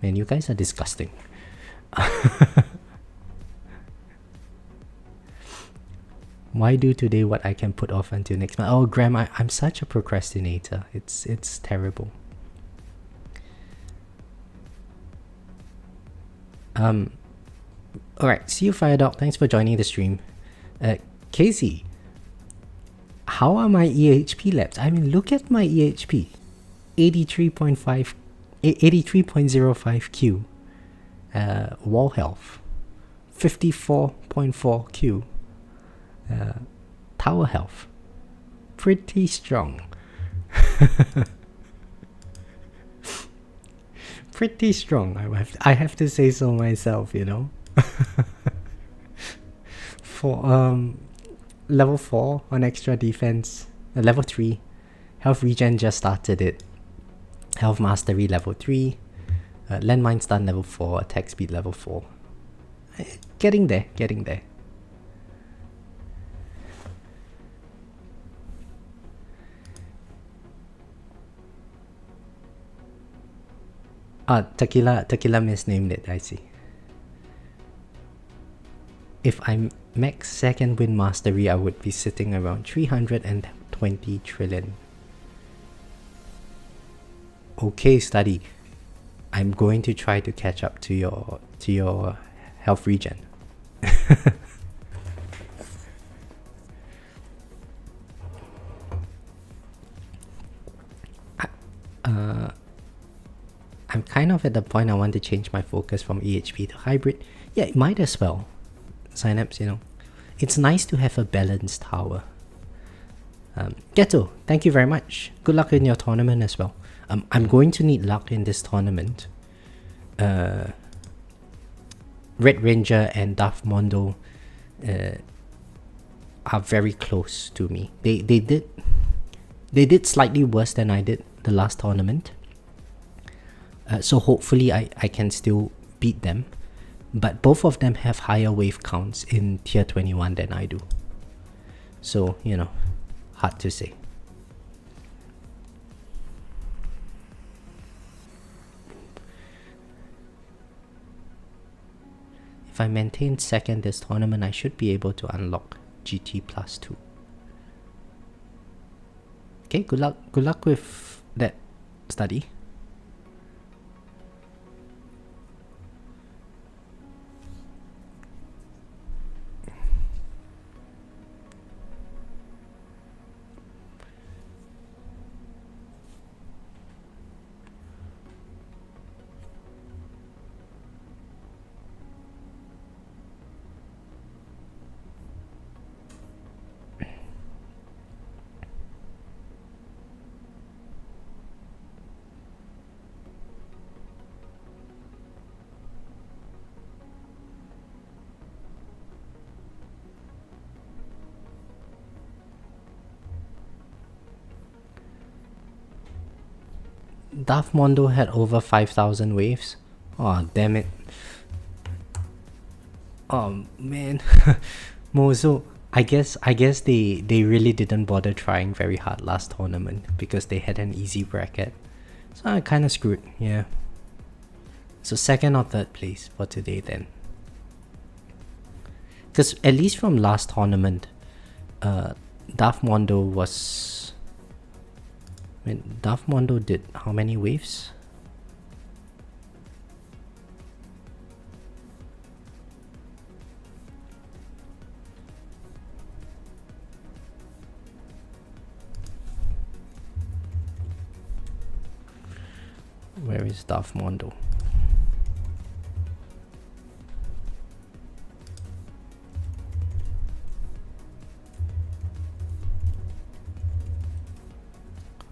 Man, you guys are disgusting. Why do today what I can put off until next month? Oh, Graham, I'm such a procrastinator. It's terrible. Alright, see you, Firedog. Thanks for joining the stream. Casey, how are my EHP labs? I mean, look at my EHP. 83.05 Q. Wall health. 54.4 Q. Tower health. Pretty strong. Pretty strong, I have to say so myself, For level 4 on extra defense, level 3, health regen just started it. Health mastery level 3, landmine stun level 4, attack speed level 4. Getting there. Tequila misnamed it, I see. If I'm max second wind mastery, I would be sitting around 320 trillion. Okay, study. I'm going to try to catch up to your health regen. I'm kind of at the point I want to change my focus from EHP to hybrid. Yeah, it might as well. Synapse, It's nice to have a balanced tower. Ghetto, thank you very much. Good luck in your tournament as well. I'm going to need luck in this tournament. Red Ranger and Darth Mondo are very close to me. They did slightly worse than I did the last tournament. So hopefully I can still beat them. But both of them have higher wave counts in tier 21 than I do. So, hard to say. If I maintain second this tournament, I should be able to unlock GT plus 2. Okay, good luck with that study. Darth Mondo had over 5,000 waves. Oh, damn it. Oh, man. Mozo, I guess they really didn't bother trying very hard last tournament because they had an easy bracket. So I kind of screwed, yeah. So second or third place for today then. Because at least from last tournament, Darth Mondo was... Darth Mondo did how many waves? Where is Darth Mondo?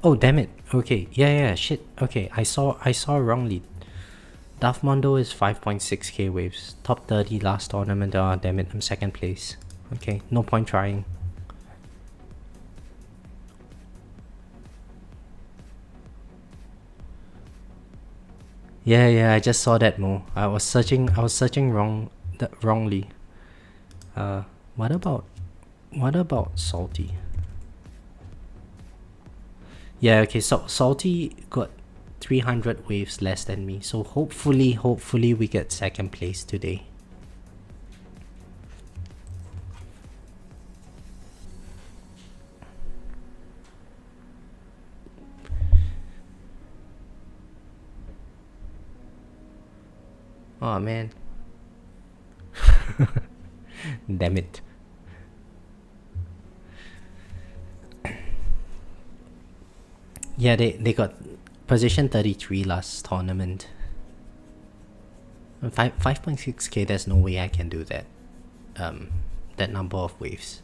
Oh, damn it. Okay, yeah, shit. Okay, I saw wrongly. Darth Mondo is 5.6k waves. Top 30 last tournament. Oh, damn it, I'm second place. Okay, no point trying. Yeah, I just saw that, Mo. I was searching wrongly. What about Salty? Yeah, okay, so Salty got 300 waves less than me. So hopefully we get second place today. Oh man. Damn it. Yeah, they got position 33 last tournament. 5.6k, there's no way I can do that. That number of waves.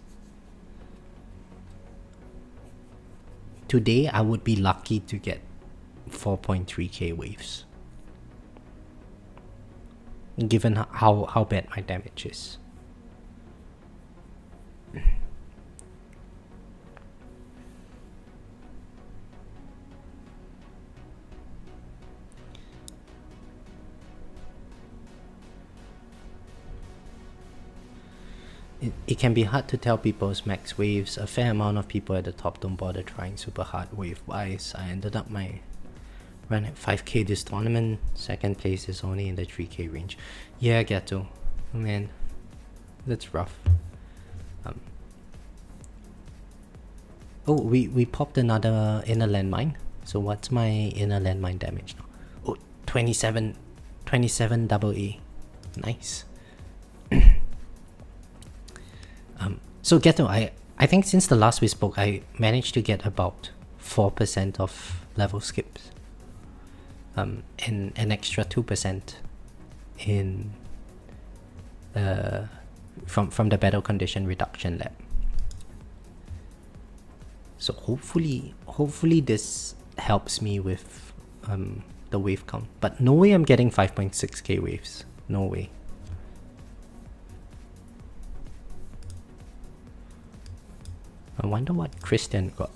Today I would be lucky to get 4.3k waves. Given how bad my damage is. It can be hard to tell people's max waves. A fair amount of people at the top don't bother trying super hard wave wise. I ended up my run at 5k this tournament. Second place is only in the 3k range. Yeah, Gato. Man, that's rough. Oh, we popped another inner landmine. So what's my inner landmine damage now? Oh, 27 double A. Nice. So Gato, I think since the last we spoke, I managed to get about 4% of level skips. And an extra 2% in from the battle condition reduction lab. So hopefully this helps me with the wave count. But no way I'm getting 5.6k waves. No way. I wonder what Christian got.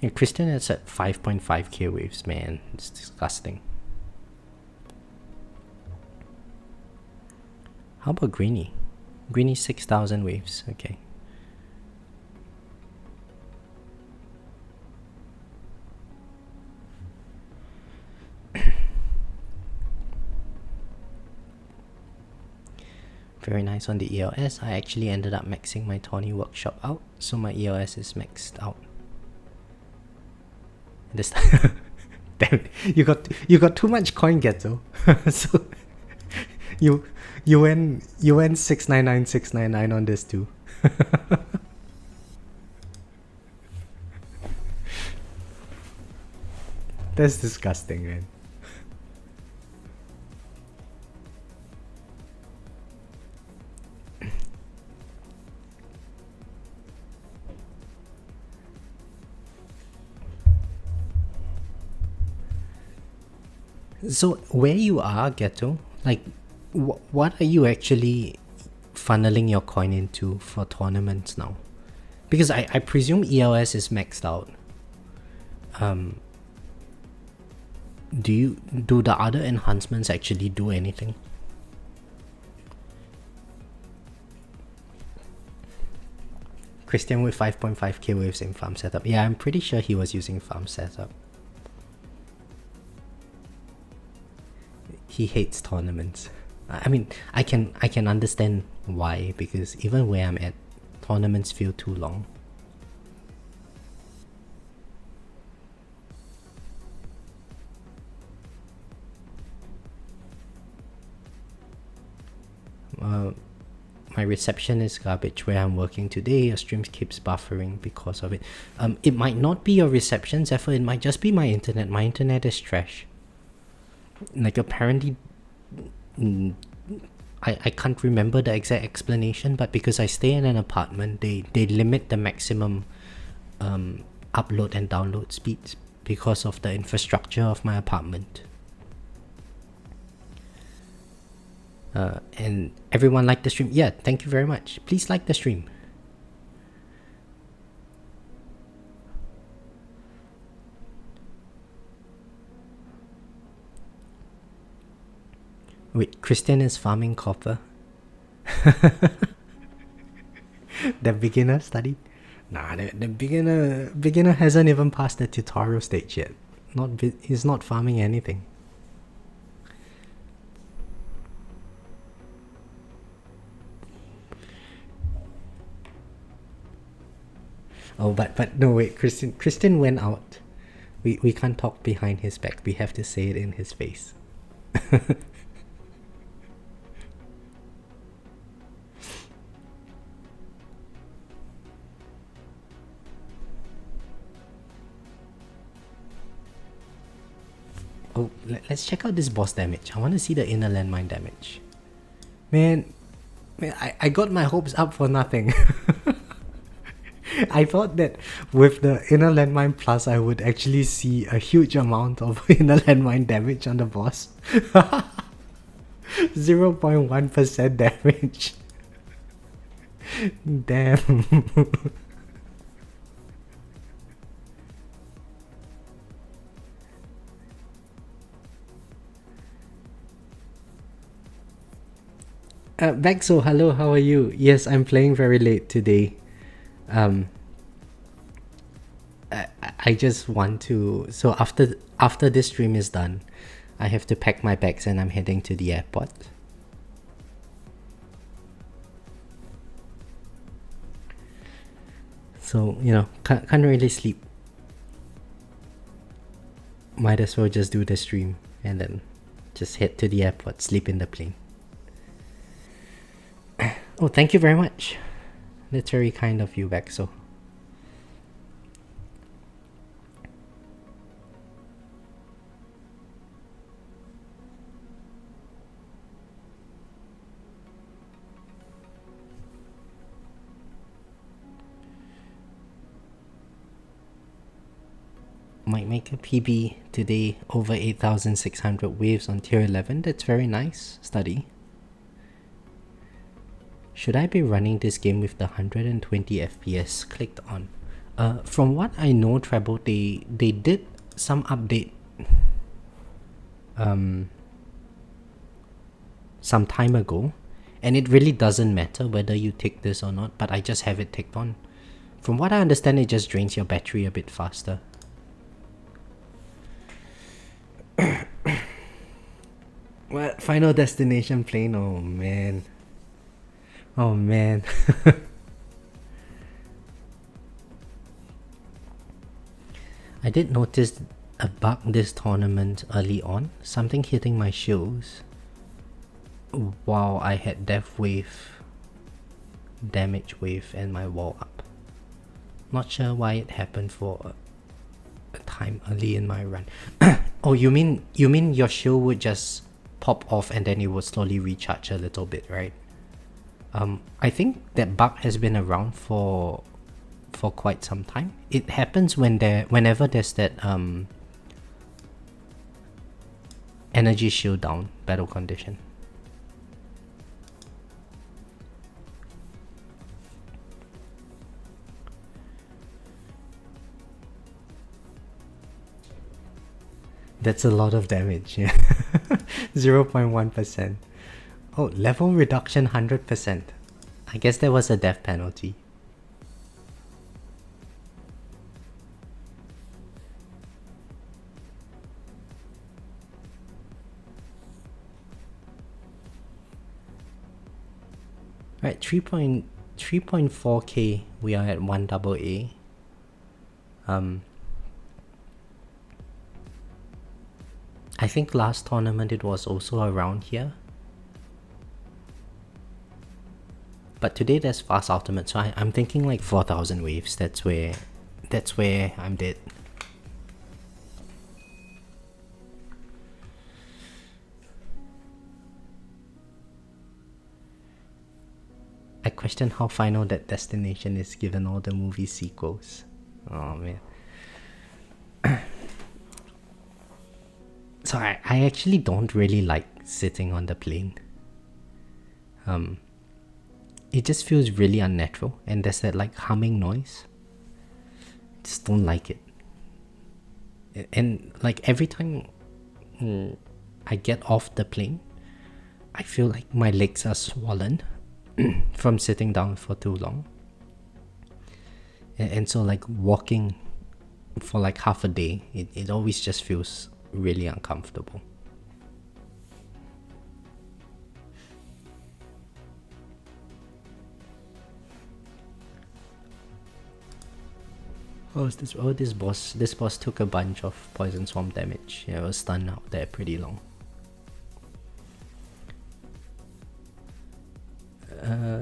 Yeah, Christian is at 5.5k waves, man. It's disgusting. How about Greeny? Greeny 6,000 waves, okay. Very nice on the ELS. I actually ended up maxing my Tawny Workshop out, so my ELS is maxed out. This time, damn, you got too much coin ghetto. So you went 699 on this too. That's disgusting, man. So where you are, Ghetto, like what are you actually funneling your coin into for tournaments now? Because I presume ELS is maxed out. Do the other enhancements actually do anything? Christian with 5.5k waves in farm setup. Yeah, I'm pretty sure he was using farm setup. He hates tournaments. I mean, I can understand why, because even where I'm at, tournaments feel too long. My reception is garbage where I'm working today. Your stream keeps buffering because of it. It might not be your reception, Zephyr. It might just be my internet. My internet is trash. Like, apparently, I can't remember the exact explanation, but because I stay in an apartment, they limit the maximum upload and download speeds because of the infrastructure of my apartment. And everyone liked the stream. Yeah, thank you very much. Please like the stream. Wait, Christian is farming copper? The beginner study? Nah, the beginner hasn't even passed the tutorial stage yet. He's not farming anything. Oh, but no, wait, Christian went out. We can't talk behind his back. We have to say it in his face. Oh, let's check out this boss damage. I want to see the inner landmine damage. Man, I got my hopes up for nothing. I thought that with the inner landmine plus, I would actually see a huge amount of inner landmine damage on the boss. 0.1% damage. Damn. Vexo, hello, how are you? Yes, I'm playing very late today. I just want to. So after this stream is done, I have to pack my bags and I'm heading to the airport. So, you know, can't really sleep. Might as well just do the stream and then just head to the airport, sleep in the plane. Oh, thank you very much. That's very kind of you, Vexo. Might make a PB today over 8,600 waves on tier 11. That's very nice. Study. Should I be running this game with the 120 FPS clicked on? From what I know, Treble, they did some update some time ago, and it really doesn't matter whether you tick this or not, but I just have it ticked on. From what I understand, it just drains your battery a bit faster. What? Final Destination plane? Oh man. Oh man. I did notice a bug this tournament early on. Something hitting my shields while I had death wave, damage wave, and my wall up. Not sure why it happened for a time early in my run. Oh, you mean your shield would just pop off and then it would slowly recharge a little bit, right? I think that bug has been around for quite some time. It happens whenever there's that energy shield down battle condition. That's a lot of damage, yeah. 0.1%. Oh, level reduction 100%. I guess there was a death penalty. Right, 3.4k, we are at 1 double A. I think last tournament it was also around here. But today there's fast ultimate, so I'm thinking like 4,000 waves. That's where I'm dead. I question how final that destination is given all the movie sequels. Oh man. So I actually don't really like sitting on the plane. It just feels really unnatural, and there's that like humming noise. Just don't like it. And like every time I get off the plane, I feel like my legs are swollen from sitting down for too long. And so like walking for like half a day, it always just feels really uncomfortable. This boss took a bunch of poison swarm damage. Yeah, it was stunned out there pretty long.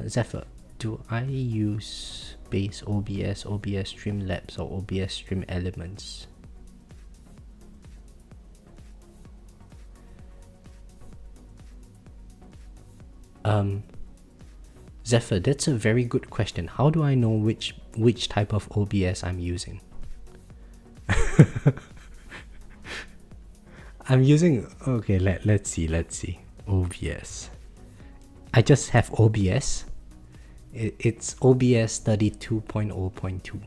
Zephyr, do I use base OBS, OBS Streamlabs, or OBS Stream Elements? Zephyr, that's a very good question. How do I know which type of OBS I'm using? I'm using, okay, let's see. OBS. I just have OBS. It's OBS 32.0.2.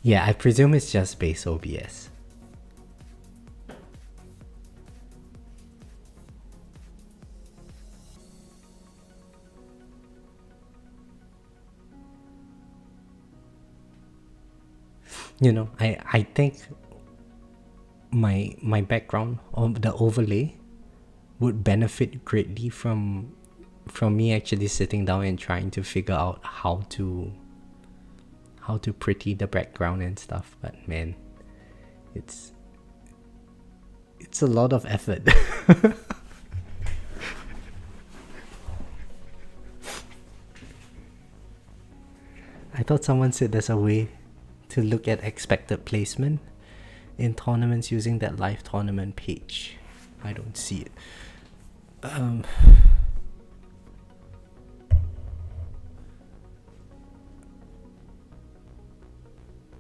Yeah, I presume it's just base OBS. You know, I think my background or the overlay would benefit greatly from me actually sitting down and trying to figure out how to pretty the background and stuff. But man, it's a lot of effort. I thought someone said there's a way to look at expected placement in tournaments using that live tournament page. I don't see it.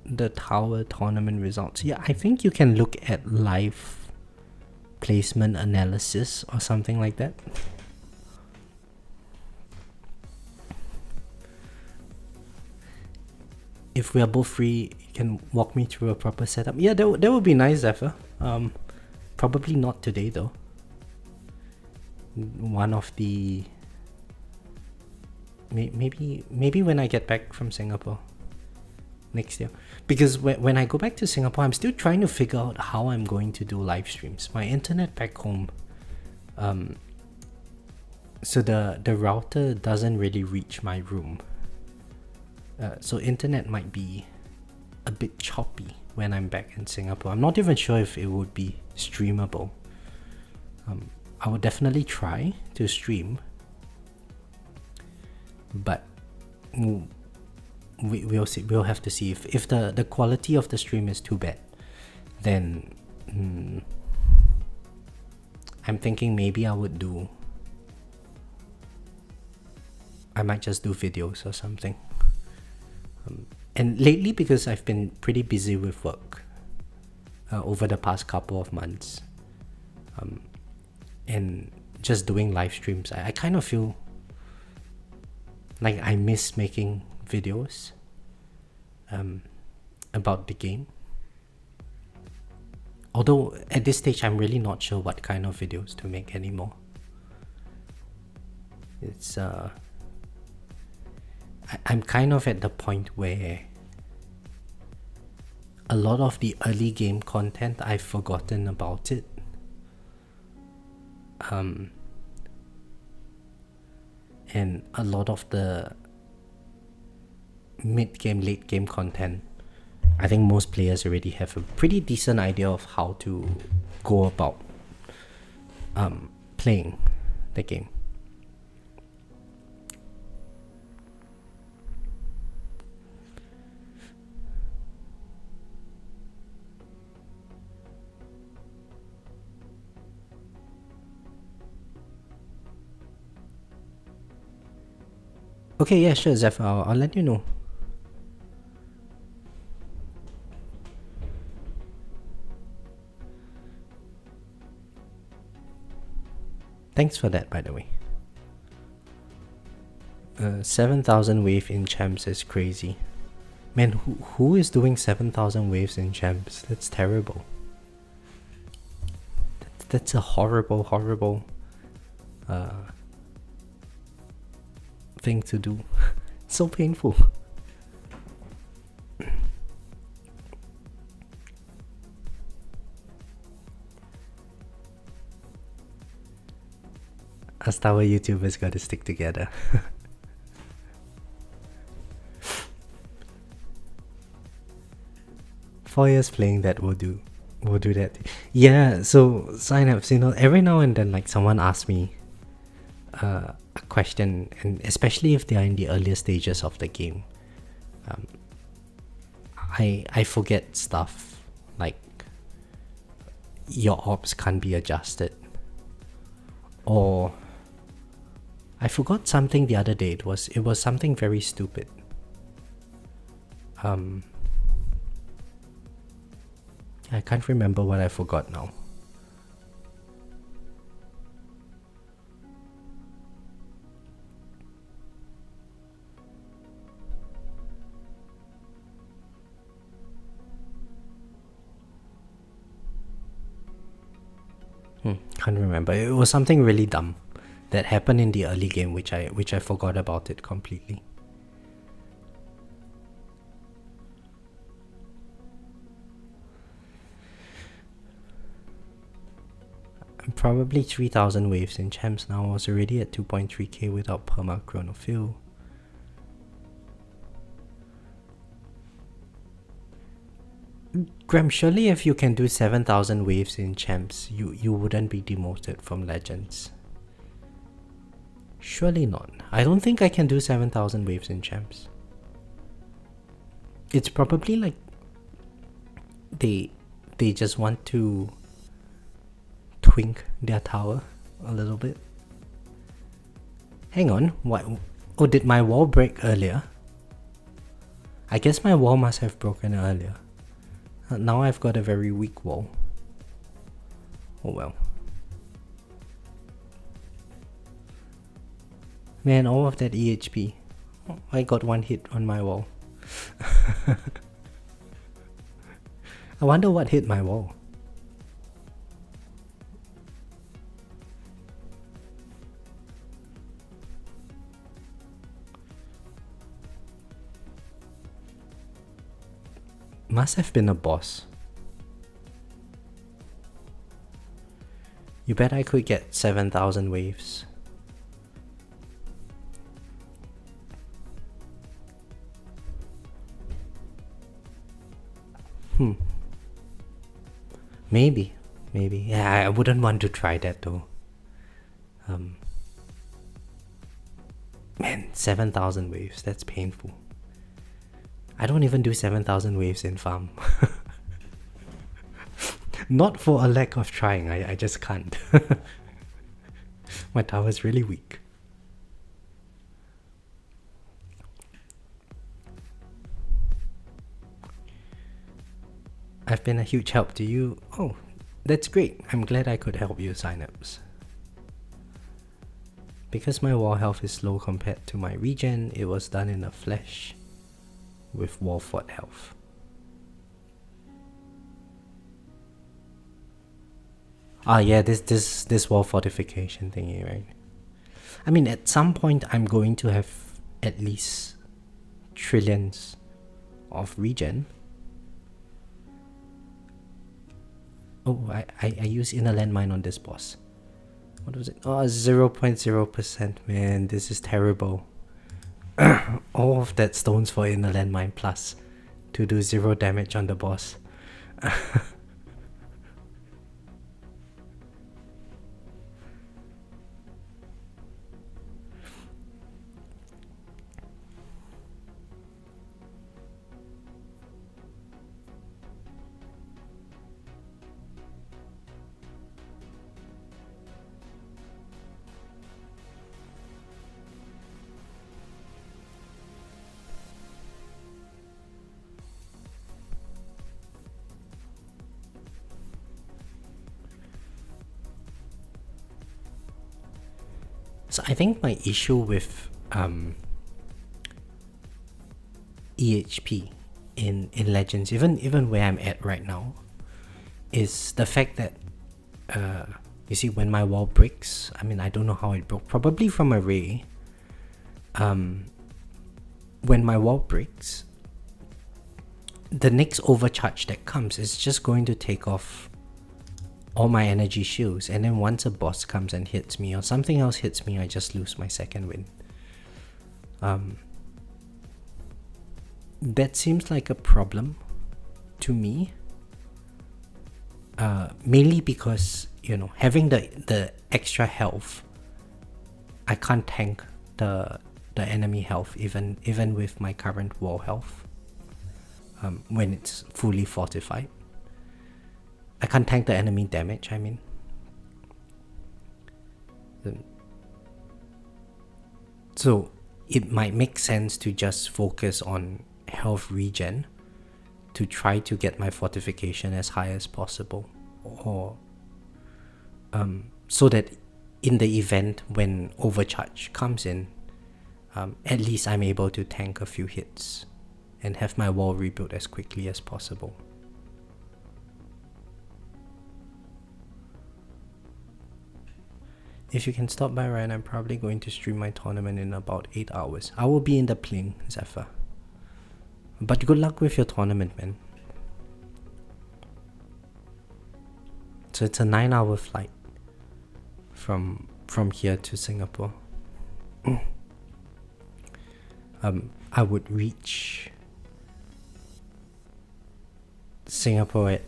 the tower tournament results. Yeah, I think you can look at live placement analysis or something like that. If we are both free, you can walk me through a proper setup. Yeah, that would be nice, Zephyr. Probably not today though. One of the maybe when I get back from Singapore next year, because when I go back to Singapore, I'm still trying to figure out how I'm going to do live streams. My internet back home, so the router doesn't really reach my room. So internet might be a bit choppy when I'm back in Singapore. I'm not even sure if it would be streamable. I would definitely try to stream, but we'll see. We'll have to see if the quality of the stream is too bad. Then I'm thinking maybe I might just do videos or something. And lately, because I've been pretty busy with work over the past couple of months, and just doing live streams, I kind of feel like I miss making videos about the game. Although at this stage, I'm really not sure what kind of videos to make anymore. It's I'm kind of at the point where a lot of the early game content, I've forgotten about it. And a lot of the mid-game, late-game content, I think most players already have a pretty decent idea of how to go about playing the game. Okay, yeah, sure, Zeph. I'll let you know. Thanks for that, by the way. 7,000 wave in champs is crazy. Man, who is doing 7,000 waves in champs? That's terrible. That's a horrible thing to do. So painful. Us tower YouTubers gotta stick together. 4 years playing that will do that. Yeah, so sign-ups, every now and then, like, someone asks me a question, and especially if they are in the earlier stages of the game, I forget stuff like your ops can't be adjusted, or I forgot something the other day. It was something very stupid. I can't remember what I forgot now. Can't remember. It was something really dumb that happened in the early game, which I forgot about it completely. I'm probably 3,000 waves in champs now. I was already at 2.3k without perma chronofill. Graham, surely if you can do 7,000 waves in champs, you wouldn't be demoted from legends. Surely not. I don't think I can do 7,000 waves in champs. It's probably like they just want to twink their tower a little bit. Hang on, what? Oh, did my wall break earlier? I guess my wall must have broken earlier. Now I've got a very weak wall. Oh well. Man, all of that EHP. I got one hit on my wall. I wonder what hit my wall. Must have been a boss. You bet I could get 7,000 waves. Maybe. Yeah, I wouldn't want to try that though. Man, 7,000 waves, that's painful. I don't even do 7,000 waves in farm. Not for a lack of trying, I just can't. My tower's really weak. I've been a huge help to you. Oh, that's great. I'm glad I could help you, Synapse. Because my wall health is low compared to my regen, it was done in a flash with wall fort health. Ah yeah, this wall fortification thingy, right? I mean, at some point I'm going to have at least trillions of regen. Oh, I use inner landmine on this boss. What was it? Oh, 0.0%. Man, this is terrible. All of that stones for inner landmine plus to do 0 damage on the boss. So I think my issue with EHP in Legends, even where I'm at right now, is the fact that you see, when my wall breaks, I mean, I don't know how it broke, probably from a ray. When my wall breaks, the next overcharge that comes is just going to take off all my energy shields, and then once a boss comes and hits me or something else hits me, I just lose my second win. That seems like a problem to me, mainly because, you know, having the extra health, I can't tank the enemy health even with my current wall health when it's fully fortified. I can't tank the enemy damage, I mean. So it might make sense to just focus on health regen to try to get my fortification as high as possible, or so that in the event when overcharge comes in, at least I'm able to tank a few hits and have my wall rebuilt as quickly as possible. If you can stop by, Ryan, I'm probably going to stream my tournament in about 8 hours. I will be in the pling, Zephyr. But good luck with your tournament, man. So it's a 9-hour flight from here to Singapore. I would reach Singapore at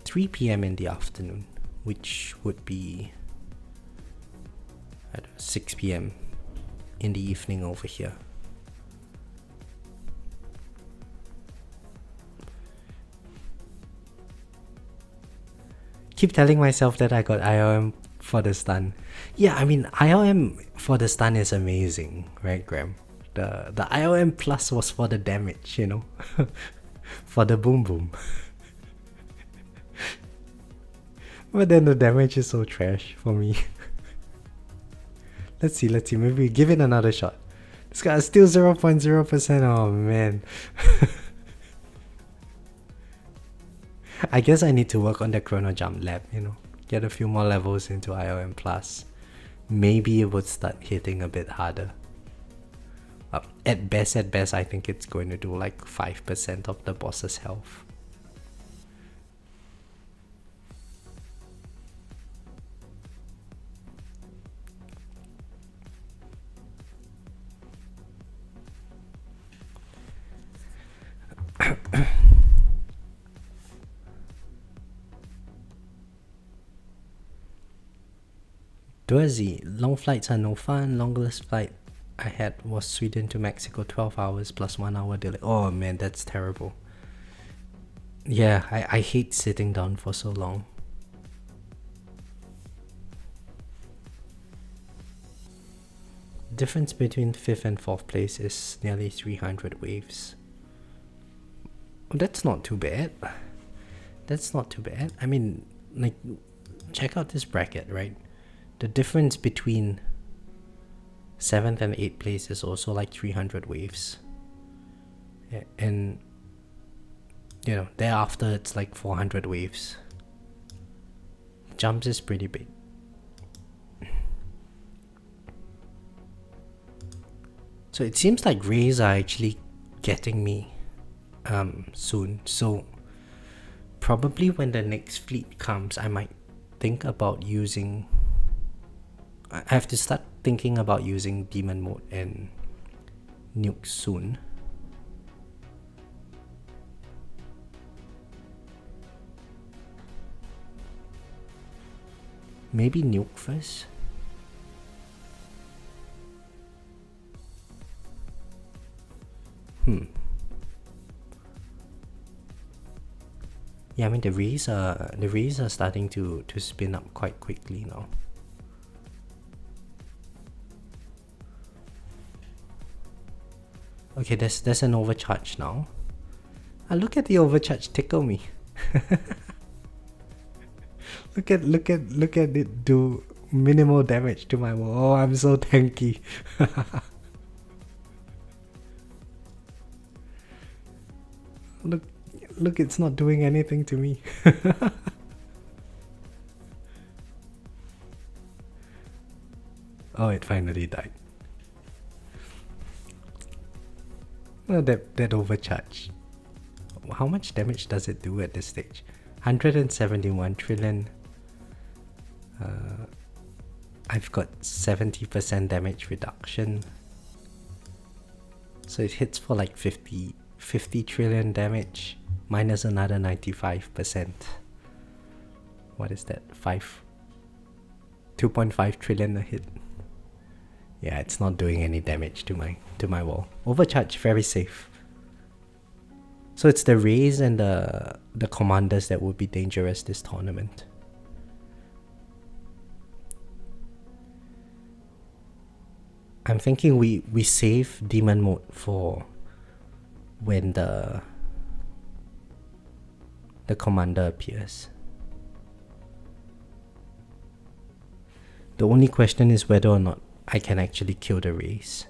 3 p.m. in the afternoon, which would be at 6 p.m. in the evening over here. Keep telling myself that I got IOM for the stun. Yeah, I mean, IOM for the stun is amazing, right, Graham? The IOM plus was for the damage, you know, for the boom boom. But then the damage is so trash for me. Let's see, maybe give it another shot. This guy is still 0.0%. Oh man. I guess I need to work on the chrono jump lab, you know, get a few more levels into IOM plus. Maybe it would start hitting a bit harder. At best, I think it's going to do like 5% of the boss's health. Dwerzy, long flights are no fun. Longest flight I had was Sweden to Mexico, 12 hours plus 1 hour delay. Oh man, that's terrible. Yeah, I hate sitting down for so long. Difference between 5th and 4th place is nearly 300 waves. That's not too bad. I mean, like, check out this bracket, right? The difference between 7th and 8th place is also like 300 waves. And, you know, thereafter it's like 400 waves. Jumps is pretty big. So it seems like rays are actually getting me soon. So probably when the next fleet comes, I might think about using... I have to start thinking about using demon mode and nuke soon. Maybe nuke first. Yeah, I mean the rays are starting to spin up quite quickly now. Okay, there's an overcharge now. Look at the overcharge tickle me. look at it do minimal damage to my wall. Oh, I'm so tanky. Look, it's not doing anything to me. Oh, it finally died. Oh, that overcharge. How much damage does it do at this stage? 171 trillion. I've got 70% damage reduction. So it hits for like 50 trillion damage. Minus another 95%. What is that? 2.5 trillion a hit. Yeah, it's not doing any damage to my wall. Overcharge, very safe. So it's the rays and the commanders that would be dangerous this tournament. I'm thinking we save demon mode for when the commander appears. The only question is whether or not I can actually kill the rays.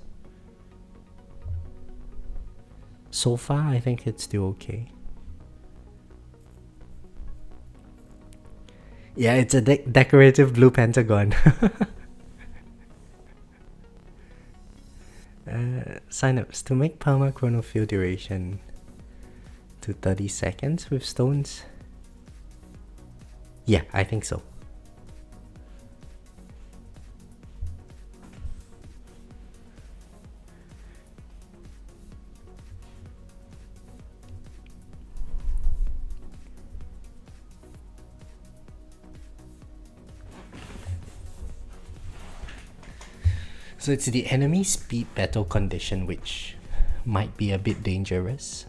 So far, I think it's still okay. Yeah, it's a decorative blue pentagon. Signups to make perma chrono field duration to 30 seconds with stones. Yeah, I think so. So it's the enemy speed battle condition which might be a bit dangerous.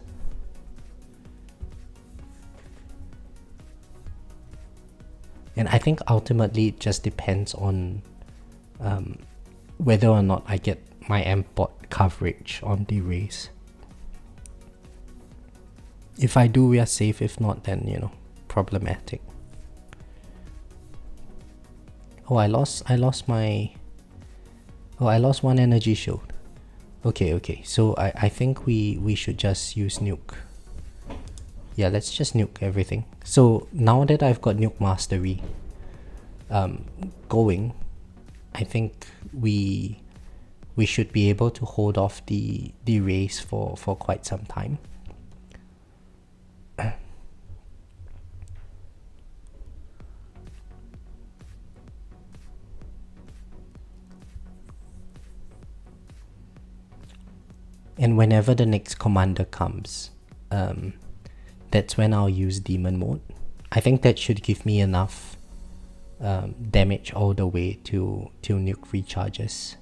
And I think ultimately it just depends on whether or not I get my amp bot coverage on the race. If I do, we are safe. If not, then problematic. Oh, I lost my. Oh, I lost one energy shield. Okay. So I think we should just use nuke. Yeah, let's just nuke everything. So now that I've got nuke mastery going, I think we should be able to hold off the race for quite some time. And whenever the next commander comes, that's when I'll use demon mode. I think that should give me enough damage all the way to nuke recharges.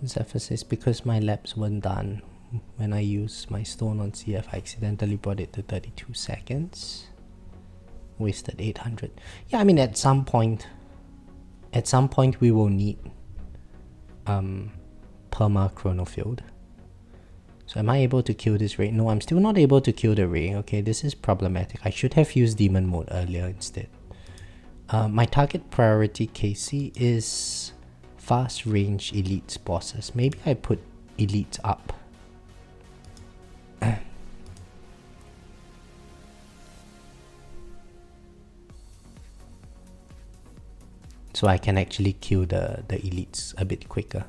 Zephyr says, because my labs weren't done when I used my stone on CF, I accidentally brought it to 32 seconds. Wasted 800. Yeah, I mean at some point we will need perma chronofield. So am I able to kill this ray? No, I'm still not able to kill the ray. Okay, this is problematic. I should have used demon mode earlier instead. My target priority, Casey, is fast range elites bosses. Maybe I put elites up. So I can actually kill the elites a bit quicker.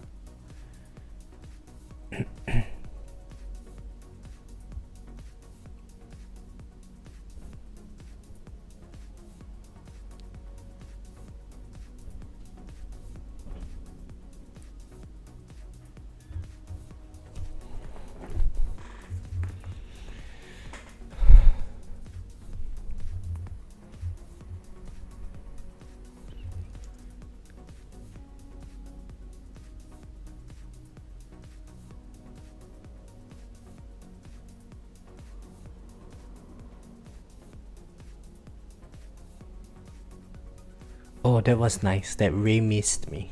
Oh, that was nice. That ray missed me.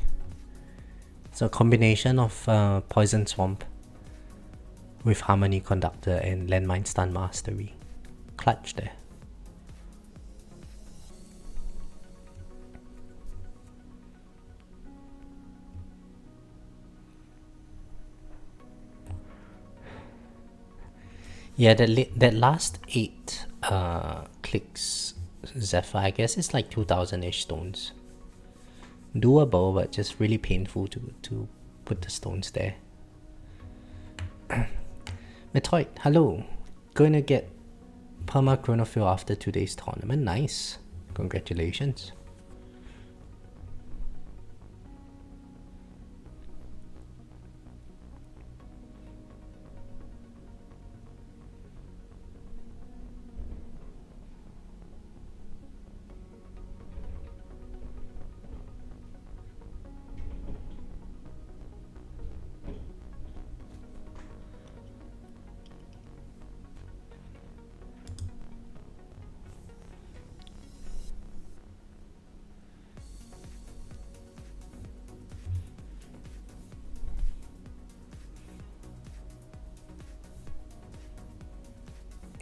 So a combination of Poison Swamp with Harmony Conductor and Landmine Stun Mastery. Clutch there. Yeah, that last 8 clicks, Zephyr, I guess it's like 2,000-ish stones. Doable, but just really painful to put the stones there. Metoid, hello. Gonna get perma chronofill after today's tournament. Nice. Congratulations.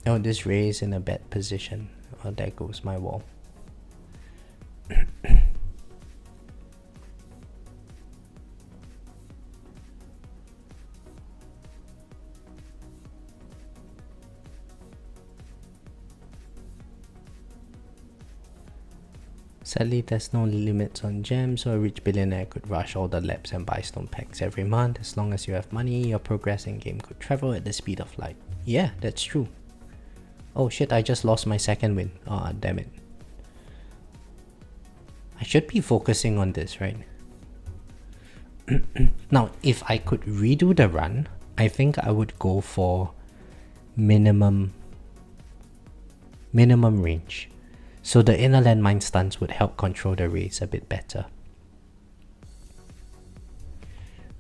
Oh, this ray is in a bad position. Oh, there goes my wall. Sadly, there's no limits on gems, so a rich billionaire could rush all the labs and buy stone packs every month. As long as you have money, your progress in game could travel at the speed of light. Yeah, that's true. Oh shit, I just lost my second win. Ah, oh, damn it. I should be focusing on this, right? Now, if I could redo the run, I think I would go for minimum range. So the inner landmine stuns would help control the rays a bit better.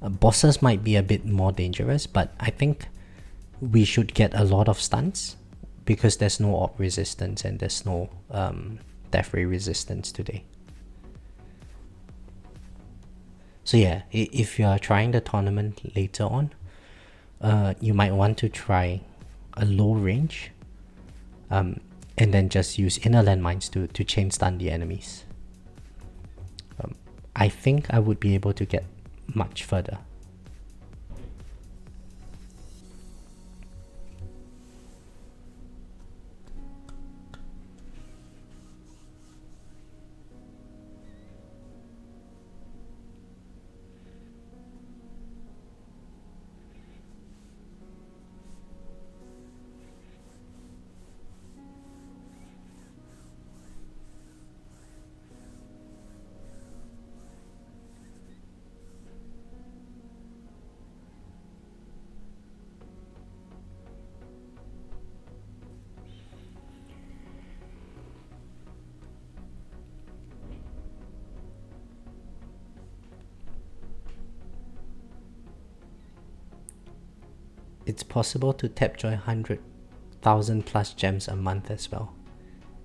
Bosses might be a bit more dangerous, but I think we should get a lot of stunts because there's no orb resistance and there's no death ray resistance today. So yeah, if you are trying the tournament later on, you might want to try a low range, and then just use inner landmines to chain stun the enemies. I think I would be able to get much further. It's possible to tap joy 100,000 plus gems a month as well.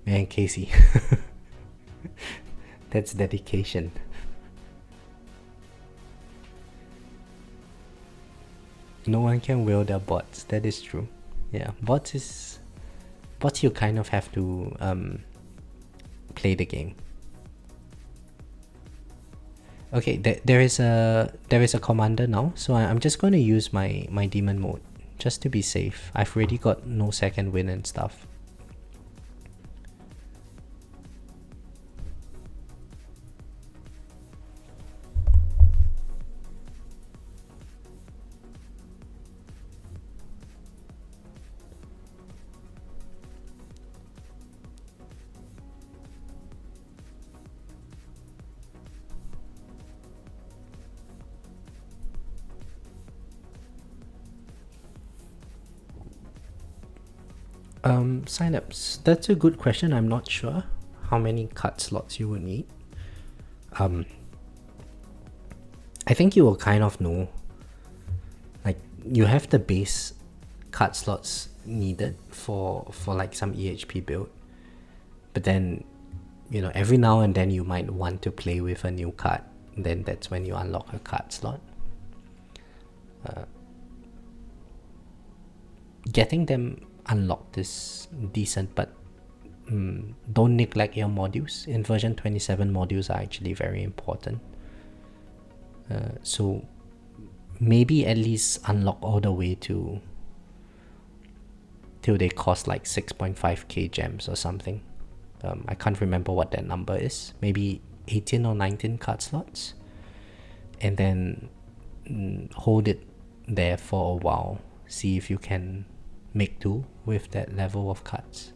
Man, Casey. That's dedication. No one can will their bots. That is true. Yeah, bots you kind of have to play the game. Okay, there is a commander now, so I'm just going to use my demon mode just to be safe. I've already got no second win and stuff. Signups. That's a good question. I'm not sure how many card slots you would need. I think you will kind of know. Like, you have the base card slots needed for like some EHP build, but then, you know, every now and then you might want to play with a new card. Then that's when you unlock a card slot. Getting them unlocked is decent, but don't neglect your modules. In version 27, modules are actually very important. So maybe at least unlock all the way till they cost like 6.5k gems or something. I can't remember what that number is. Maybe 18 or 19 card slots, and then hold it there for a while. See if you can make do with that level of cards.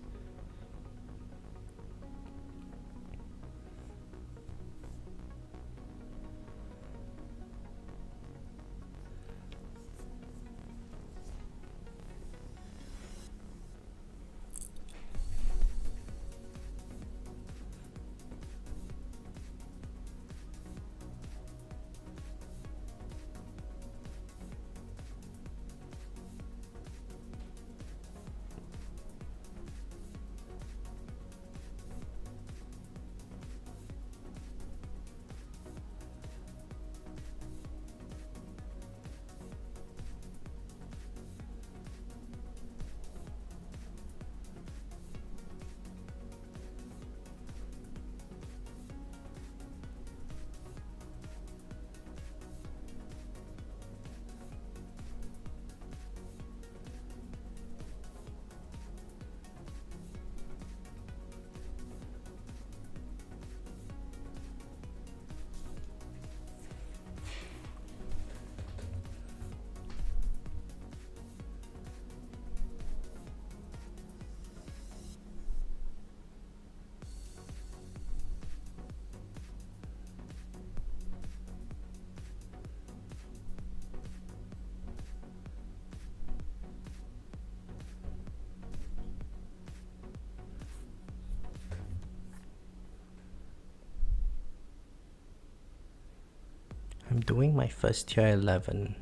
I'm doing my first tier 11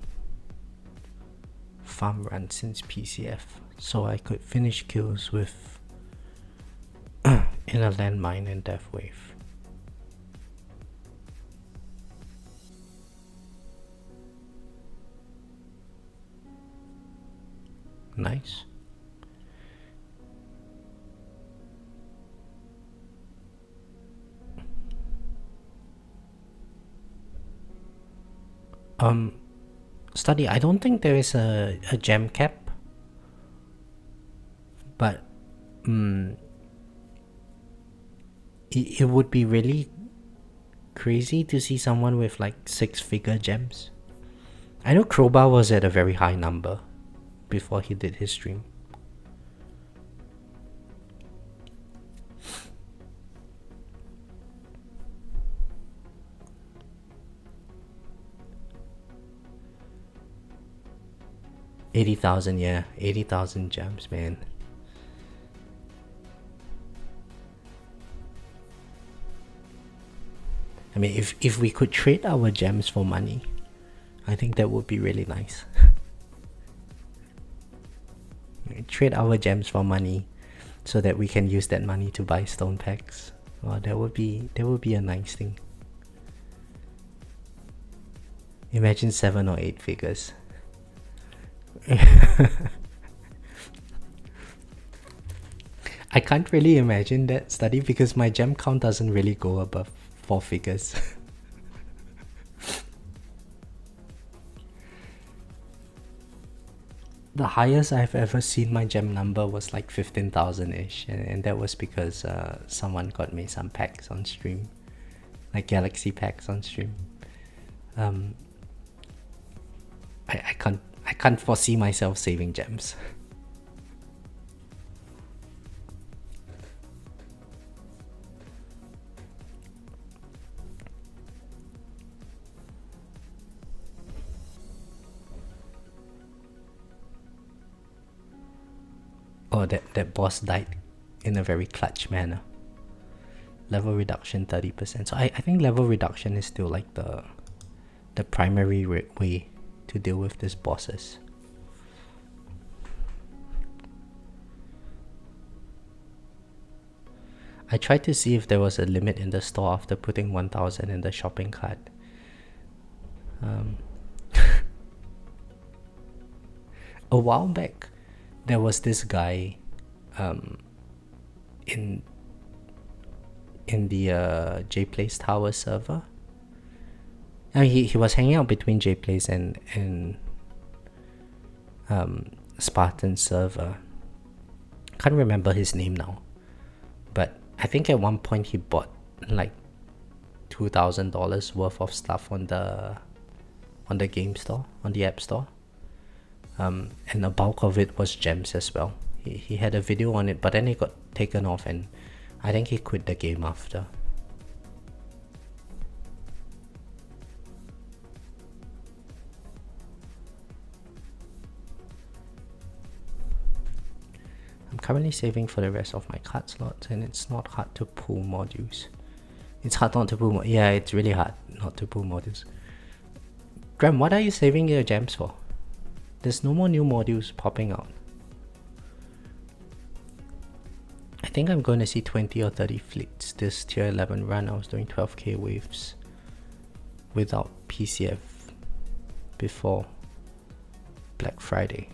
farm run since PCF, so I could finish kills with Inner Landmine and Death Wave. Nice. Study, I don't think there is a gem cap, but it would be really crazy to see someone with like 6-figure gems. I know Crowbar was at a very high number before he did his stream. $80,000, yeah, 80,000 gems, man. I mean, if we could trade our gems for money, I think that would be really nice. Trade our gems for money so that we can use that money to buy stone packs. Oh, that would be a nice thing. Imagine 7 or 8 figures. I can't really imagine that, Study, because my gem count doesn't really go above 4 figures. The highest I've ever seen my gem number was like 15,000-ish, and that was because someone got me some packs on stream, like galaxy packs on stream. I can't foresee myself saving gems. Oh, that boss died in a very clutch manner. Level reduction 30%. So I think level reduction is still like the primary way to deal with these bosses. I tried to see if there was a limit in the store after putting 1,000 in the shopping cart. A while back, there was this guy in the JPlace Tower server. I mean, he was hanging out between JPlace and Spartan server. Can't remember his name now, but I think at one point he bought like $2,000 worth of stuff on the game store, on the app store. And a bulk of it was gems as well. He had a video on it, but then it got taken off, and I think he quit the game after. I'm currently saving for the rest of my card slots, and it's not hard to pull modules. It's hard not to pull yeah, it's really hard not to pull modules. Graham, what are you saving your gems for? There's no more new modules popping out. I think I'm going to see 20 or 30 fleets this tier 11 run. I was doing 12k waves without PCF before Black Friday.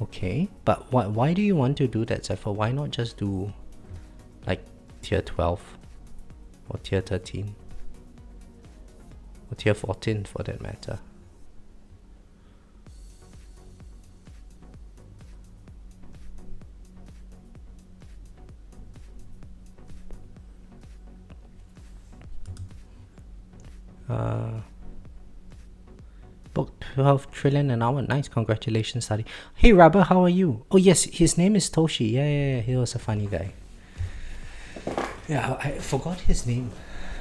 Okay, but why do you want to do that, Zephyr? Why not just do like tier 12 or tier 13 or tier 14 for that matter? Book 12 trillion an hour. Nice, congratulations, Study. Hey Rubber, how are you? Oh yes, his name is Toshi. Yeah, he was a funny guy. Yeah, I forgot his name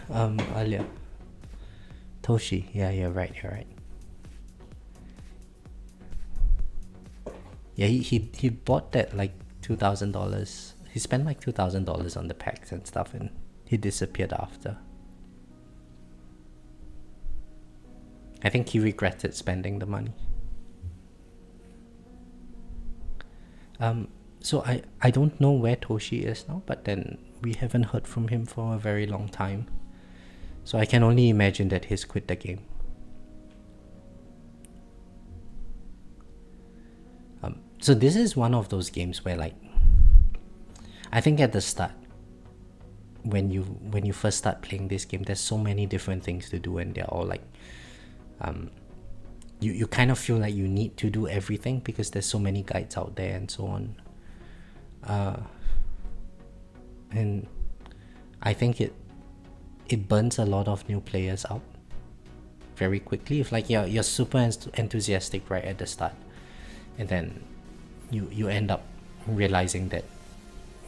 earlier. Toshi. Yeah, you're right. Yeah, he bought that like $2,000. He spent like $2,000 on the packs and stuff, and he disappeared after. I think he regretted spending the money. So I don't know where Toshi is now, but then we haven't heard from him for a very long time. So I can only imagine that he's quit the game. So this is one of those games where, like, I think at the start, when you first start playing this game, there's so many different things to do, and they're all like, you kind of feel like you need to do everything because there's so many guides out there and so on. And I think it burns a lot of new players out very quickly. If like you're super enthusiastic right at the start, and then you end up realizing that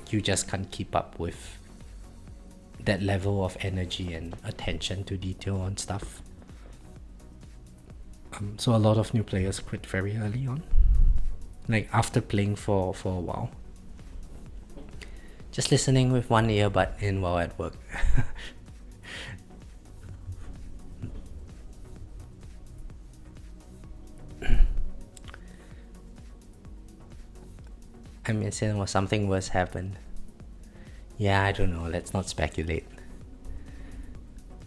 you just can't keep up with that level of energy and attention to detail on stuff. So a lot of new players quit very early on, like after playing for a while. Just listening with one earbud in while at work. I mean, saying something worse happened. Yeah, I don't know. Let's not speculate.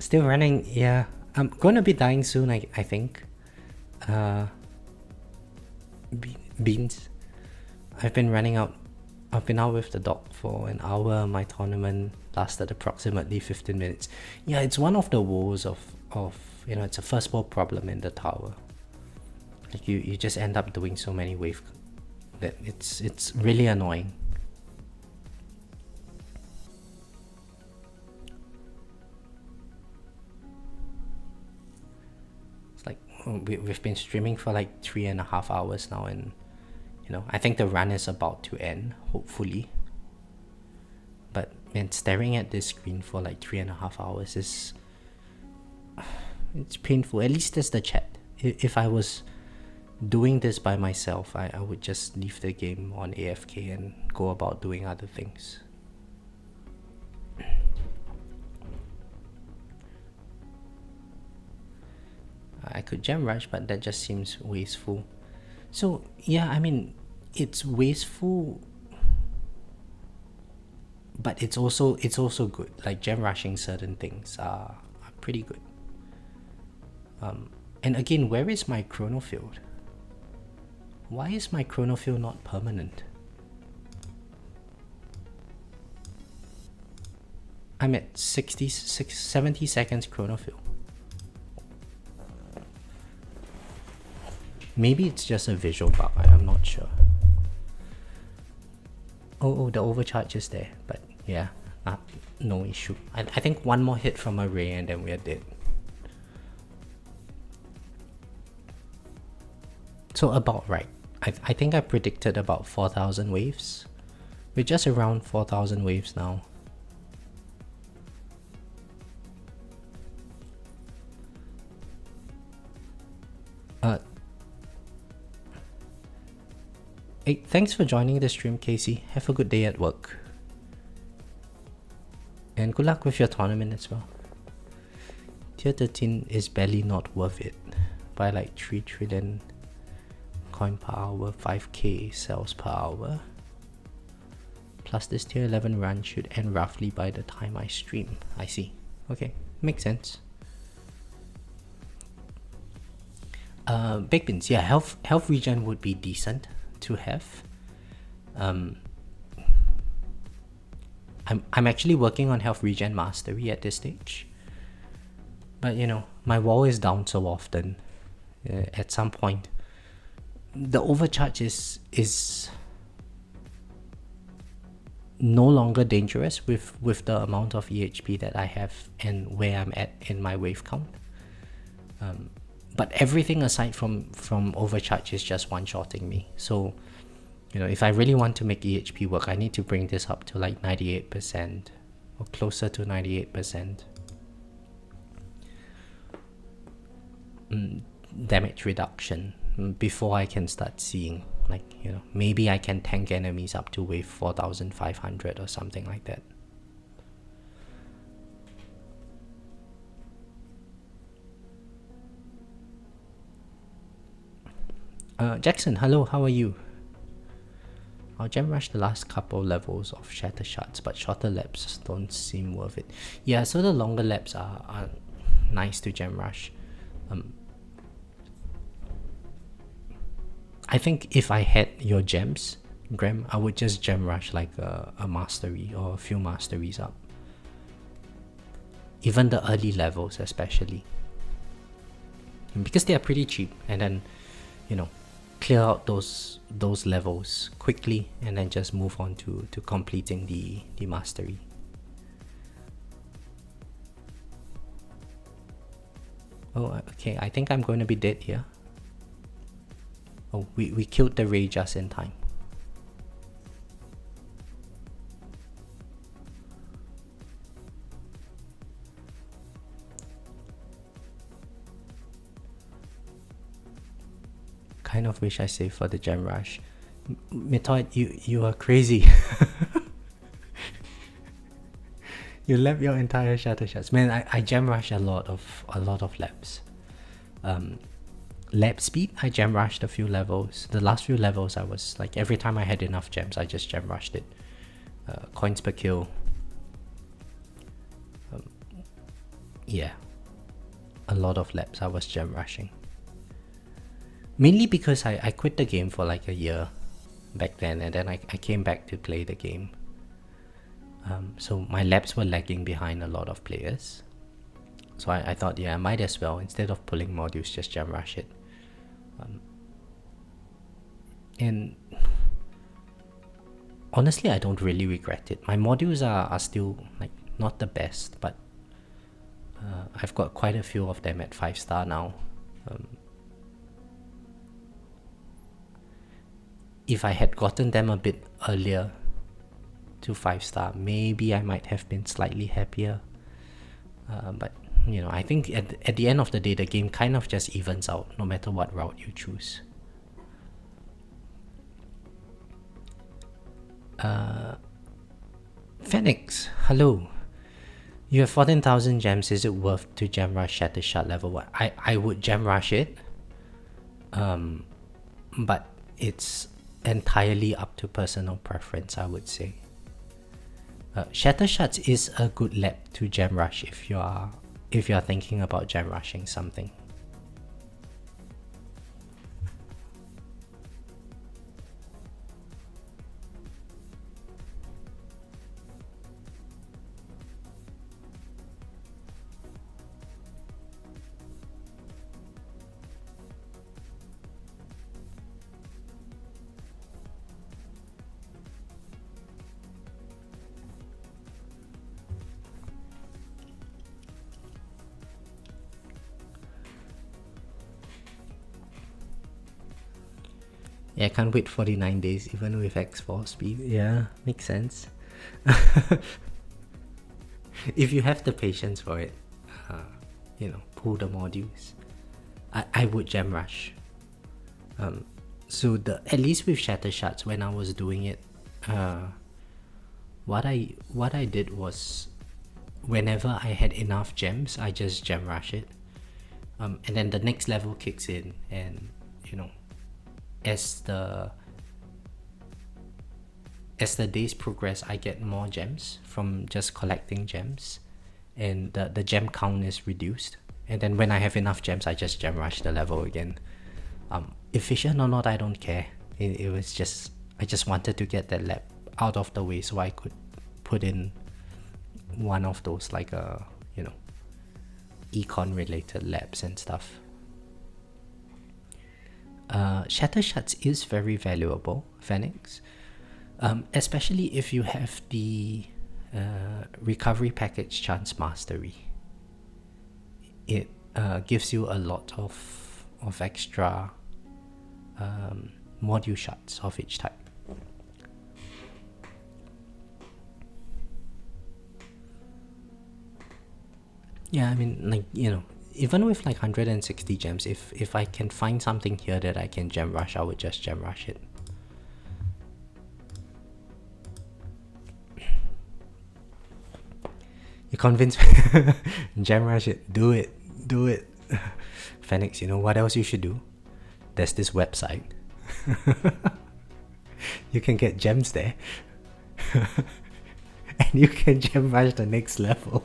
Still running. Yeah, I'm gonna be dying soon. I think. Beans. I've been out with the dog for an hour. My tournament lasted approximately 15 minutes. Yeah, it's one of the woes of it's a first world problem in the tower. Like you just end up doing so many wave that it's really annoying. It's like we've been streaming for like 3.5 hours now, and I think the run is about to end, hopefully. But man, staring at this screen for like 3.5 hours it's painful. At least there's the chat. If I was doing this by myself, I would just leave the game on AFK and go about doing other things. I could gem rush, but that just seems wasteful. So yeah, I mean, it's wasteful, but it's also good. Like gem rushing certain things are pretty good. And again, where is my chrono field? Why is my chrono field not permanent? I'm at 70 seconds chrono field. Maybe it's just a visual bug, I'm not sure. Oh, the overcharge is there, but yeah, no issue. I think one more hit from a ray and then we are dead. So about right. I think I predicted about 4,000 waves. We're just around 4,000 waves now. Hey, thanks for joining the stream, Casey. Have a good day at work. And good luck with your tournament as well. Tier 13 is barely not worth it. By like 3 trillion coin per hour, 5k cells per hour. Plus this tier 11 run should end roughly by the time I stream. I see. Okay, makes sense. Baked beans, yeah, health regen would be decent to have. I'm actually working on health regen mastery at this stage, but my wall is down so often. At some point the overcharge is no longer dangerous with the amount of EHP that I have and where I'm at in my wave count. But everything aside from overcharge is just one-shotting me. So, if I really want to make EHP work, I need to bring this up to like 98% or closer to 98% damage reduction before I can start seeing, like, maybe I can tank enemies up to wave 4,500 or something like that. Jackson, hello, how are you? I'll gem rush the last couple levels of Shatter Shards, but shorter laps don't seem worth it. Yeah, so the longer laps are nice to gem rush. I think if I had your gems, Graham, I would just gem rush like a mastery or a few masteries up. Even the early levels especially. Because they are pretty cheap, and then, you know, clear out those levels quickly and then just move on to completing the mastery. Oh, okay, I think I'm going to be dead here. Oh, we killed the Ray just in time. Kind of wish I saved for the gem rush. Metoid, you are crazy. You left your entire Shatter Shards. Man, I gem rush a lot of laps. Lap speed, I gem rushed a few levels. The last few levels I was like, every time I had enough gems I just gem rushed it. Coins per kill. Yeah. A lot of laps I was gem rushing. Mainly because I quit the game for like a year back then, and then I came back to play the game. So my laps were lagging behind a lot of players. So I thought, yeah, I might as well, instead of pulling modules, just gem rush it. And honestly, I don't really regret it. My modules are still like not the best, but I've got quite a few of them at 5-star now. If I had gotten them a bit earlier to 5-star, maybe I might have been slightly happier. But you know, I think at the end of the day, the game kind of just evens out no matter what route you choose. Phoenix, hello. You have 14,000 gems. Is it worth to gem rush Shatter Shard level 1? I would gem rush it. But it's entirely up to personal preference, I would say. Shatter Shards is a good lap to gem rush if you are thinking about gem rushing something. Yeah, I can't wait 49 days even with X4 speed. Yeah, makes sense. If you have the patience for it, you know, pull the modules. I would gem rush. So at least with Shatter Shards, when I was doing it, what I did was, whenever I had enough gems, I just gem rush it. And then the next level kicks in, and you know, as the days progress, I get more gems from just collecting gems, and the gem count is reduced. And then when I have enough gems, I just gem rush the level again. Efficient or not, I don't care. It was just, I just wanted to get that lap out of the way so I could put in one of those, like you know, econ related laps and stuff. Shatter Shards is very valuable, Phoenix, especially if you have the recovery package chance mastery. It gives you a lot of extra module shards of each type. Yeah, I mean, like, you know, even with like 160 gems, if I can find something here that I can gem rush, I would just gem rush it. You convinced me. Gem rush it. Do it. Phoenix, you know what else you should do? there's this website. You can get gems there. And you can gem rush the next level.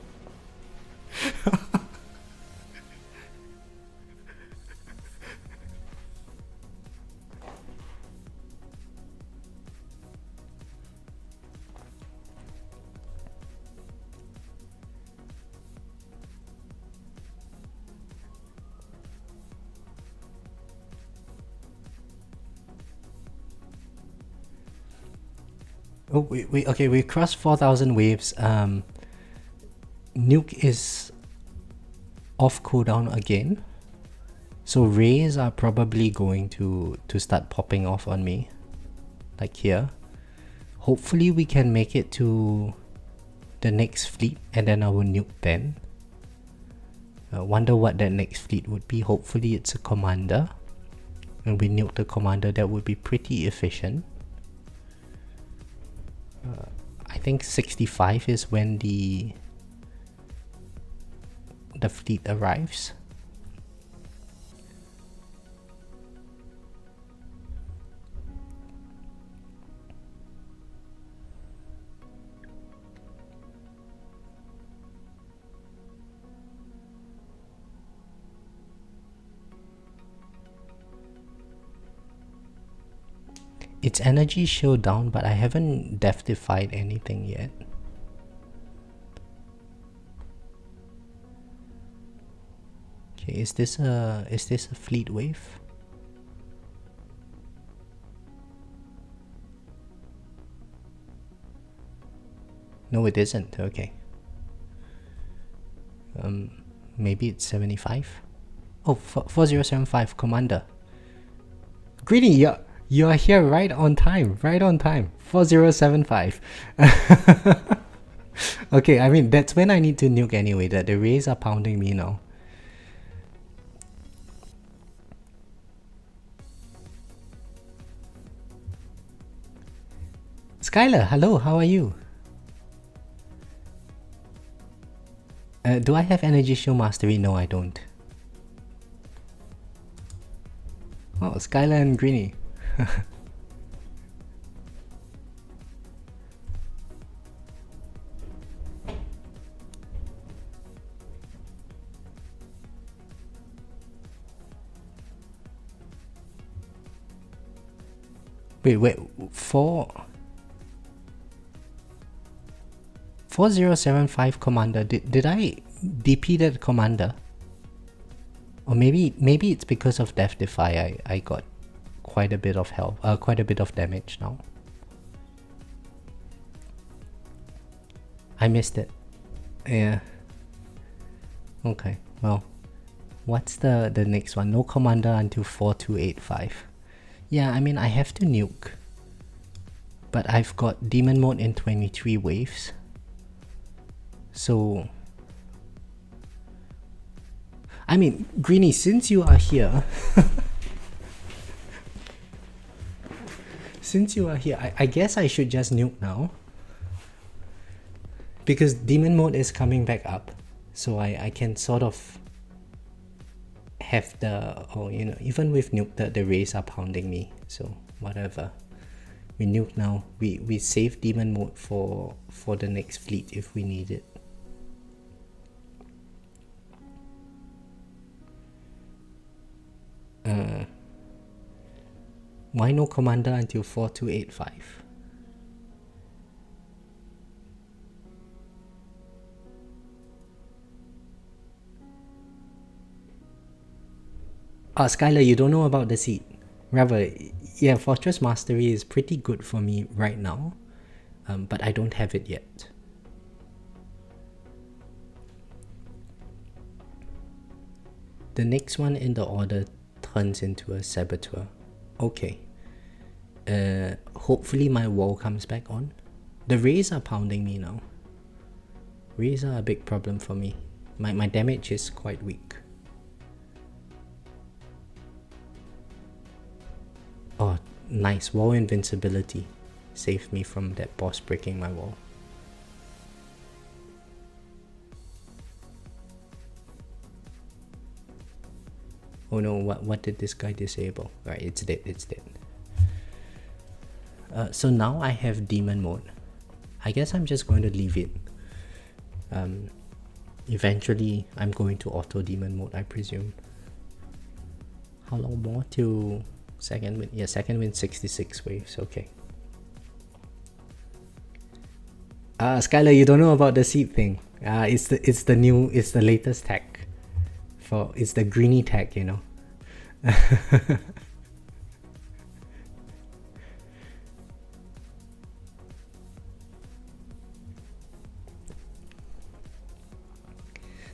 Oh, we crossed 4,000 waves. Nuke is off cooldown again, so rays are probably going to start popping off on me, like here. Hopefully we can make it to the next fleet, and then I will nuke then. Wonder what that next fleet would be. Hopefully it's a commander, and we nuke the commander. That would be pretty efficient. I think 65 is when the fleet arrives. Its energy shield down, but I haven't death-defied anything yet. Okay, is this a fleet wave? No, it isn't. Okay. Maybe it's 75. Oh, 4075 commander. Greedy, you're here right on time. 4075. Okay, I mean that's when I need to nuke anyway. That the rays are pounding me now. Skylar, hello, how are you? Do I have energy shield mastery? No, I don't. Oh, Skylar and Greeny. Wait, 4075 commander. Did I DP that commander? Or maybe it's because of Death Defy I got quite a bit of health, quite a bit of damage now. I missed it. Yeah. Okay, well, what's the next one? No commander until 4285. Yeah, I mean I have to nuke, but I've got demon mode in 23 waves, so I mean, Greeny, since you are here I guess I should just nuke now, because demon mode is coming back up, so I can sort of have the, oh, you know, even with nuke the rays are pounding me, so whatever. We nuke now. We save demon mode for the next fleet if we need it. Why no commander until 4285? Skylar, you don't know about the seat. Rather, yeah, Fortress Mastery is pretty good for me right now, but I don't have it yet. The next one in the order turns into a Saboteur. Okay. Hopefully my wall comes back on. The rays are pounding me now. Rays are a big problem for me. My damage is quite weak. Oh, nice. Wall invincibility saved me from that boss breaking my wall. Oh no, what did this guy disable? Right, it's dead, it's dead. So now I have demon mode. I guess I'm just going to leave it. Eventually I'm going to auto demon mode, I presume. How long more till second wind? Yeah, second wind 66 waves, okay. Skylar, you don't know about the seed thing. It's the latest tech. It's the greeny tech, you know.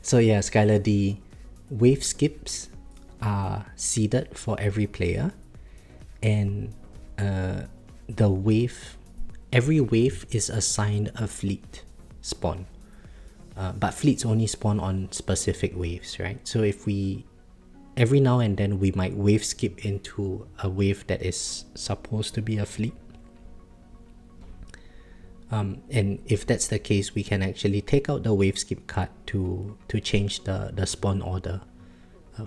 So yeah, Skylar, the wave skips are seeded for every player, and every wave is assigned a fleet spawn. But fleets only spawn on specific waves, right? So every now and then we might wave skip into a wave that is supposed to be a fleet. And if that's the case, we can actually take out the wave skip card to change the spawn order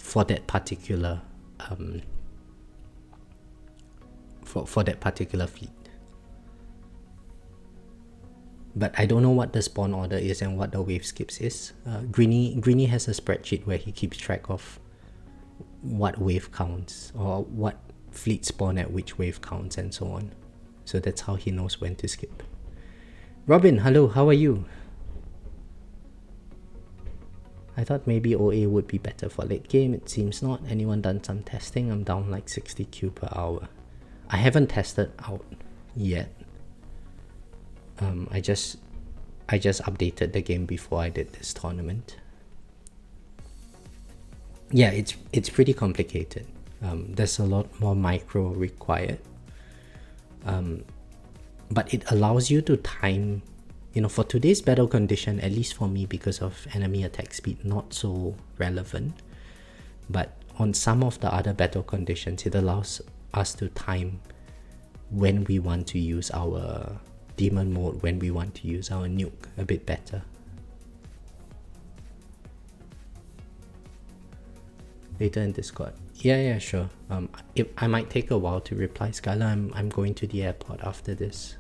for that particular for that particular fleet. But I don't know what the spawn order is and what the wave skips is. Greeny has a spreadsheet where he keeps track of what wave counts or what fleet spawn at which wave counts and so on. So that's how he knows when to skip. Robin, hello, how are you? I thought maybe OA would be better for late game. It seems not. Anyone done some testing? I'm down like 60 Q per hour. I haven't tested out yet. I just updated the game before I did this tournament. Yeah, it's pretty complicated. There's a lot more micro required. But it allows you to time, for today's battle condition, at least for me, because of enemy attack speed, not so relevant. But on some of the other battle conditions, it allows us to time when we want to use our demon mode, when we want to use our nuke a bit better. Later in Discord. Yeah, sure. I might take a while to reply, Skylar. I'm going to the airport after this.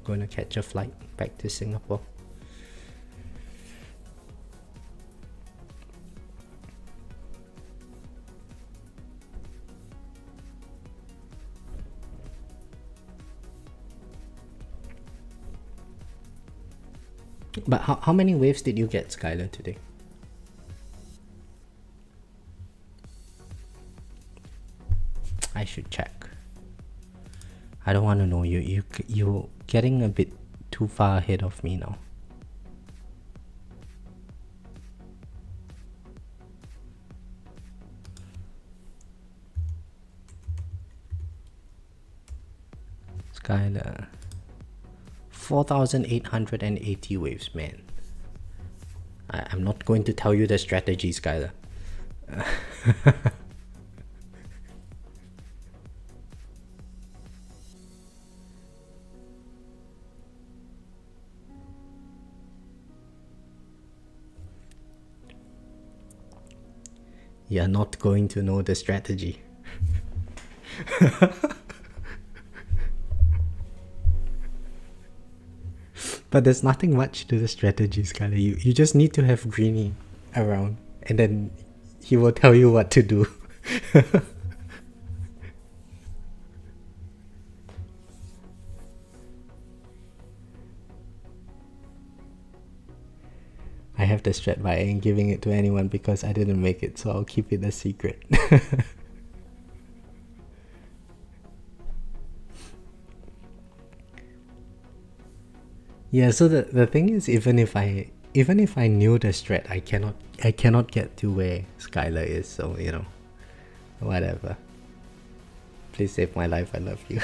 Going to catch a flight back to Singapore. But how many waves did you get, Skylar, today? I should check. I don't want to know. You're getting a bit too far ahead of me now. Skylar. 4,880 waves, man. I'm not going to tell you the strategy, Skylar. You're not going to know the strategy. But there's nothing much to the strategy, Skylar. You just need to have Greeny around, and then he will tell you what to do. I have the strat, but I ain't giving it to anyone because I didn't make it, so I'll keep it a secret. Yeah, so the thing is, even if I knew the strat, I cannot get to where Skylar is, so whatever. Please save my life, I love you.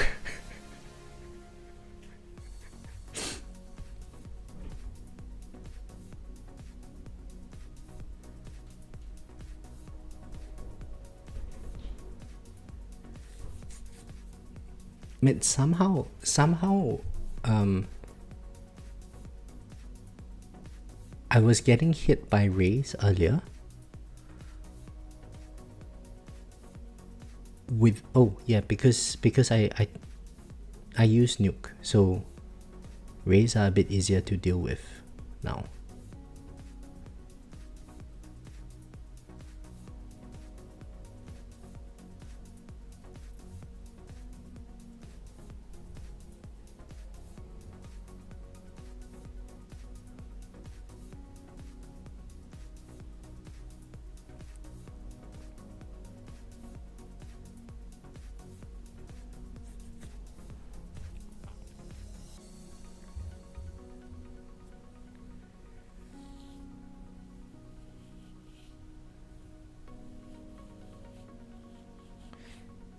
I mean, somehow, I was getting hit by rays earlier, with because I use nuke, so rays are a bit easier to deal with now.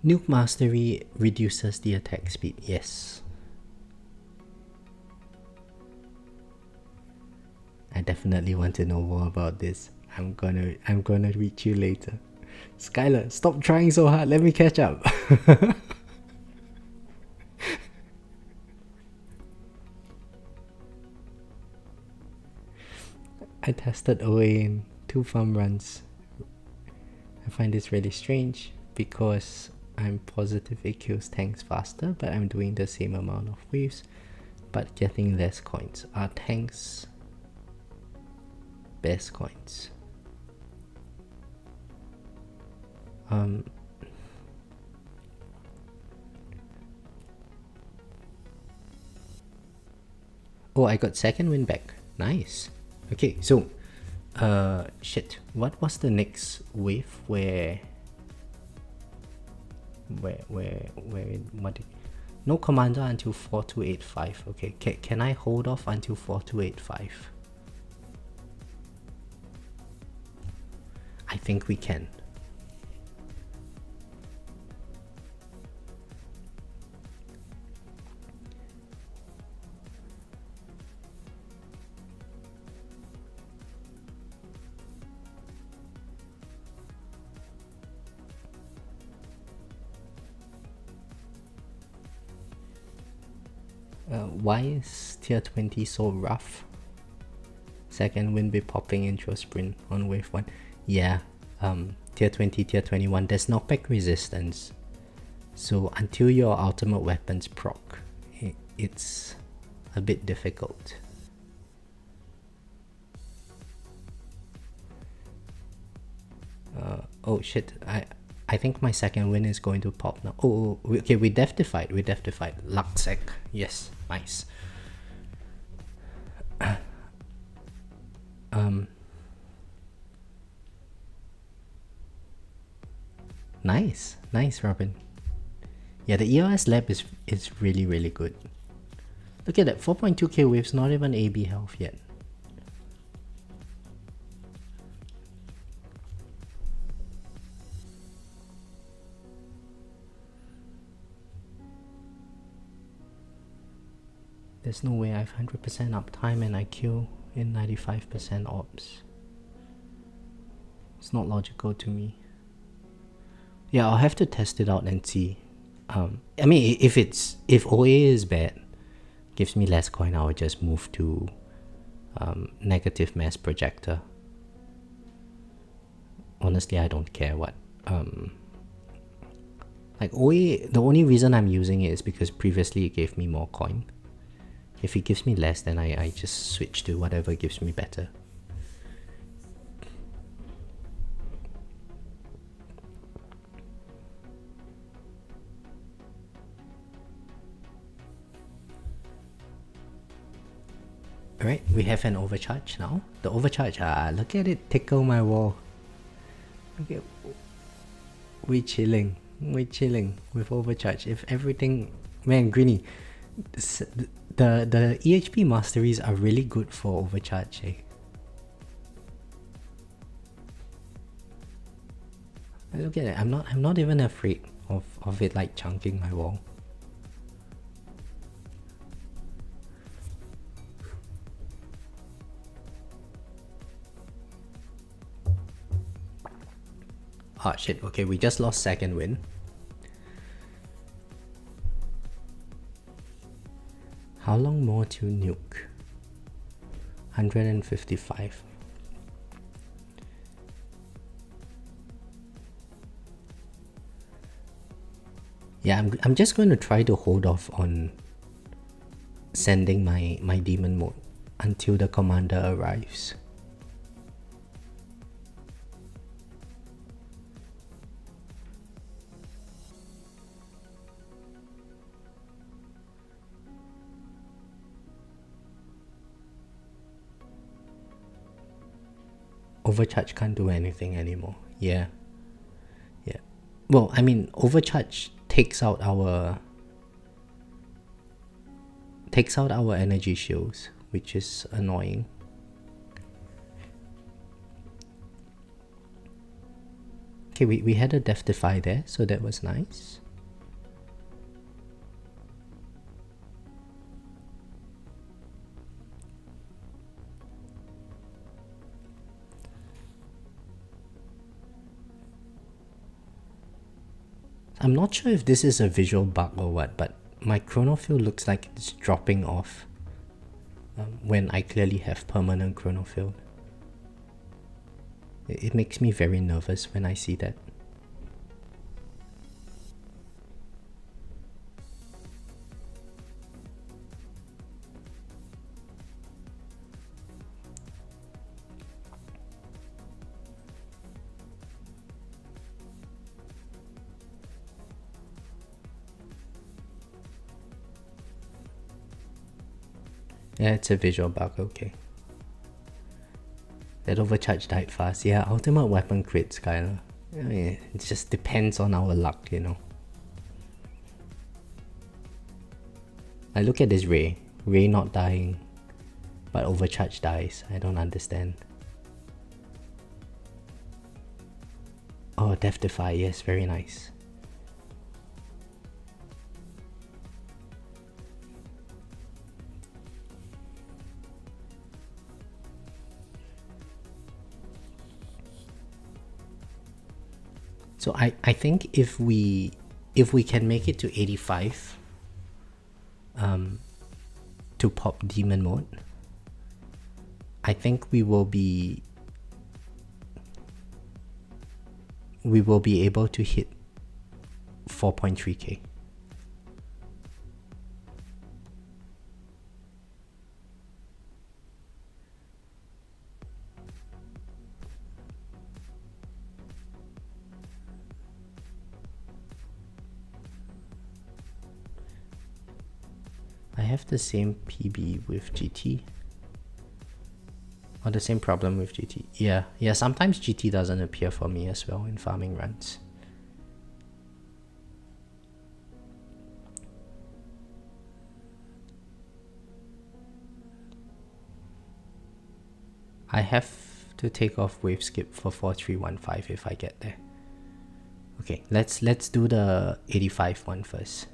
Nuke Mastery reduces the attack speed, yes. I definitely want to know more about this. I'm gonna reach you later. Skylar, stop trying so hard, let me catch up. I tested OA in 2 farm runs. I find this really strange because I'm positive it kills tanks faster, but I'm doing the same amount of waves but getting less coins. Are tanks best coins? Oh, I got second win back. Nice. Okay, so shit. What was the next wave where what no commander until 4285. Okay, can I hold off until 4285? I think we can. Why is tier 20 so rough? Second win be popping into a sprint on wave 1. Yeah, tier 20, tier 21, there's knockback resistance. So until your ultimate weapons proc, it's a bit difficult. Oh shit, I think my second win is going to pop now. Oh, okay, we death-defied. Lucksec, yes, nice. Nice, Robin. Yeah, the EOS lab is really, really good. Look at that, 4.2k waves, not even AB health yet. There's no way I have 100% uptime and I kill in 95% ops. It's not logical to me. Yeah, I'll have to test it out and see. I mean, if OA is bad, gives me less coin, I will just move to negative mass projector. Honestly, I don't care what. Like OA, the only reason I'm using it is because previously it gave me more coin. If it gives me less, then I just switch to whatever gives me better. Alright, we have an overcharge now. The overcharge, look at it tickle my wall. Okay, we chilling with overcharge. If everything, man, Greeny, the EHP masteries are really good for overcharge, eh? Look at it, I'm not even afraid of it like chunking my wall. Oh shit, okay, we just lost second win. How long more to nuke? 155. Yeah, I'm just going to try to hold off on sending my demon mode until the commander arrives. Overcharge can't do anything anymore. Yeah. Yeah. Well, I mean, overcharge takes out our energy shields, which is annoying. Okay, we had a Death Defy there, so that was nice. I'm not sure if this is a visual bug or what, but my chronofield looks like it's dropping off when I clearly have permanent chronofield. It makes me very nervous when I see that. Yeah, it's a visual bug, okay. That overcharge died fast. Yeah, ultimate weapon crit, Skylar. I mean, it just depends on our luck, you know. I look at this Ray. Ray not dying, but overcharge dies. I don't understand. Oh, Death Defy, yes, very nice. So I think if we can make it to 85 to pop demon mode, I think we will be able to hit 4.3k. I have the same PB with GT. Or the same problem with GT. Yeah, sometimes GT doesn't appear for me as well in farming runs. I have to take off wave skip for 4315 if I get there. Okay, let's do the 85 one first.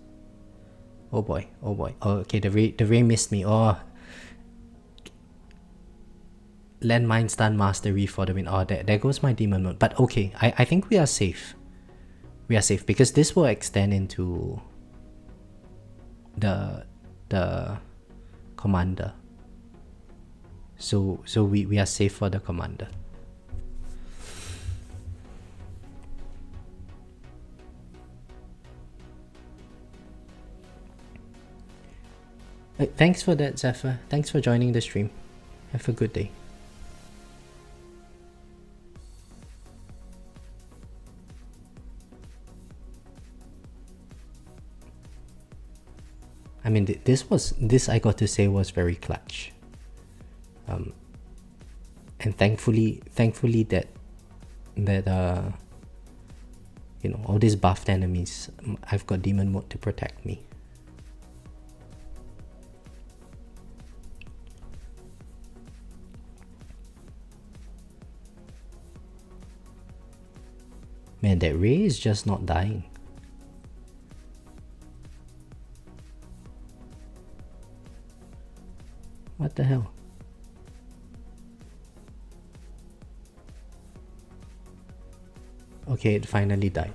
Oh boy. Oh, okay, the ray missed me. Oh, landmine stun mastery for the win. Oh, there goes my demon mode. But okay, I think we are safe. We are safe because this will extend into the commander. So we are safe for the commander. Thanks for that, Zephyr. Thanks for joining the stream. Have a good day. I mean, this I got to say was very clutch. And thankfully that you know, all these buffed enemies, I've got demon mode to protect me. Man, that Ray is just not dying. What the hell? Okay, it finally died.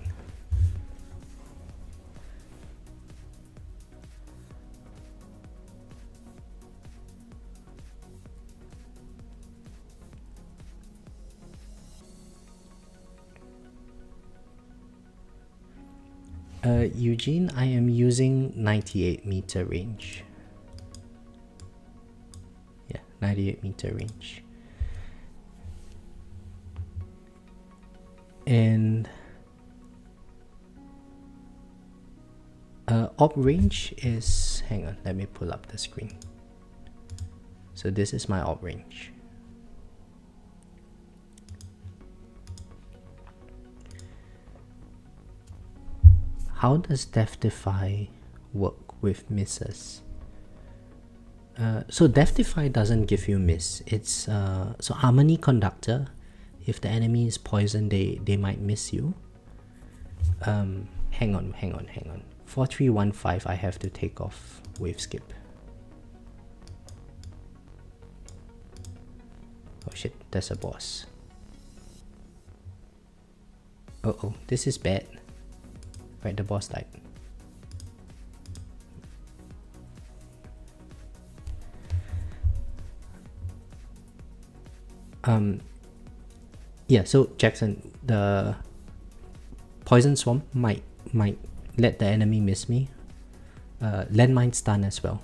Eugene, I am using 98-meter range. Yeah, 98-meter range. And op range is, hang on, let me pull up the screen. So this is my op range. How does Death Defy work with misses? So Death Defy doesn't give you miss. It's so Harmony Conductor. If the enemy is poisoned, they might miss you. Hang on. 4315. I have to take off wave skip. Oh shit, there's a boss. Oh, this is bad. Right, the boss died. Yeah, so Jackson, the poison swamp might let the enemy miss me. Landmine stun as well.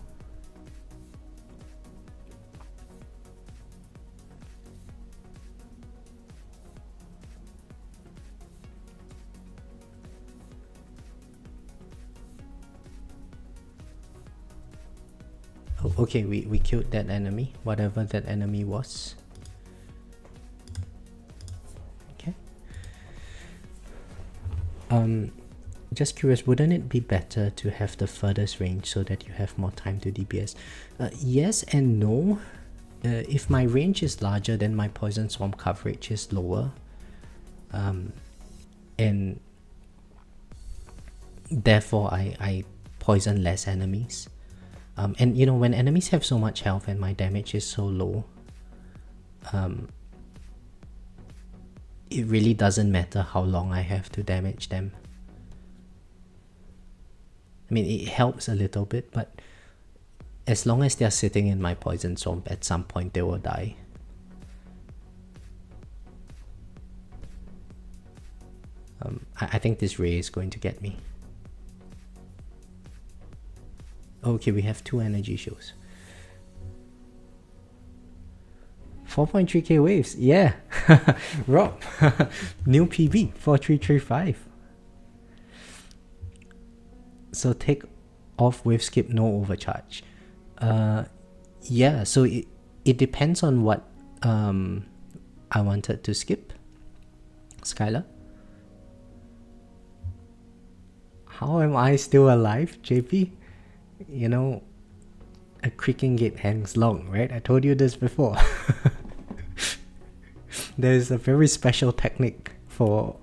Oh, okay, we killed that enemy, whatever that enemy was. Okay. Just curious, wouldn't it be better to have the furthest range so that you have more time to DPS? Yes and no. If my range is larger, then my poison swarm coverage is lower. And therefore I poison less enemies. And you know, when enemies have so much health and my damage is so low, it really doesn't matter how long I have to damage them. I mean, it helps a little bit, but as long as they're sitting in my poison swamp, at some point they will die. I think this ray is going to get me. Okay, we have 2 energy shields. 4.3k waves, yeah. Rob, new PB, 4335. So take off wave skip, no overcharge. Yeah, so it depends on what I wanted to skip. Skylar? How am I still alive, JP? You know, a creaking gate hangs long, right? I told you this before. There's a very special technique for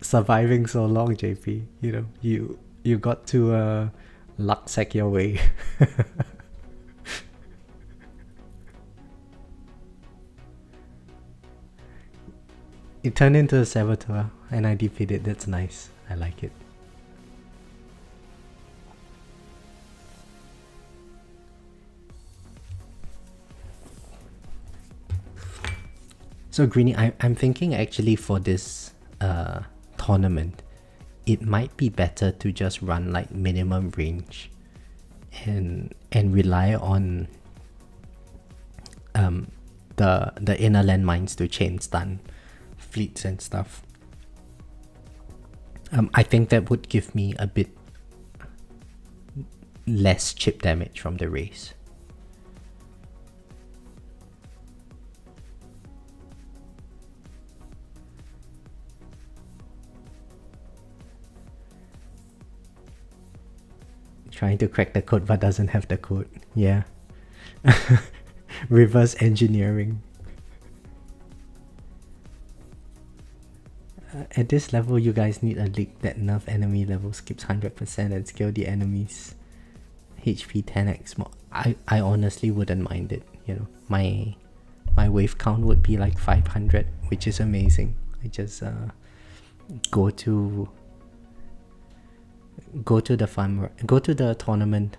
surviving so long, JP. You know, you got to luck sack your way. It turned into a saboteur and I defeated. That's nice. I like it. So Greenie, I'm thinking actually for this tournament, it might be better to just run like minimum range and rely on the inner landmines to chain stun fleets and stuff. I think that would give me a bit less chip damage from the race. Trying to crack the code but doesn't have the code. Yeah. Reverse engineering. At this level, you guys need a league that nerf enemy level skips 100% and scale the enemies HP 10x more. I honestly wouldn't mind it. You know, my wave count would be like 500, which is amazing. I just go to the tournament,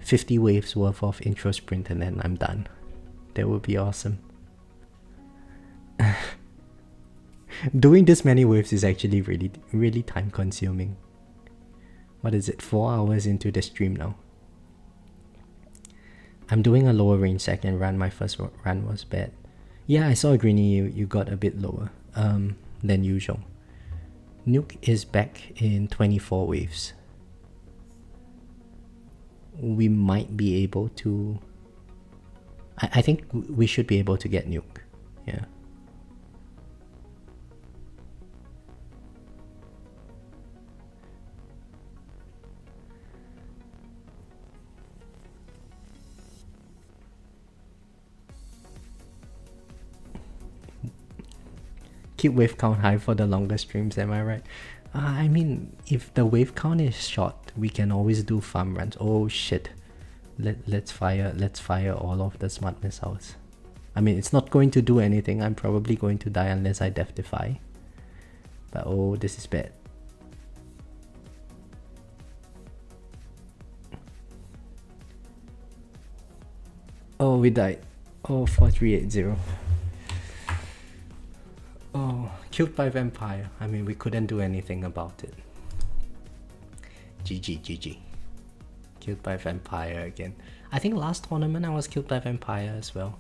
50 waves worth of intro sprint, and then I'm done. That would be awesome. Doing this many waves is actually really, really time consuming. What is it? 4 hours into the stream now. I'm doing a lower range second run. My first run was bad. Yeah, I saw Greeny. You got a bit lower than usual. Nuke is back in 24 waves. We might be able to... I think we should be able to get Nuke. Yeah. Keep wave count high for the longer streams, am I right? I mean, if the wave count is short, we can always do farm runs. Oh shit. Let's fire all of the smart missiles. I mean, it's not going to do anything. I'm probably going to die unless I death-defy. But oh, this is bad. Oh, we died. Oh, 4380. Oh, killed by vampire. I mean, we couldn't do anything about it. GG. Killed by vampire again. I think last tournament I was killed by vampire as well.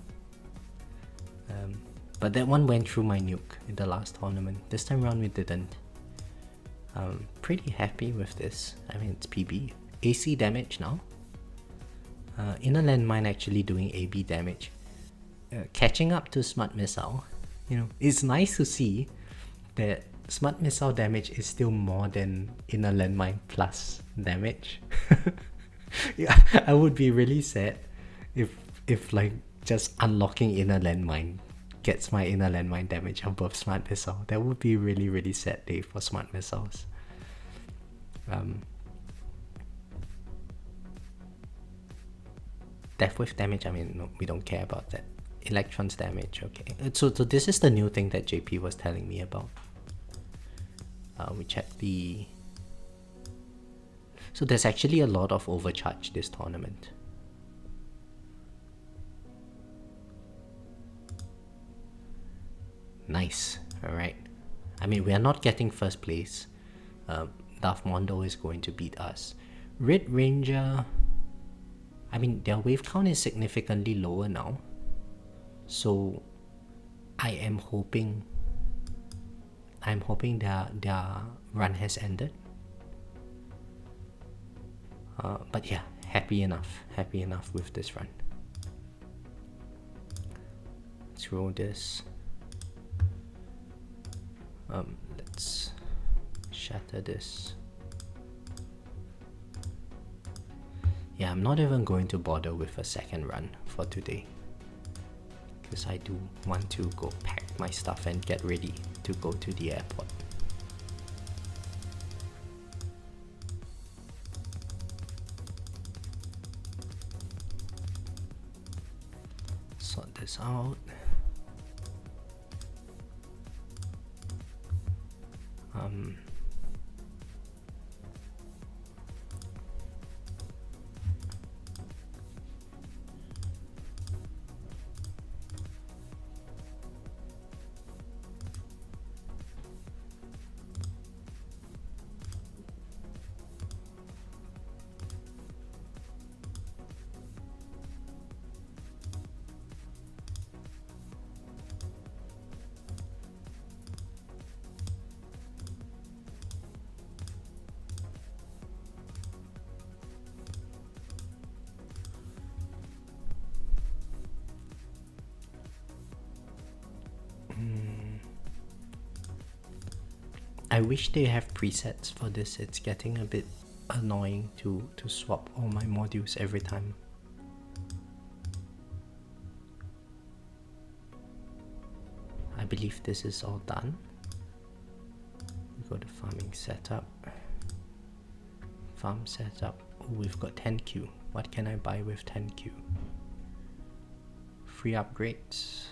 But that one went through my nuke in the last tournament. This time around we didn't. I'm pretty happy with this. I mean, it's PB. AC damage now. Inner landmine actually doing AB damage. Catching up to smart missile. You know, it's nice to see that smart missile damage is still more than inner landmine plus damage. Yeah, I would be really sad if like just unlocking inner landmine gets my inner landmine damage above smart missile. That would be really, really sad day for smart missiles. Death wave damage, I mean, no, we don't care about that. Electrons damage, okay. So this is the new thing that JP was telling me about. We check the... So there's actually a lot of overcharge this tournament. Nice, alright. I mean, we are not getting first place. Darth Mondo is going to beat us. Red Ranger... I mean, their wave count is significantly lower now. So I am hoping their run has ended. But yeah, happy enough with this run. Let's roll this. Let's shatter this. Yeah, I'm not even going to bother with a second run for today, because I do want to go pack my stuff and get ready to go to the airport. Sort this out. I wish they have presets for this. It's getting a bit annoying to swap all my modules every time. I believe this is all done. We go to farming setup. Farm setup. Oh, we've got 10Q. What can I buy with 10Q? Free upgrades.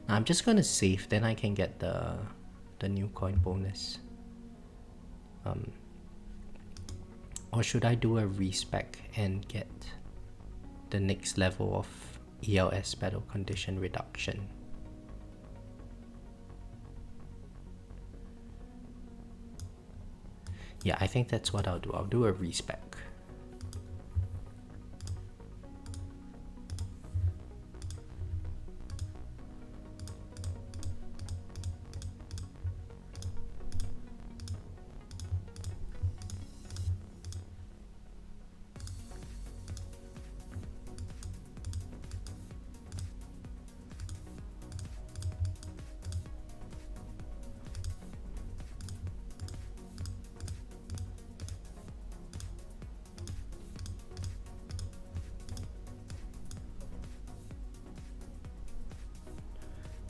Now I'm just gonna save, then I can get the new coin bonus. Or should I do a respec and get the next level of ELS battle condition reduction? Yeah, I think that's what I'll do. I'll do a respec.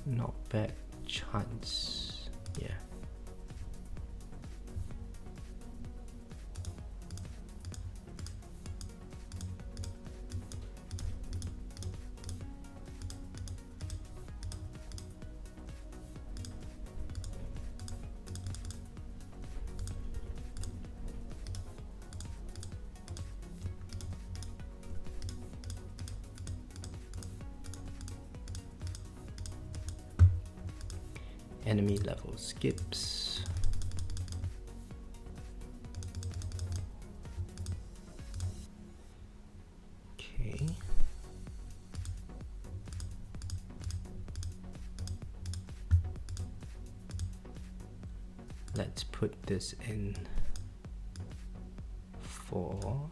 Not bad chance. Yeah. Enemy level skips. Okay. Let's put this in for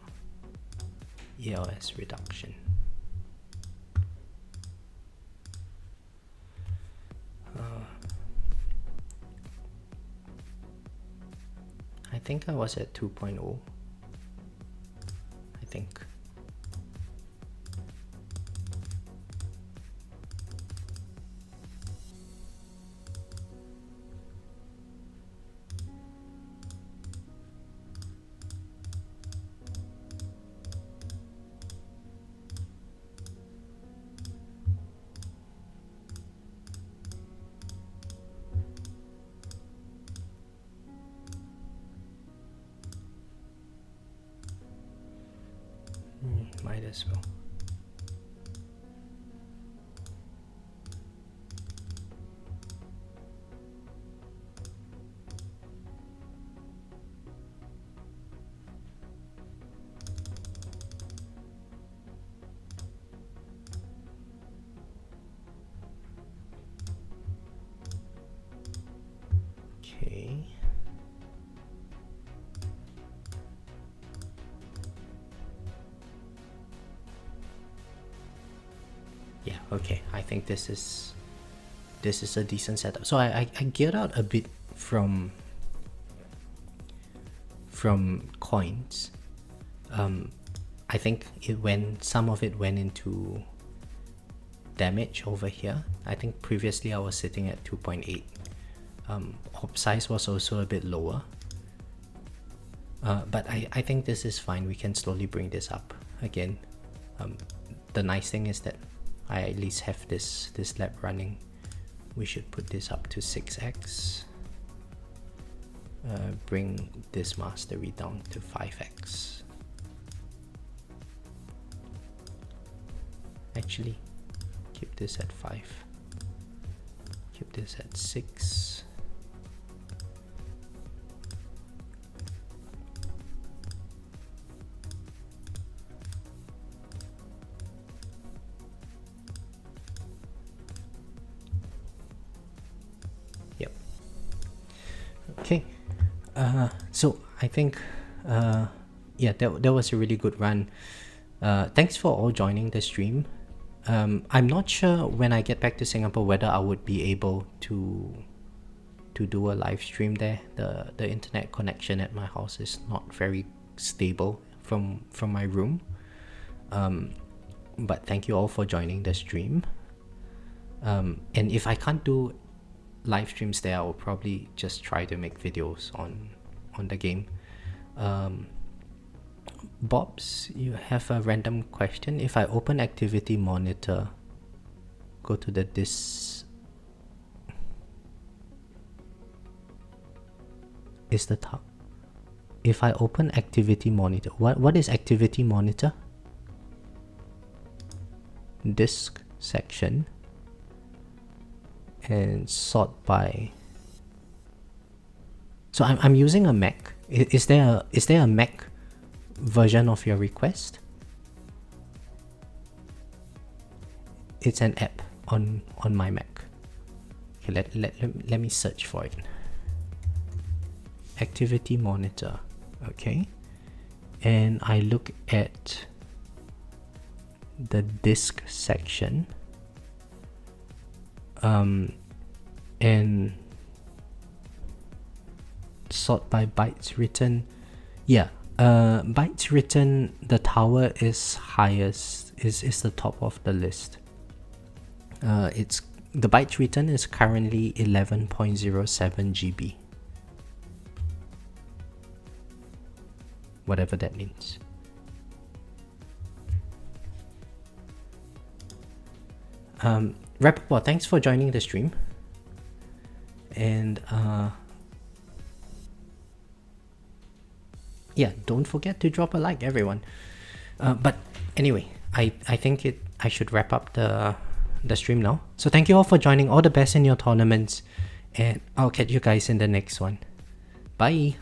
ELS reduction. I think I was at 2.0. I think. Might as well. Okay. Yeah, okay. I think this is a decent setup. So I geared out a bit from coins. I think some of it went into damage over here. I think previously I was sitting at 2.8. Op size was also a bit lower. But I think this is fine. We can slowly bring this up again. The nice thing is that I at least have this lab running. We should put this up to 6x. Bring this mastery down to 5x. Actually, keep this at 5. Keep this at 6. Yep. Okay. So I think yeah, that was a really good run. Thanks for all joining the stream. I'm not sure when I get back to Singapore whether I would be able to do a live stream there. The internet connection at my house is not very stable from my room. But thank you all for joining the stream. And if I can't do live streams there, I will probably just try to make videos on the game. Bobs, you have a random question. If I open activity monitor, go to the is the top. If I open activity monitor, what is activity monitor? Disk section and sort by So I'm using a Mac. Is there a Mac version of your request? It's an app on my Mac. Okay, let me search for it. Activity monitor. Okay, and I look at the disk section, and sort by bytes written. Yeah, bytes written, the tower is highest, is the top of the list. It's the bytes written is currently 11.07 GB. Whatever that means. Rappaport, thanks for joining the stream. And yeah, don't forget to drop a like, everyone. But anyway, I think I should wrap up the stream now. So thank you all for joining. All the best in your tournaments, and I'll catch you guys in the next one. Bye.